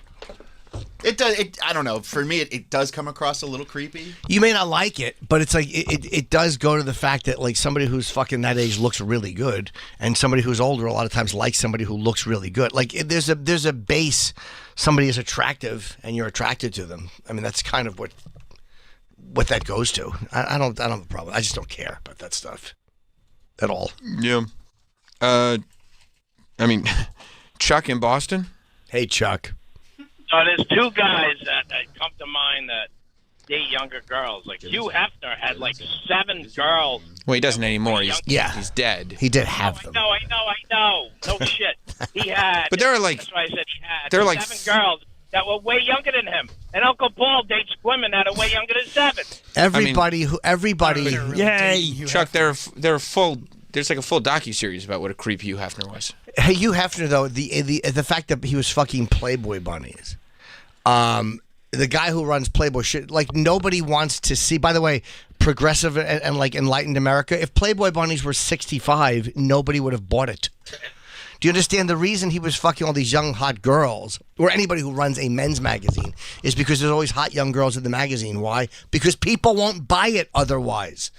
It does. I don't know. For me, it does come across a little creepy. You may not like it, but it's like it does go to the fact that like somebody who's fucking that age looks really good, and somebody who's older a lot of times likes somebody who looks really good. Like, there's a base. Somebody is attractive, and you're attracted to them. I mean, that's kind of what that goes to. I don't have a problem. I just don't care about that stuff at all. Yeah. I mean, Chuck in Boston. Hey, Chuck. So there's 2 guys that come to mind that date younger girls. Like Hugh Hefner had like 7 girls. Well, he doesn't anymore. He's dead. He did have them. I know. No shit. He had. But there are like. That's why I said he had. There are like 7 girls that were way younger than him. And Uncle Paul dates women that are way younger than 7. Everybody. Yay. Chuck, they're full. There's like a full docuseries about what a creep Hugh Hefner was. Hey, Hugh Hefner, though, the fact that he was fucking Playboy bunnies. The guy who runs Playboy, like, nobody wants to see. By the way, progressive and like enlightened America, if Playboy bunnies were 65, nobody would have bought it. Do you understand? The reason he was fucking all these young hot girls, or anybody who runs a men's magazine, is because there's always hot young girls in the magazine. Why? Because people won't buy it otherwise.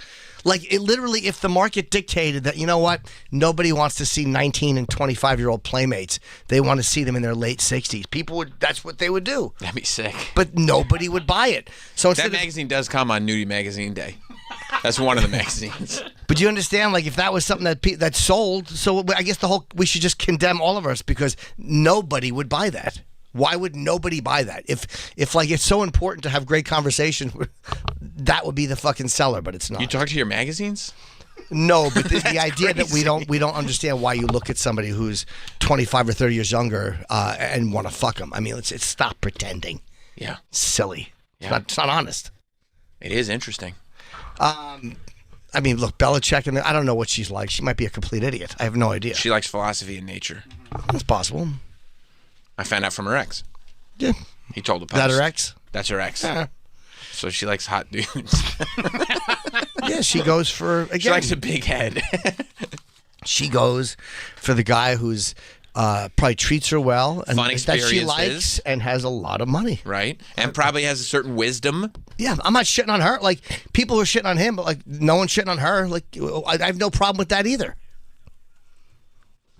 Like, it literally, if the market dictated that, you know what, nobody wants to see 19 and 25-year-old playmates. They want to see them in their late 60s. That's what they would do. That'd be sick. But nobody would buy it. So that magazine does come on Nudie Magazine Day. That's one of the magazines. But you understand, like, if that was something that sold, so I guess we should just condemn all of us because nobody would buy that. Why would nobody buy that? If like it's so important to have great conversations, that would be the fucking seller, but it's not. You talk to your magazines? No, but the idea that we don't understand why you look at somebody who's 25 or 30 years younger and want to fuck them. I mean, it's stop pretending. Yeah. It's silly. Yeah. It's not honest. It is interesting. I mean, look, Belichick, I don't know what she's like. She might be a complete idiot. I have no idea. She likes philosophy and nature. That's possible. I found out from her ex. Yeah. He told the Post. Is that her ex? That's her ex. Yeah. So she likes hot dudes. Yeah, she goes for, again. She likes a big head. She goes for the guy who's probably treats her well, and Fun that she likes, experiences. and has a lot of money. Right. And probably has a certain wisdom. Yeah, I'm not shitting on her. Like, people are shitting on him, but, like, no one's shitting on her. Like, I have no problem with that either.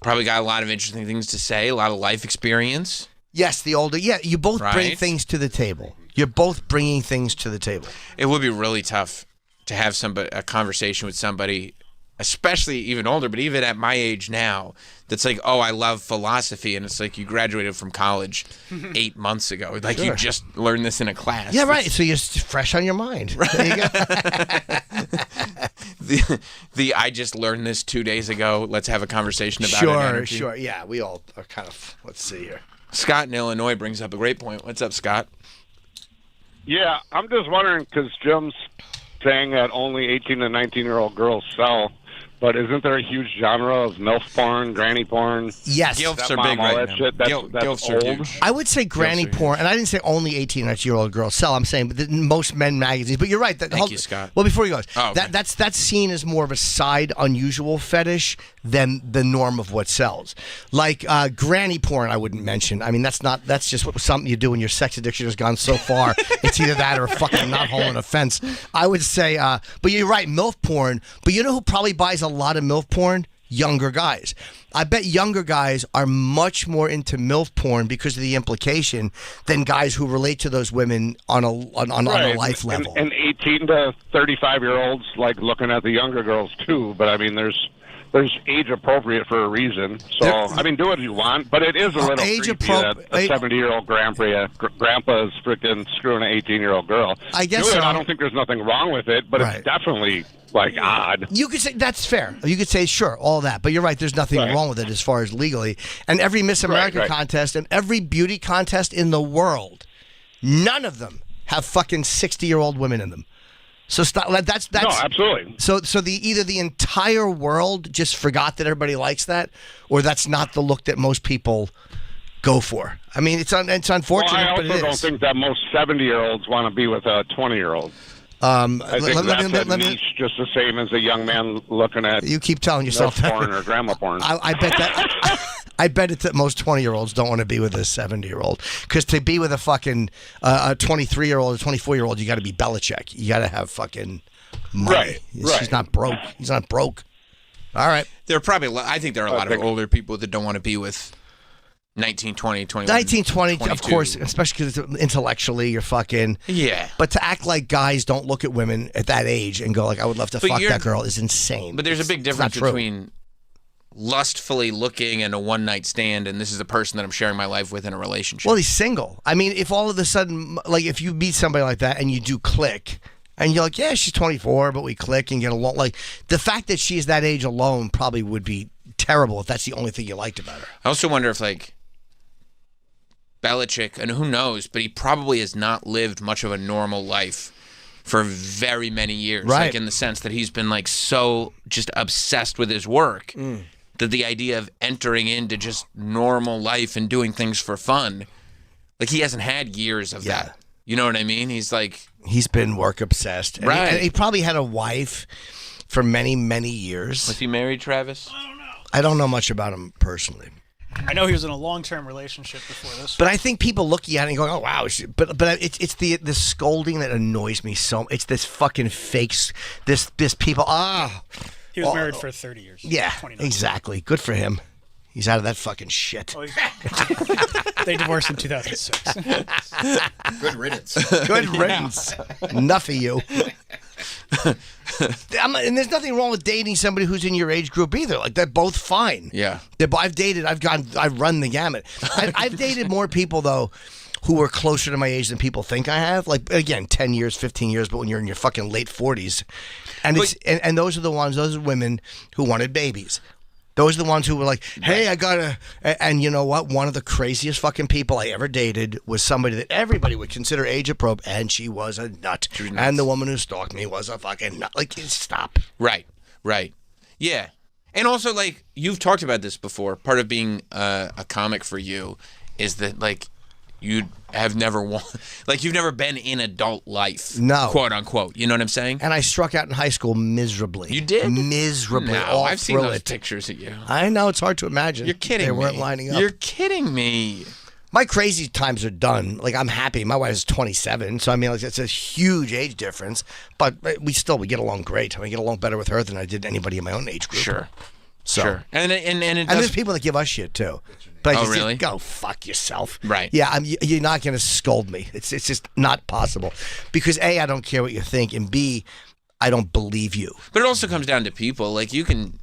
Probably got a lot of interesting things to say, a lot of life experience. Yes, the older. Yeah, you both bring Right. things to the table. You're both bringing things to the table. It would be really tough to have a conversation with somebody, especially even older, but even at my age now, that's like, oh, I love philosophy, and it's like you graduated from college 8 months ago. Like you Sure. just learned this in a class. Yeah, right. So you're fresh on your mind. There you go. The I just learned this 2 days ago. Let's have a conversation about it. Sure, energy. sure. Yeah, we all are kind of. Let's see here. Scott in Illinois brings up a great point. What's up, Scott? Yeah, I'm just wondering because Jim's saying that only 18 to 19-year-old girls sell, but isn't there a huge genre of MILF porn, granny porn? Yes. Gilfs Stepmom, are big all right that now. shit? That's Gilfs are old. huge. I would say granny porn, and I didn't say only 18 or 19-year-old girls sell. I'm saying most men magazines. But you're right. Thank you, Scott. Well, before you go, Oh, okay. that's seen as more of a side unusual fetish than the norm of what sells. Like granny porn, I wouldn't mention. I mean, that's just something you do when your sex addiction has gone so far. It's either that or a fucking knot hole in a fence. I would say, but you're right, MILF porn. But you know who probably buys a lot of MILF porn? Younger guys. I bet younger guys are much more into MILF porn because of the implication than guys who relate to those women on a life level. And 18 to 35-year-olds like looking at the younger girls too. But I mean, there's age appropriate for a reason. So I mean, do what you want, but it is a little age creepy that a 70-year-old grandpa is freaking screwing an 18-year-old girl. I guess Do it. so. I don't think there's nothing wrong with it, but it's definitely like odd. You could say that's fair. You could say sure, all that, but you're right. There's nothing Right. wrong with it as far as legally. And every Miss America right. contest and every beauty contest in the world, none of them have fucking 60-year-old women in them. So stop. That's No, absolutely. So either the entire world just forgot that everybody likes that, or that's not the look that most people go for. I mean, it's unfortunate, Well, I but also it don't is. think that most 70-year-olds want to be with a 20-year-old. I think that's a niche just the same as a young man looking at You keep telling yourself milf that. porn or grandma porn. I bet that. I bet it's that most 20-year-olds don't want to be with a 70-year-old, because to be with a fucking a 23-year-old or 24-year-old, you got to be Belichick. You got to have fucking money. Right. He's not broke. He's not broke. All right. There are probably, I think there are a lot of older people that don't want to be with 19, 20, 21, 19, 20, of 22. course, especially because intellectually you're fucking. Yeah. But to act like guys don't look at women at that age and go like, I would love to But fuck you're- that girl is insane. But there's a big It's not difference true. between lustfully looking and a one-night stand, and this is the person that I'm sharing my life with in a relationship. Well, he's single. I mean, if all of a sudden, like, if you meet somebody like that and you do click, and you're like, yeah, she's 24, but we click and get along. Like, the fact that she's that age alone probably would be terrible if that's the only thing you liked about her. I also wonder if, like, Belichick, and who knows, but he probably has not lived much of a normal life for very many years. Right. Like, in the sense that he's been, like, so just obsessed with his work that the idea of entering into just normal life and doing things for fun, like, he hasn't had years of that. You know what I mean? He's like... He's been work obsessed. And Right. and he probably had a wife for many, many years. Was he married, Travis? I don't know much about him personally. I know he was in a long-term relationship before this. But I think people looking at it and going, "Oh wow!" But it's the scolding that annoys me so. It's this fucking fakes. This people. He was married for 30 years. Yeah, 29. exactly. Good for him. He's out of that fucking shit. They divorced in 2006. Good riddance. Good riddance. Enough of you. And there's nothing wrong with dating somebody who's in your age group either. Like, they're both fine. Yeah. I've run the gamut. I've dated more people though who were closer to my age than people think I have. Like, again, 10 years, 15 years, but when you're in your fucking late 40s, and and those are those are women who wanted babies. Those are the ones who were like, hey, I gotta, and you know what? One of the craziest fucking people I ever dated was somebody that everybody would consider age appropriate, and she was a nut. And the woman who stalked me was a fucking nut. Like, stop. Right. Yeah. And also, like, you've talked about this before. Part of being a comic for you is that, like, you have never like you've never been in adult life, No. quote unquote. You know what I'm saying? And I struck out in high school miserably. You did? Miserably. No, all I've seen through those it. pictures of you. I know, it's hard to imagine. You're kidding They me. weren't lining up. You're kidding me. My crazy times are done. Like, I'm happy. My wife's 27, so I mean, like, it's a huge age difference. But we get along great. I get along better with her than I did anybody in my own age group. Sure. So. Sure. And there's people that give us shit too. But Oh, just really? go fuck yourself. Right. Yeah, you're not going to scold me. It's just not possible. Because A, I don't care what you think, and B, I don't believe you. But it also comes down to people. Like, you can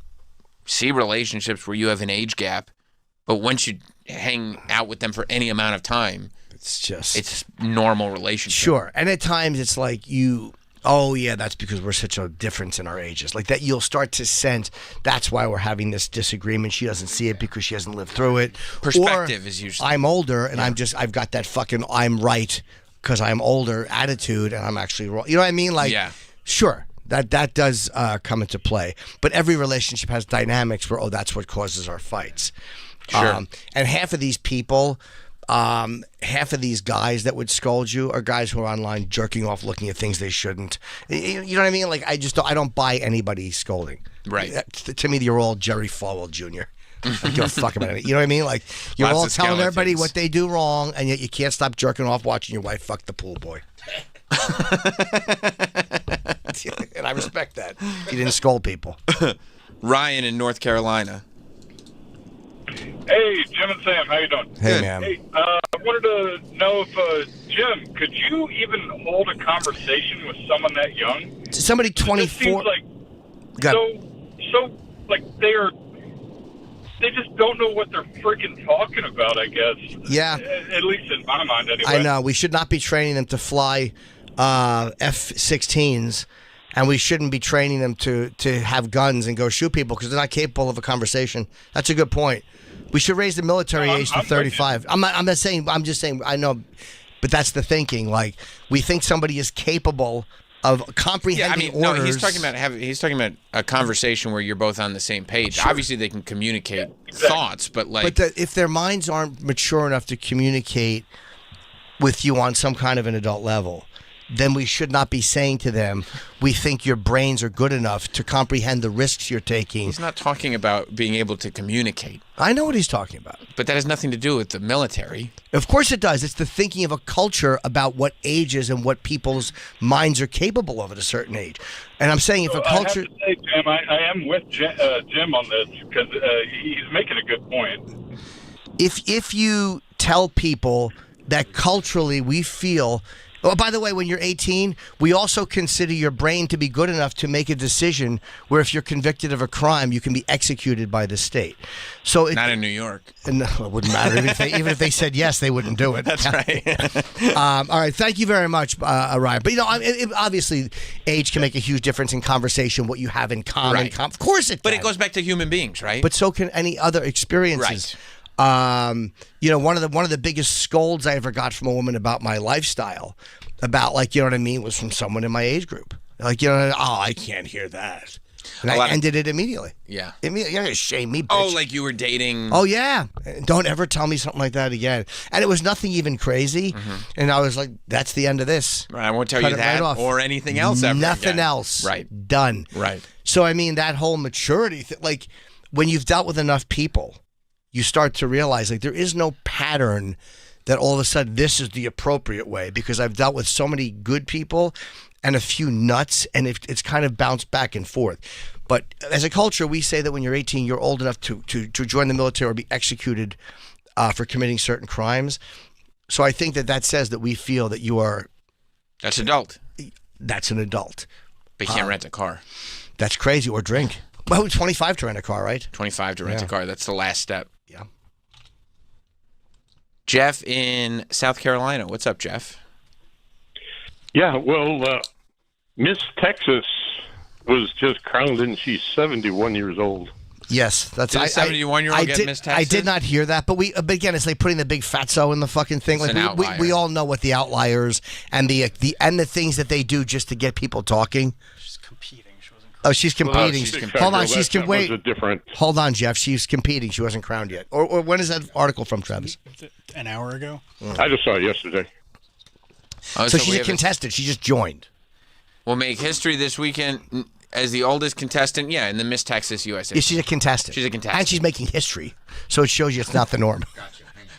see relationships where you have an age gap, but once you hang out with them for any amount of time, it's normal relationship. Sure. And at times it's like oh yeah, that's because we're such a difference in our ages. Like that you'll start to sense that's why we're having this disagreement. She doesn't see it because she hasn't lived through it. Perspective Or is usually... I'm older and I've got that fucking I'm right because I'm older attitude and I'm actually wrong. You know what I mean? Like, sure. That does come into play. But every relationship has dynamics where, that's what causes our fights. Sure. And half of these people, half of these guys that would scold you are guys who are online jerking off, looking at things they shouldn't. You know what I mean? Like, I don't buy anybody scolding. Right. To me, you're all Jerry Falwell Jr. I don't give a fuck about it. You know what I mean? Like, you're Lots all of telling everybody skeletons. what they do wrong, and yet you can't stop jerking off watching your wife fuck the pool boy. And I respect that. You didn't scold people. Ryan in North Carolina. Hey, Jim and Sam, how you doing? Hey, man. Hey, I wanted to know if, Jim, could you even hold a conversation with someone that young? Somebody It just 24. seems like Got so like they just don't know what they're freaking talking about, I guess. Yeah. At least in my mind, anyway. I know. We should not be training them to fly F-16s, and we shouldn't be training them to have guns and go shoot people because they're not capable of a conversation. That's a good point. We should raise the military age to 35. I'm not saying. I'm just saying. I know, but that's the thinking. Like, we think somebody is capable of comprehending orders. No, he's talking about a conversation where you're both on the same page. Sure. Obviously, they can communicate thoughts, but like, if their minds aren't mature enough to communicate with you on some kind of an adult level, then we should not be saying to them, we think your brains are good enough to comprehend the risks you're taking. he's not talking about being able to communicate. I know what he's talking about. But that has nothing to do with the military. Of course it does. It's the thinking of a culture about what ages and what people's minds are capable of at a certain age. And I'm saying if a culture... I have to say, Jim, I am with Jim on this because he's making a good point. If you tell people that culturally we feel... Oh, by the way, when you're 18, we also consider your brain to be good enough to make a decision where if you're convicted of a crime, you can be executed by the state. So Not in New York. No, it wouldn't matter. Even if they said yes, they wouldn't do it. That's right. All right. Thank you very much, Ryan. But, obviously, age can make a huge difference in conversation, what you have in common. Right. Of course it But can. it goes back to human beings, right? But so can any other experiences. Right. One of the biggest scolds I ever got from a woman about my lifestyle, about was from someone in my age group. Like, I can't hear that. And I ended it immediately. Yeah. You're going to shame me, bitch. Oh, like you were dating. Oh, yeah. Don't ever tell me something like that again. And it was nothing even crazy. And I was like, that's the end of this. Right, I won't tell Cut you it that right off. or anything else ever Nothing again. else. Right. Done. Right. So, that whole maturity thing, like, when you've dealt with enough people, you start to realize, like, there is no pattern that all of a sudden this is the appropriate way, because I've dealt with so many good people and a few nuts, and it's kind of bounced back and forth. But as a culture, we say that when you're 18, you're old enough to join the military or be executed for committing certain crimes. So I think that says that we feel that you are... That's adult. That's an adult. But you can't rent a car. That's crazy. Or drink. Well, 25 to rent a car, right? 25 to rent a car. That's the last step. Yeah. Jeff in South Carolina. What's up, Jeff? Yeah, well, Miss Texas was just crowned, and she's 71 years old. Yes, that's Did a 71-year-old get Miss Texas? I did not hear that, but again, it's like putting the big fatso in the fucking thing. It's Like an outlier. we all know what the outliers and the things that they do just to get people talking. She's competing. She wasn't. Oh, she's competing. Hold on, she's that was a different. Hold on, Jeff. She's competing. She wasn't crowned yet. Or when is that article from, Travis? an hour ago. I just saw it yesterday. Oh, So we she's a have contestant. She just joined. We'll make history this weekend as the oldest contestant. Yeah, in the Miss Texas USA. Yeah, she's a contestant. She's a contestant. And she's making history. So it shows you it's not the norm.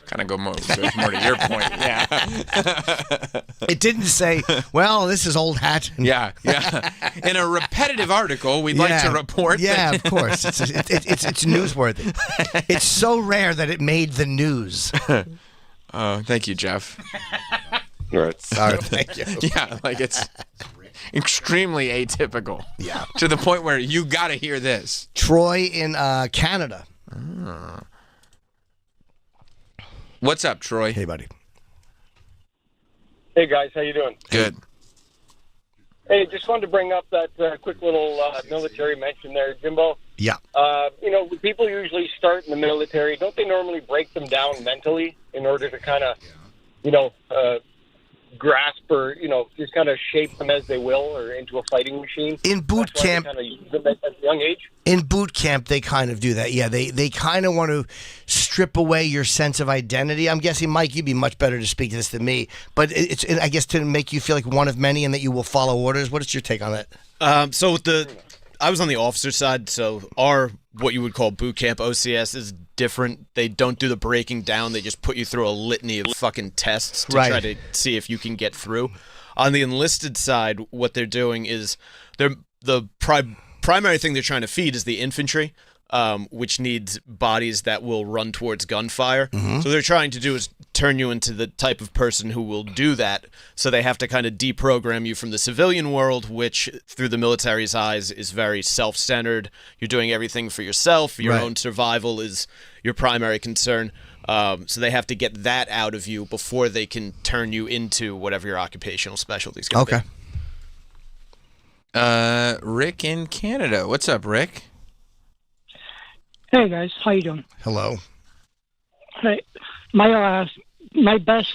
Kind of go more to your point. Yeah. It didn't say, well, this is old hat. Yeah. In a repetitive article, we'd like to report. Yeah, that- of course. It's newsworthy. It's so rare that it made the news. Oh, thank you, Jeff. All right. Sorry, thank you. Yeah, like it's extremely atypical. Yeah. To the point where you got to hear this. Troy in Canada. What's up, Troy? Hey, buddy. Hey guys, how you doing? Good. Hey, just wanted to bring up that quick little military mention there, Jimbo. Yeah. When people usually start in the military, don't they normally break them down mentally in order to kind of, grasp or, just kind of shape them as they will or into a fighting machine? In boot camp. Kind of use them at a young age? In boot camp, they kind of do that. Yeah, they kind of want to strip away your sense of identity. I'm guessing, Mike, you'd be much better to speak to this than me. But it's I guess, to make you feel like one of many and that you will follow orders. What is your take on that? So I was on the officer side, so what you would call boot camp OCS is different. They don't do the breaking down. They just put you through a litany of fucking tests to try to see if you can get through. On the enlisted side, what they're doing is the primary thing they're trying to feed is the infantry, which needs bodies that will run towards gunfire. Mm-hmm. So they're trying to do is turn you into the type of person who will do that. So they have to kind of deprogram you from the civilian world, which through the military's eyes is very self-centered. You're doing everything for yourself. Your own survival is your primary concern. So they have to get that out of you before they can turn you into whatever your occupational specialty is going to be. Rick in Canada. What's up, Rick? Hey guys, how you doing? Hello. Hey, my best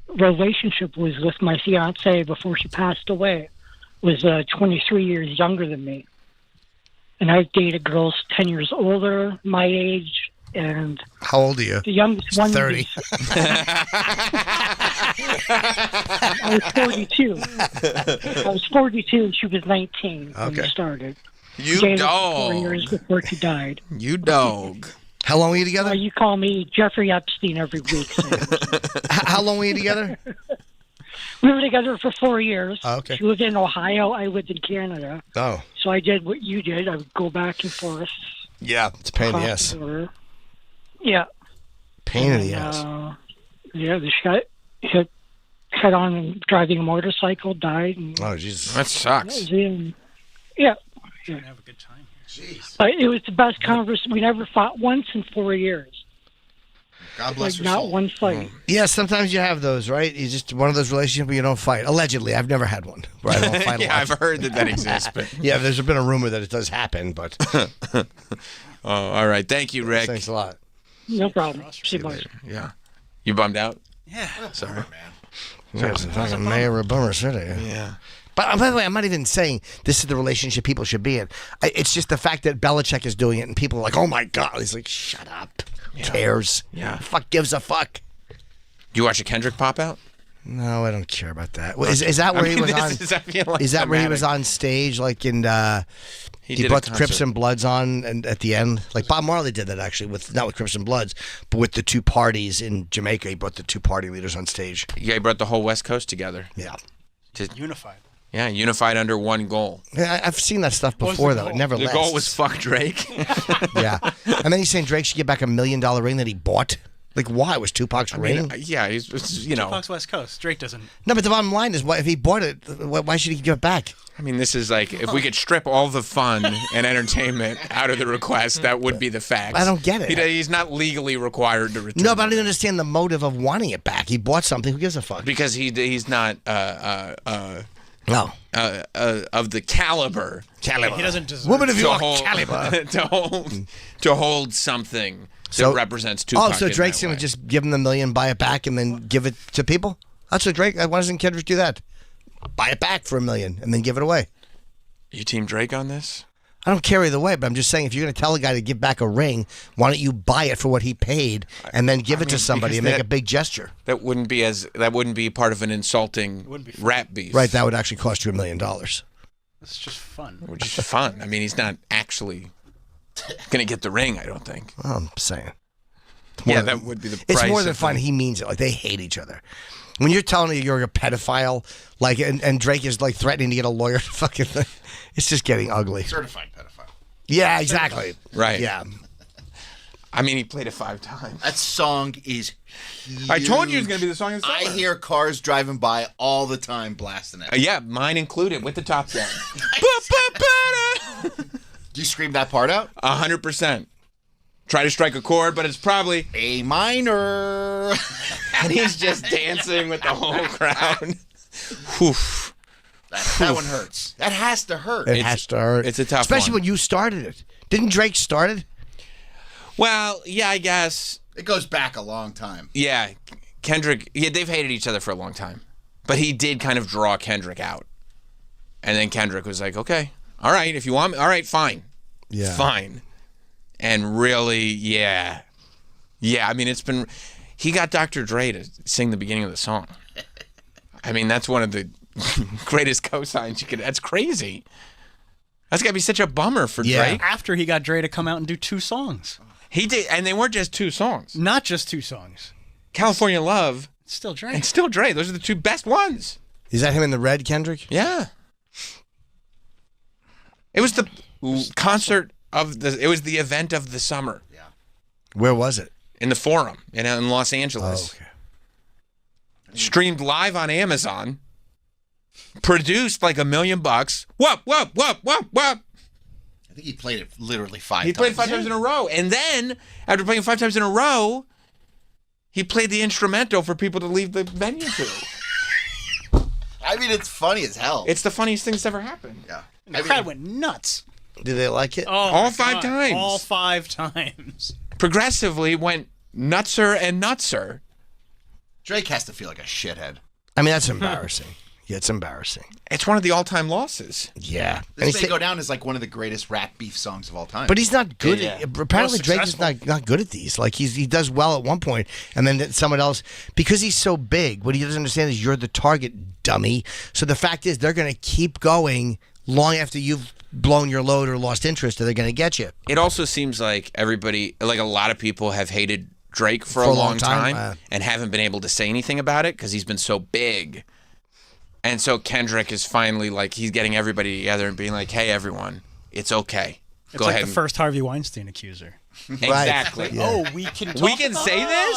relationship was with my fiance before she passed away. Was 23 years younger than me, and I've dated girls 10 years older, my age, and how old are you? The youngest one 30. I was 42. I was 42, and she was 19 when we started. You Dated for dog. 4 years before she died. You dog. How long were you together? You call me Jeffrey Epstein every week. How long were you together? We were together for 4 years. Oh, okay. She lived in Ohio. I lived in Canada. Oh. So I did what you did. I would go back and forth. Yeah, it's a pain in the ass. Yeah. Pain in the ass. Yeah, the shot hit head on and driving a motorcycle, died. And Oh, Jesus. That sucks. that was it. Yeah. Have a good time here. But it was the best conversation. We never fought once in 4 years. God bless Like, her not soul. one fight. Yeah, sometimes you have those, right? You just one of those relationships where you don't fight. Allegedly, I've never had one where I don't fight. a Yeah, lot. I've heard that exists, but yeah, there's been a rumor that it does happen, but oh, all right. Thank you, Rick. Thanks a lot. No problem. See you later. Yeah. You bummed out? Yeah. Sorry. Yeah, it's fucking mayor of Bummer City. Yeah. But by the way, I'm not even saying this is the relationship people should be in. It's just the fact that Belichick is doing it, and people are like, "Oh my god!" He's like, "Shut up! Who cares? Yeah. Who fuck gives a fuck?" Do you watch a Kendrick pop out? No, I don't care about that. Well, is that where he was on? I feel like Is that where he was thematic. on stage, like in? He did a brought the Crips concert. and Bloods on, and at the end, like Bob Marley did that actually, with not with Crips and Bloods, but with the two parties in Jamaica. He brought the two party leaders on stage. Yeah, he brought the whole West Coast together. Yeah. Unified. Yeah, unified under one goal. Yeah, I've seen that stuff What was before, the though. It goal? never The lasts. goal was fuck Drake. Yeah. And then he's saying Drake should get back $1 million ring that he bought. Like, why? It was Tupac's ring? Yeah, he's you know. Tupac's West Coast. Drake doesn't. No, but the bottom line is, if he bought it, why should he give it back? I mean, this is like, if we could strip all the fun and entertainment out of the request, that would be the facts. I don't get it. He's not legally required to return No, but I don't understand the motive of wanting it back. He bought something. Who gives a fuck? because he's not No. Of the caliber. He doesn't deserve. Woman of to your hold, caliber. to hold something that represents Tupac. so in Drake's that going way. to just give him the $1 million, buy it back, and then give it to people? That's what Drake. Why doesn't Kendrick do that? Buy it back for $1 million and then give it away. You team Drake on this? I don't care either way, but I'm just saying if you're going to tell a guy to give back a ring, why don't you buy it for what he paid and then give it to somebody and make a big gesture? That wouldn't be part of an insulting rap beef. Right, that would actually cost you $1 million. It's just fun. Which is fun. I mean, he's not actually going to get the ring, I don't think. Well, I'm saying. That would be the price. It's more than of fun. the- He means it. Like, they hate each other. When you're telling me you're a pedophile, like, and Drake is, like, threatening to get a lawyer to fucking thing, it's just getting ugly. Certified pedophile. Yeah, exactly. Right. Yeah. I mean, he played it 5 times. That song is huge. I told you it was going to be the song of the summer. I hear cars driving by all the time blasting it. Yeah, mine included with the top down. Do you scream that part out? 100%. Try to strike a chord, but it's probably A minor. and he's just dancing with the whole crowd. Oof. That one hurts. That has to hurt. It has to hurt. It's a tough Especially one. when you started it. Didn't Drake start it? Well, yeah, I guess. It goes back a long time. Yeah, Kendrick. Yeah, they've hated each other for a long time, but he did kind of draw Kendrick out, and then Kendrick was like, "Okay, all right, if you want me, all right, fine, Yeah, fine." And really, yeah. I mean, it's been. He got Dr. Dre to sing the beginning of the song. I mean, that's one of the greatest cosigns you could. That's crazy. That's gotta be such a bummer for Drake. After he got Dre to come out and do 2 songs. He did, and they weren't just 2 songs. Not just 2 songs. California Love. It's still Dre. And still Dre. Those are the 2 best ones. Is that him in the red, Kendrick? Yeah. It was the concert of the. It was the event of the summer. Yeah. Where was it? In the Forum in Los Angeles. Oh, okay. Streamed live on Amazon. Produced like $1 million. Whoop. I think he played it literally 5 times. He played 5 times in a row. And then, after playing 5 times in a row, he played the instrumental for people to leave the venue to. I mean, it's funny as hell. It's the funniest thing that's ever happened. Yeah. And the crowd went nuts. Did they like it? Oh, All my 5 God. times. All 5 times. Progressively went nutser and nutser. Drake has to feel like a shithead. I mean, that's embarrassing. Yeah, it's embarrassing. It's one of the all-time losses. Yeah. This may go down as like one of the greatest rap beef songs of all time. But he's not good. Yeah. Apparently, Drake is not good at these. Like he does well at one point, and then someone else, because he's so big. What he doesn't understand is you're the target, dummy. So the fact is, they're going to keep going long after you've blown your load or lost interest, and they're going to get you. It also seems like everybody, like a lot of people, have hated Drake for a long time and haven't been able to say anything about it because he's been so big. And so Kendrick is finally like, he's getting everybody together and being like, hey, everyone, it's okay. It's Go like ahead. the first Harvey Weinstein accuser. Exactly. Right. Oh, we can talk We can say this?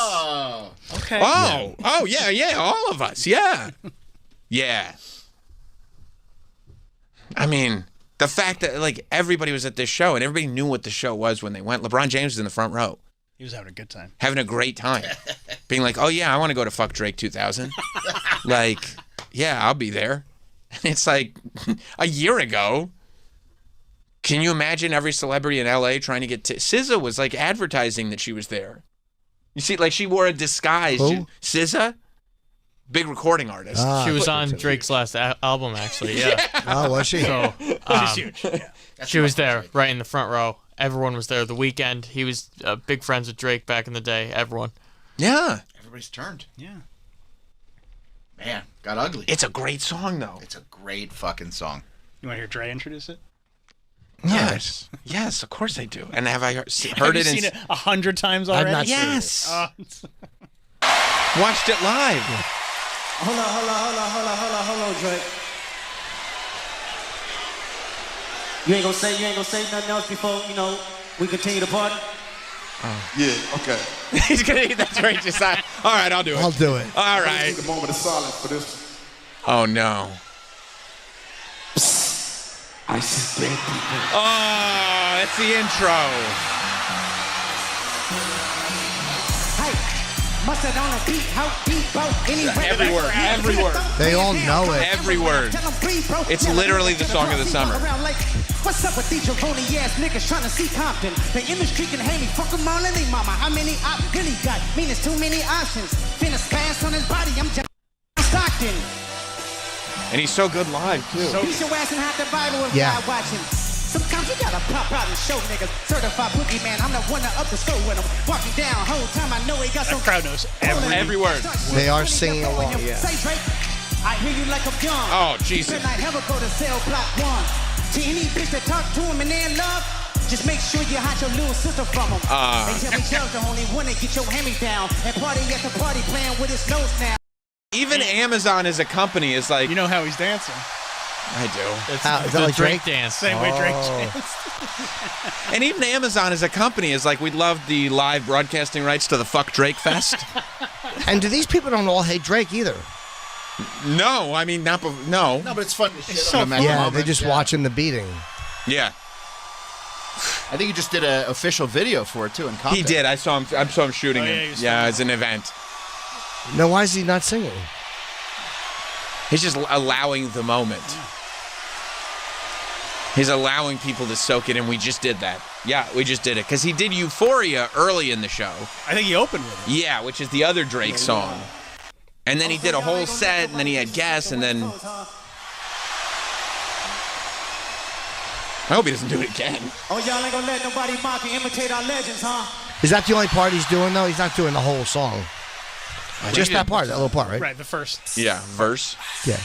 Okay. Oh, yeah, all of us. Yeah. Yeah. I mean, the fact that like everybody was at this show and everybody knew what the show was when they went. LeBron James was in the front row. He was having a good time. Having a great time. Being like, oh, yeah, I want to go to Fuck Drake 2000. Like, yeah, I'll be there. And it's like a year ago. Can you imagine every celebrity in LA trying to get SZA was like advertising that she was there. You see, like she wore a disguise. Who? SZA? Big recording artist. She was on Drake's last album, actually. Yeah. Oh, was she? So, She's huge. Yeah. she was there, right in the front row. Everyone was there. The Weeknd. He was big friends with Drake back in the day. Everyone. Yeah. Everybody's turned. Yeah. Man, got ugly. It's a great song, though. It's a great fucking song. You want to hear Dre introduce it? Yes. Yes, of course I do. And have I heard Have you it? seen it 100 times already? not seen it. Yes. It's- Watched it live. Hold on, Drake. You ain't gonna say nothing else before, we continue to party? Yeah, okay. He's going to eat that Drake just All right, I'll do it. I'll do it. All right. The moment of silence for this. Oh, no. I see dead people. Oh, that's the intro. Mustard on a beat, how deep out any Every word. Every word. They all know it. Every word. It's literally the song of the summer. What's up with these jabroni ass niggas trying to see Compton? The industry can hate me, fuck them all and they mama. How many op really got? Mean it's too many options. Finna spaz on his body, I'm just Stockton. And he's so good live, too. Beat your ass and hide the Bible if Yeah. God watching. Sometimes you gotta pop out and show niggas. Certified boogeyman, I'm the winner of the show when I'm walking down. Whole time I know he got some. Crowd knows every word. They are singing along. Yeah. Say Drake, I hear you like I'm young. Oh, Jesus. Midnight Heaven go to cell block 1. To any bitch that talk to him and they're in love, just make sure you hide your little sister from him. They tell me Chubb's the only one that get your hand down and party at the party playing with his nose now. Even Amazon as a company is like. You know how he's dancing. I do. Is that like Drake dance? Same way Drake danced. And even Amazon as a company is like, we'd love the live broadcasting rights to the Fuck Drake Fest. And do these people don't all hate Drake either? No, I mean, no. No, but it's fun to shit on him. Yeah, they're just watching the beating. Yeah. I think he just did an official video for it, too, in Compton. He did. I saw him shooting him. Yeah, as an event. No, why is he not singing? He's just allowing the moment. He's allowing people to soak it in. We just did that. Yeah, we just did it. Because he did Euphoria early in the show. I think he opened with it. Yeah, which is the other Drake song. And then he did a whole set, and then he had guests, and then... I hope he doesn't do it again. Oh, y'all ain't gonna let nobody mock and imitate our legends, huh? Is that the only part he's doing, though? He's not doing the whole song. Just that part, that little part, right? Right, the first. Yeah, verse. Yeah.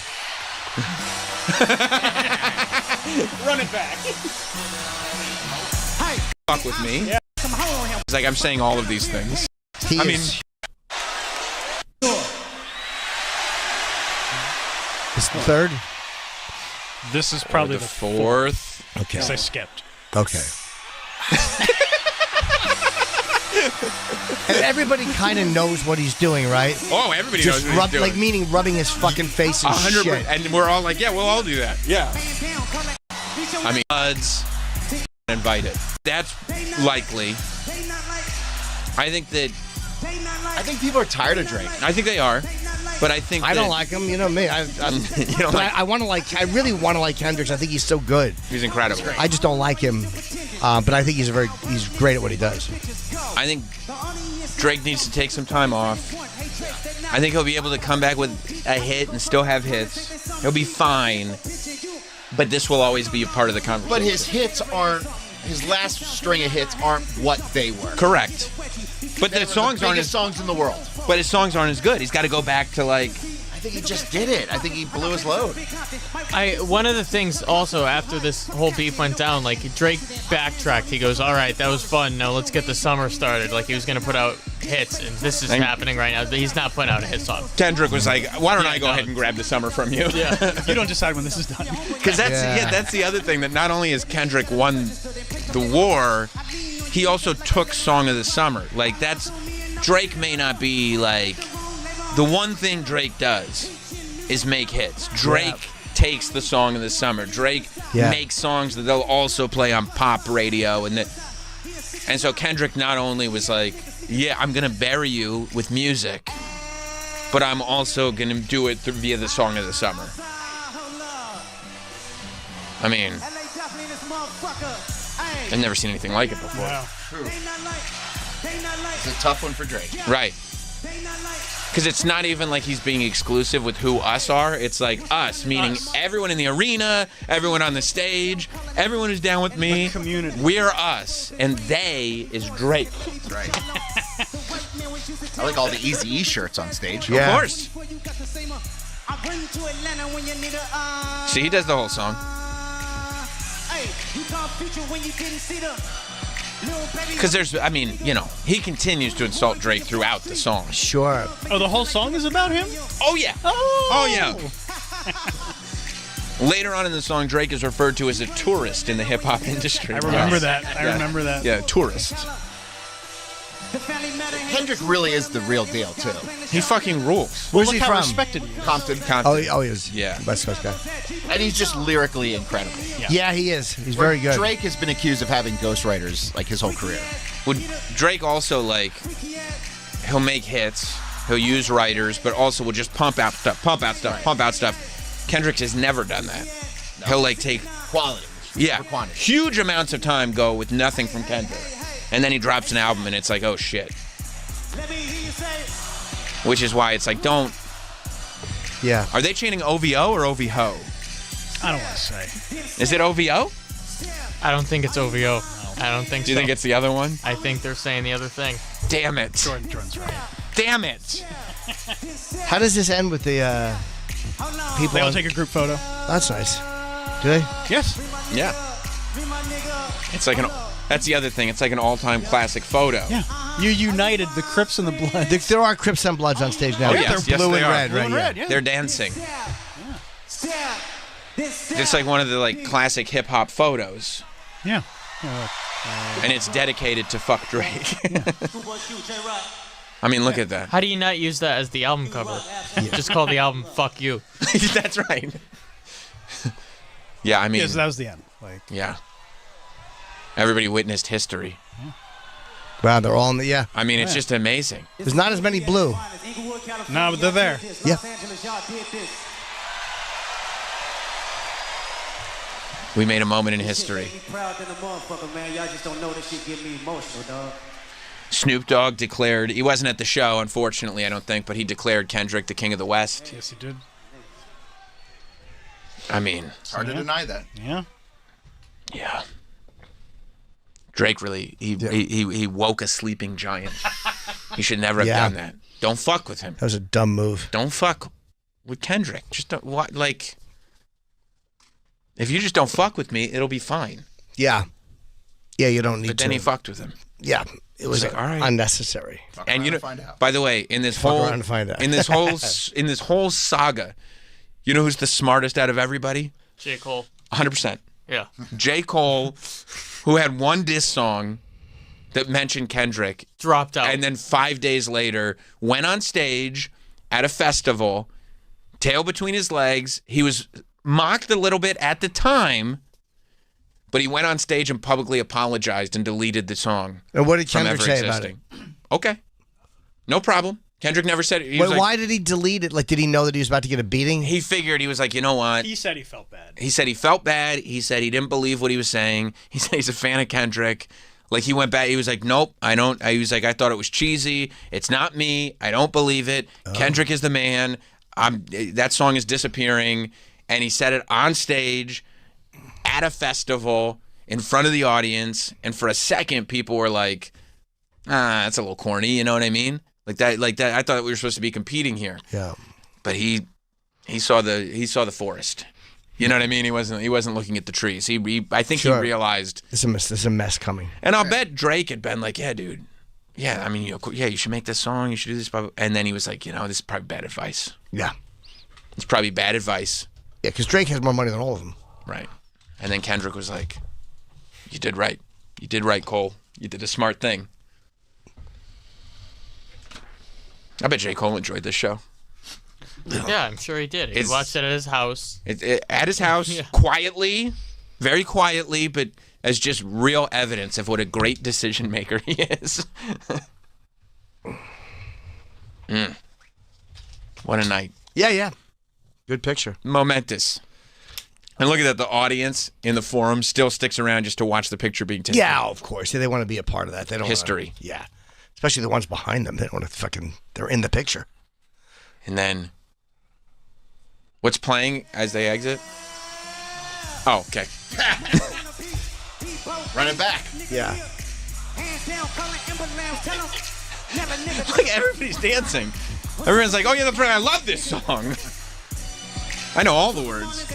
Run it back. Hey, fuck with me. Yeah. It's like I'm saying all of these things. He I mean, is. It's the third? This is probably the fourth. Okay. Because I skipped. Okay. And everybody kind of knows what he's doing, right? Oh, everybody Just knows what he's doing. Like, meaning rubbing his fucking face and 100%. shit. And we're all like, yeah, we'll all do that. Yeah. I mean, buds invited. That's likely. I think people are tired of Drake. I think they are. But I think I don't like him. You know me. I want to like. I really want to like Hendrix. I think he's so good. He's incredible. I just don't like him. But I think he's great at what he does. I think Drake needs to take some time off. I think he'll be able to come back with a hit and still have hits. He'll be fine. But this will always be a part of the conversation. But his hits aren't. His last string of hits aren't what they were. Correct. But the songs aren't biggest songs in the world. But his songs aren't as good. He's got to go back to like. I think he just did it. I think he blew his load. One of the things also after this whole beef went down, like Drake backtracked. He goes, "All right, that was fun. Now let's get the summer started." Like he was gonna put out hits, and this is happening right now. He's not putting out a hit song. Kendrick was like, "Why don't I go ahead and grab the summer from you?" Yeah, you don't decide when this is done. Because that's the other thing, that not only has Kendrick won the war, he also took Song of the Summer. Like Drake may not be like. The one thing Drake does is make hits. Drake takes the Song of the Summer. Drake makes songs that they'll also play on pop radio. And so Kendrick not only was like, yeah, I'm going to bury you with music, but I'm also going to do it via the Song of the Summer. I mean, I've never seen anything like it before. Wow. It's a tough one for Drake. Right. Because it's not even like he's being exclusive with who us are. It's like us, meaning everyone in the arena, everyone on the stage, everyone who's down with me. The community. We're us, and they is Drake. That's right. I like all the Eazy-E shirts on stage. Yeah. Of course. See, he does the whole song. Because he continues to insult Drake throughout the song. Sure. Oh, the whole song is about him? Oh, yeah. Oh, yeah. Later on in the song, Drake is referred to as a tourist in the hip-hop industry. I remember that. I remember that. Yeah, tourist. Kendrick really is the real deal, too. He fucking rules. Where's he how from? Respected he is. Compton. Oh, he is. Yeah. West Coast guy. And he's just lyrically incredible. Yeah, he is. He's very good. Drake has been accused of having ghostwriters like his whole career. Would Drake also he'll make hits, he'll use writers, but also will just pump out stuff. Kendrick has never done that. No. He'll take quality. Yeah. Huge amounts of time go with nothing from Kendrick. And then he drops an album and it's like, oh shit. Which is why it's like, don't. Yeah. Are they chanting OVO or OVHO? I don't want to say. Is it OVO? I don't think it's OVO. I don't think so. Do you think it's the other one? I think they're saying the other thing. Damn it. Jordan's right. Damn it. How does this end with the people? They all take a group photo. That's nice. Do they? Yes. Yeah. It's like that's the other thing. It's like an all-time classic photo. Yeah. You united the Crips and the Bloods. There are Crips and Bloods on stage now. Oh, yes, they're blue they and are. red, Blue right? and red, yeah. They're dancing. It's like one of the classic hip-hop photos. Yeah. And it's dedicated to fuck Drake. I mean, look at that. How do you not use that as the album cover? Just call the album "Fuck You." That's right. Yeah, I mean. Yes, that was the end. Yeah. Everybody witnessed history. Wow, they're all in the yeah. I mean, it's just amazing. There's not as many blue. No, but they're there. Yeah. We made a moment in history. Snoop Dogg declared, he wasn't at the show, unfortunately, I don't think, but he declared Kendrick the King of the West. Yes, he did. I mean. Hard to deny that. Yeah. Yeah. Drake really, he woke a sleeping giant. He should never have done that. Don't fuck with him. That was a dumb move. Don't fuck with Kendrick. Just don't, if you just don't fuck with me, it'll be fine. Yeah. Yeah, you don't need to. But then he fucked with him. Yeah. It was like, all right. Unnecessary. And you know, by the way, in this whole saga, you know who's the smartest out of everybody? J. Cole. 100%. Yeah. J. Cole, who had one diss song that mentioned Kendrick, dropped out, and then 5 days later went on stage at a festival, tail between his legs. He was mocked a little bit at the time, but he went on stage and publicly apologized and deleted the song. And what did from Kendrick ever say about it? existing. Okay. No problem. Kendrick never said it. Wait, why did he delete it? Like, did he know that he was about to get a beating? He figured, he was like, you know what? He said he felt bad. He said he felt bad. He said he didn't believe what he was saying. He said he's a fan of Kendrick. Like, he went back. He was like, nope, I don't. He was like, I thought it was cheesy. It's not me. I don't believe it. Kendrick is the man. That song is disappearing. And he said it on stage at a festival in front of the audience. And for a second, people were like, that's a little corny. You know what I mean? Like that. I thought we were supposed to be competing here. Yeah. But he saw the forest. You know what I mean? He wasn't looking at the trees. I think he realized there's a mess coming. And I'll bet Drake had been like, yeah, dude. Yeah, I mean, you should make this song. You should do this. And then he was like, this is probably bad advice. Yeah. It's probably bad advice. Yeah, because Drake has more money than all of them. Right. And then Kendrick was like, you did right. You did right, Cole. You did a smart thing. I bet J. Cole enjoyed this show. Yeah, I'm sure he did. He watched it at his house. At his house, quietly, very quietly, but as just real evidence of what a great decision maker he is. What a night. Yeah. Good picture. Momentous. And look at that, the audience in the forum still sticks around just to watch the picture being taken. Yeah, of course. Yeah, they want to be a part of that. They don't history. Yeah. Especially the ones behind them. They don't want to they're in the picture. And then, what's playing as they exit? Oh, okay. Run it back. Yeah. Look, everybody's dancing. Everyone's like, oh yeah, I love this song. I know all the words.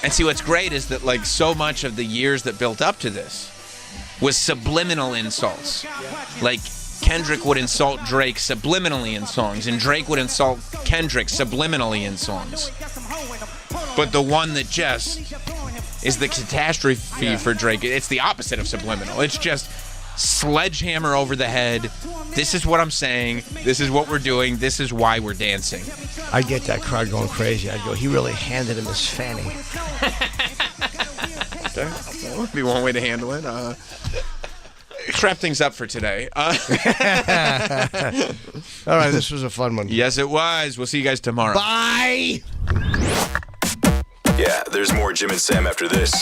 And see, what's great is that like so much of the years that built up to this was subliminal insults. Like Kendrick would insult Drake subliminally in songs, and Drake would insult Kendrick subliminally in songs. But the one that just is the catastrophe for Drake, it's the opposite of subliminal. It's just sledgehammer over the head. This is what I'm saying. This is what we're doing. This is why we're dancing. I get that crowd going crazy. I go, he really handed him his fanny. That would be one way to handle it. Let's wrap things up for today. All right, this was a fun one. Yes, it was. We'll see you guys tomorrow. Bye! Yeah, there's more Jim and Sam after this.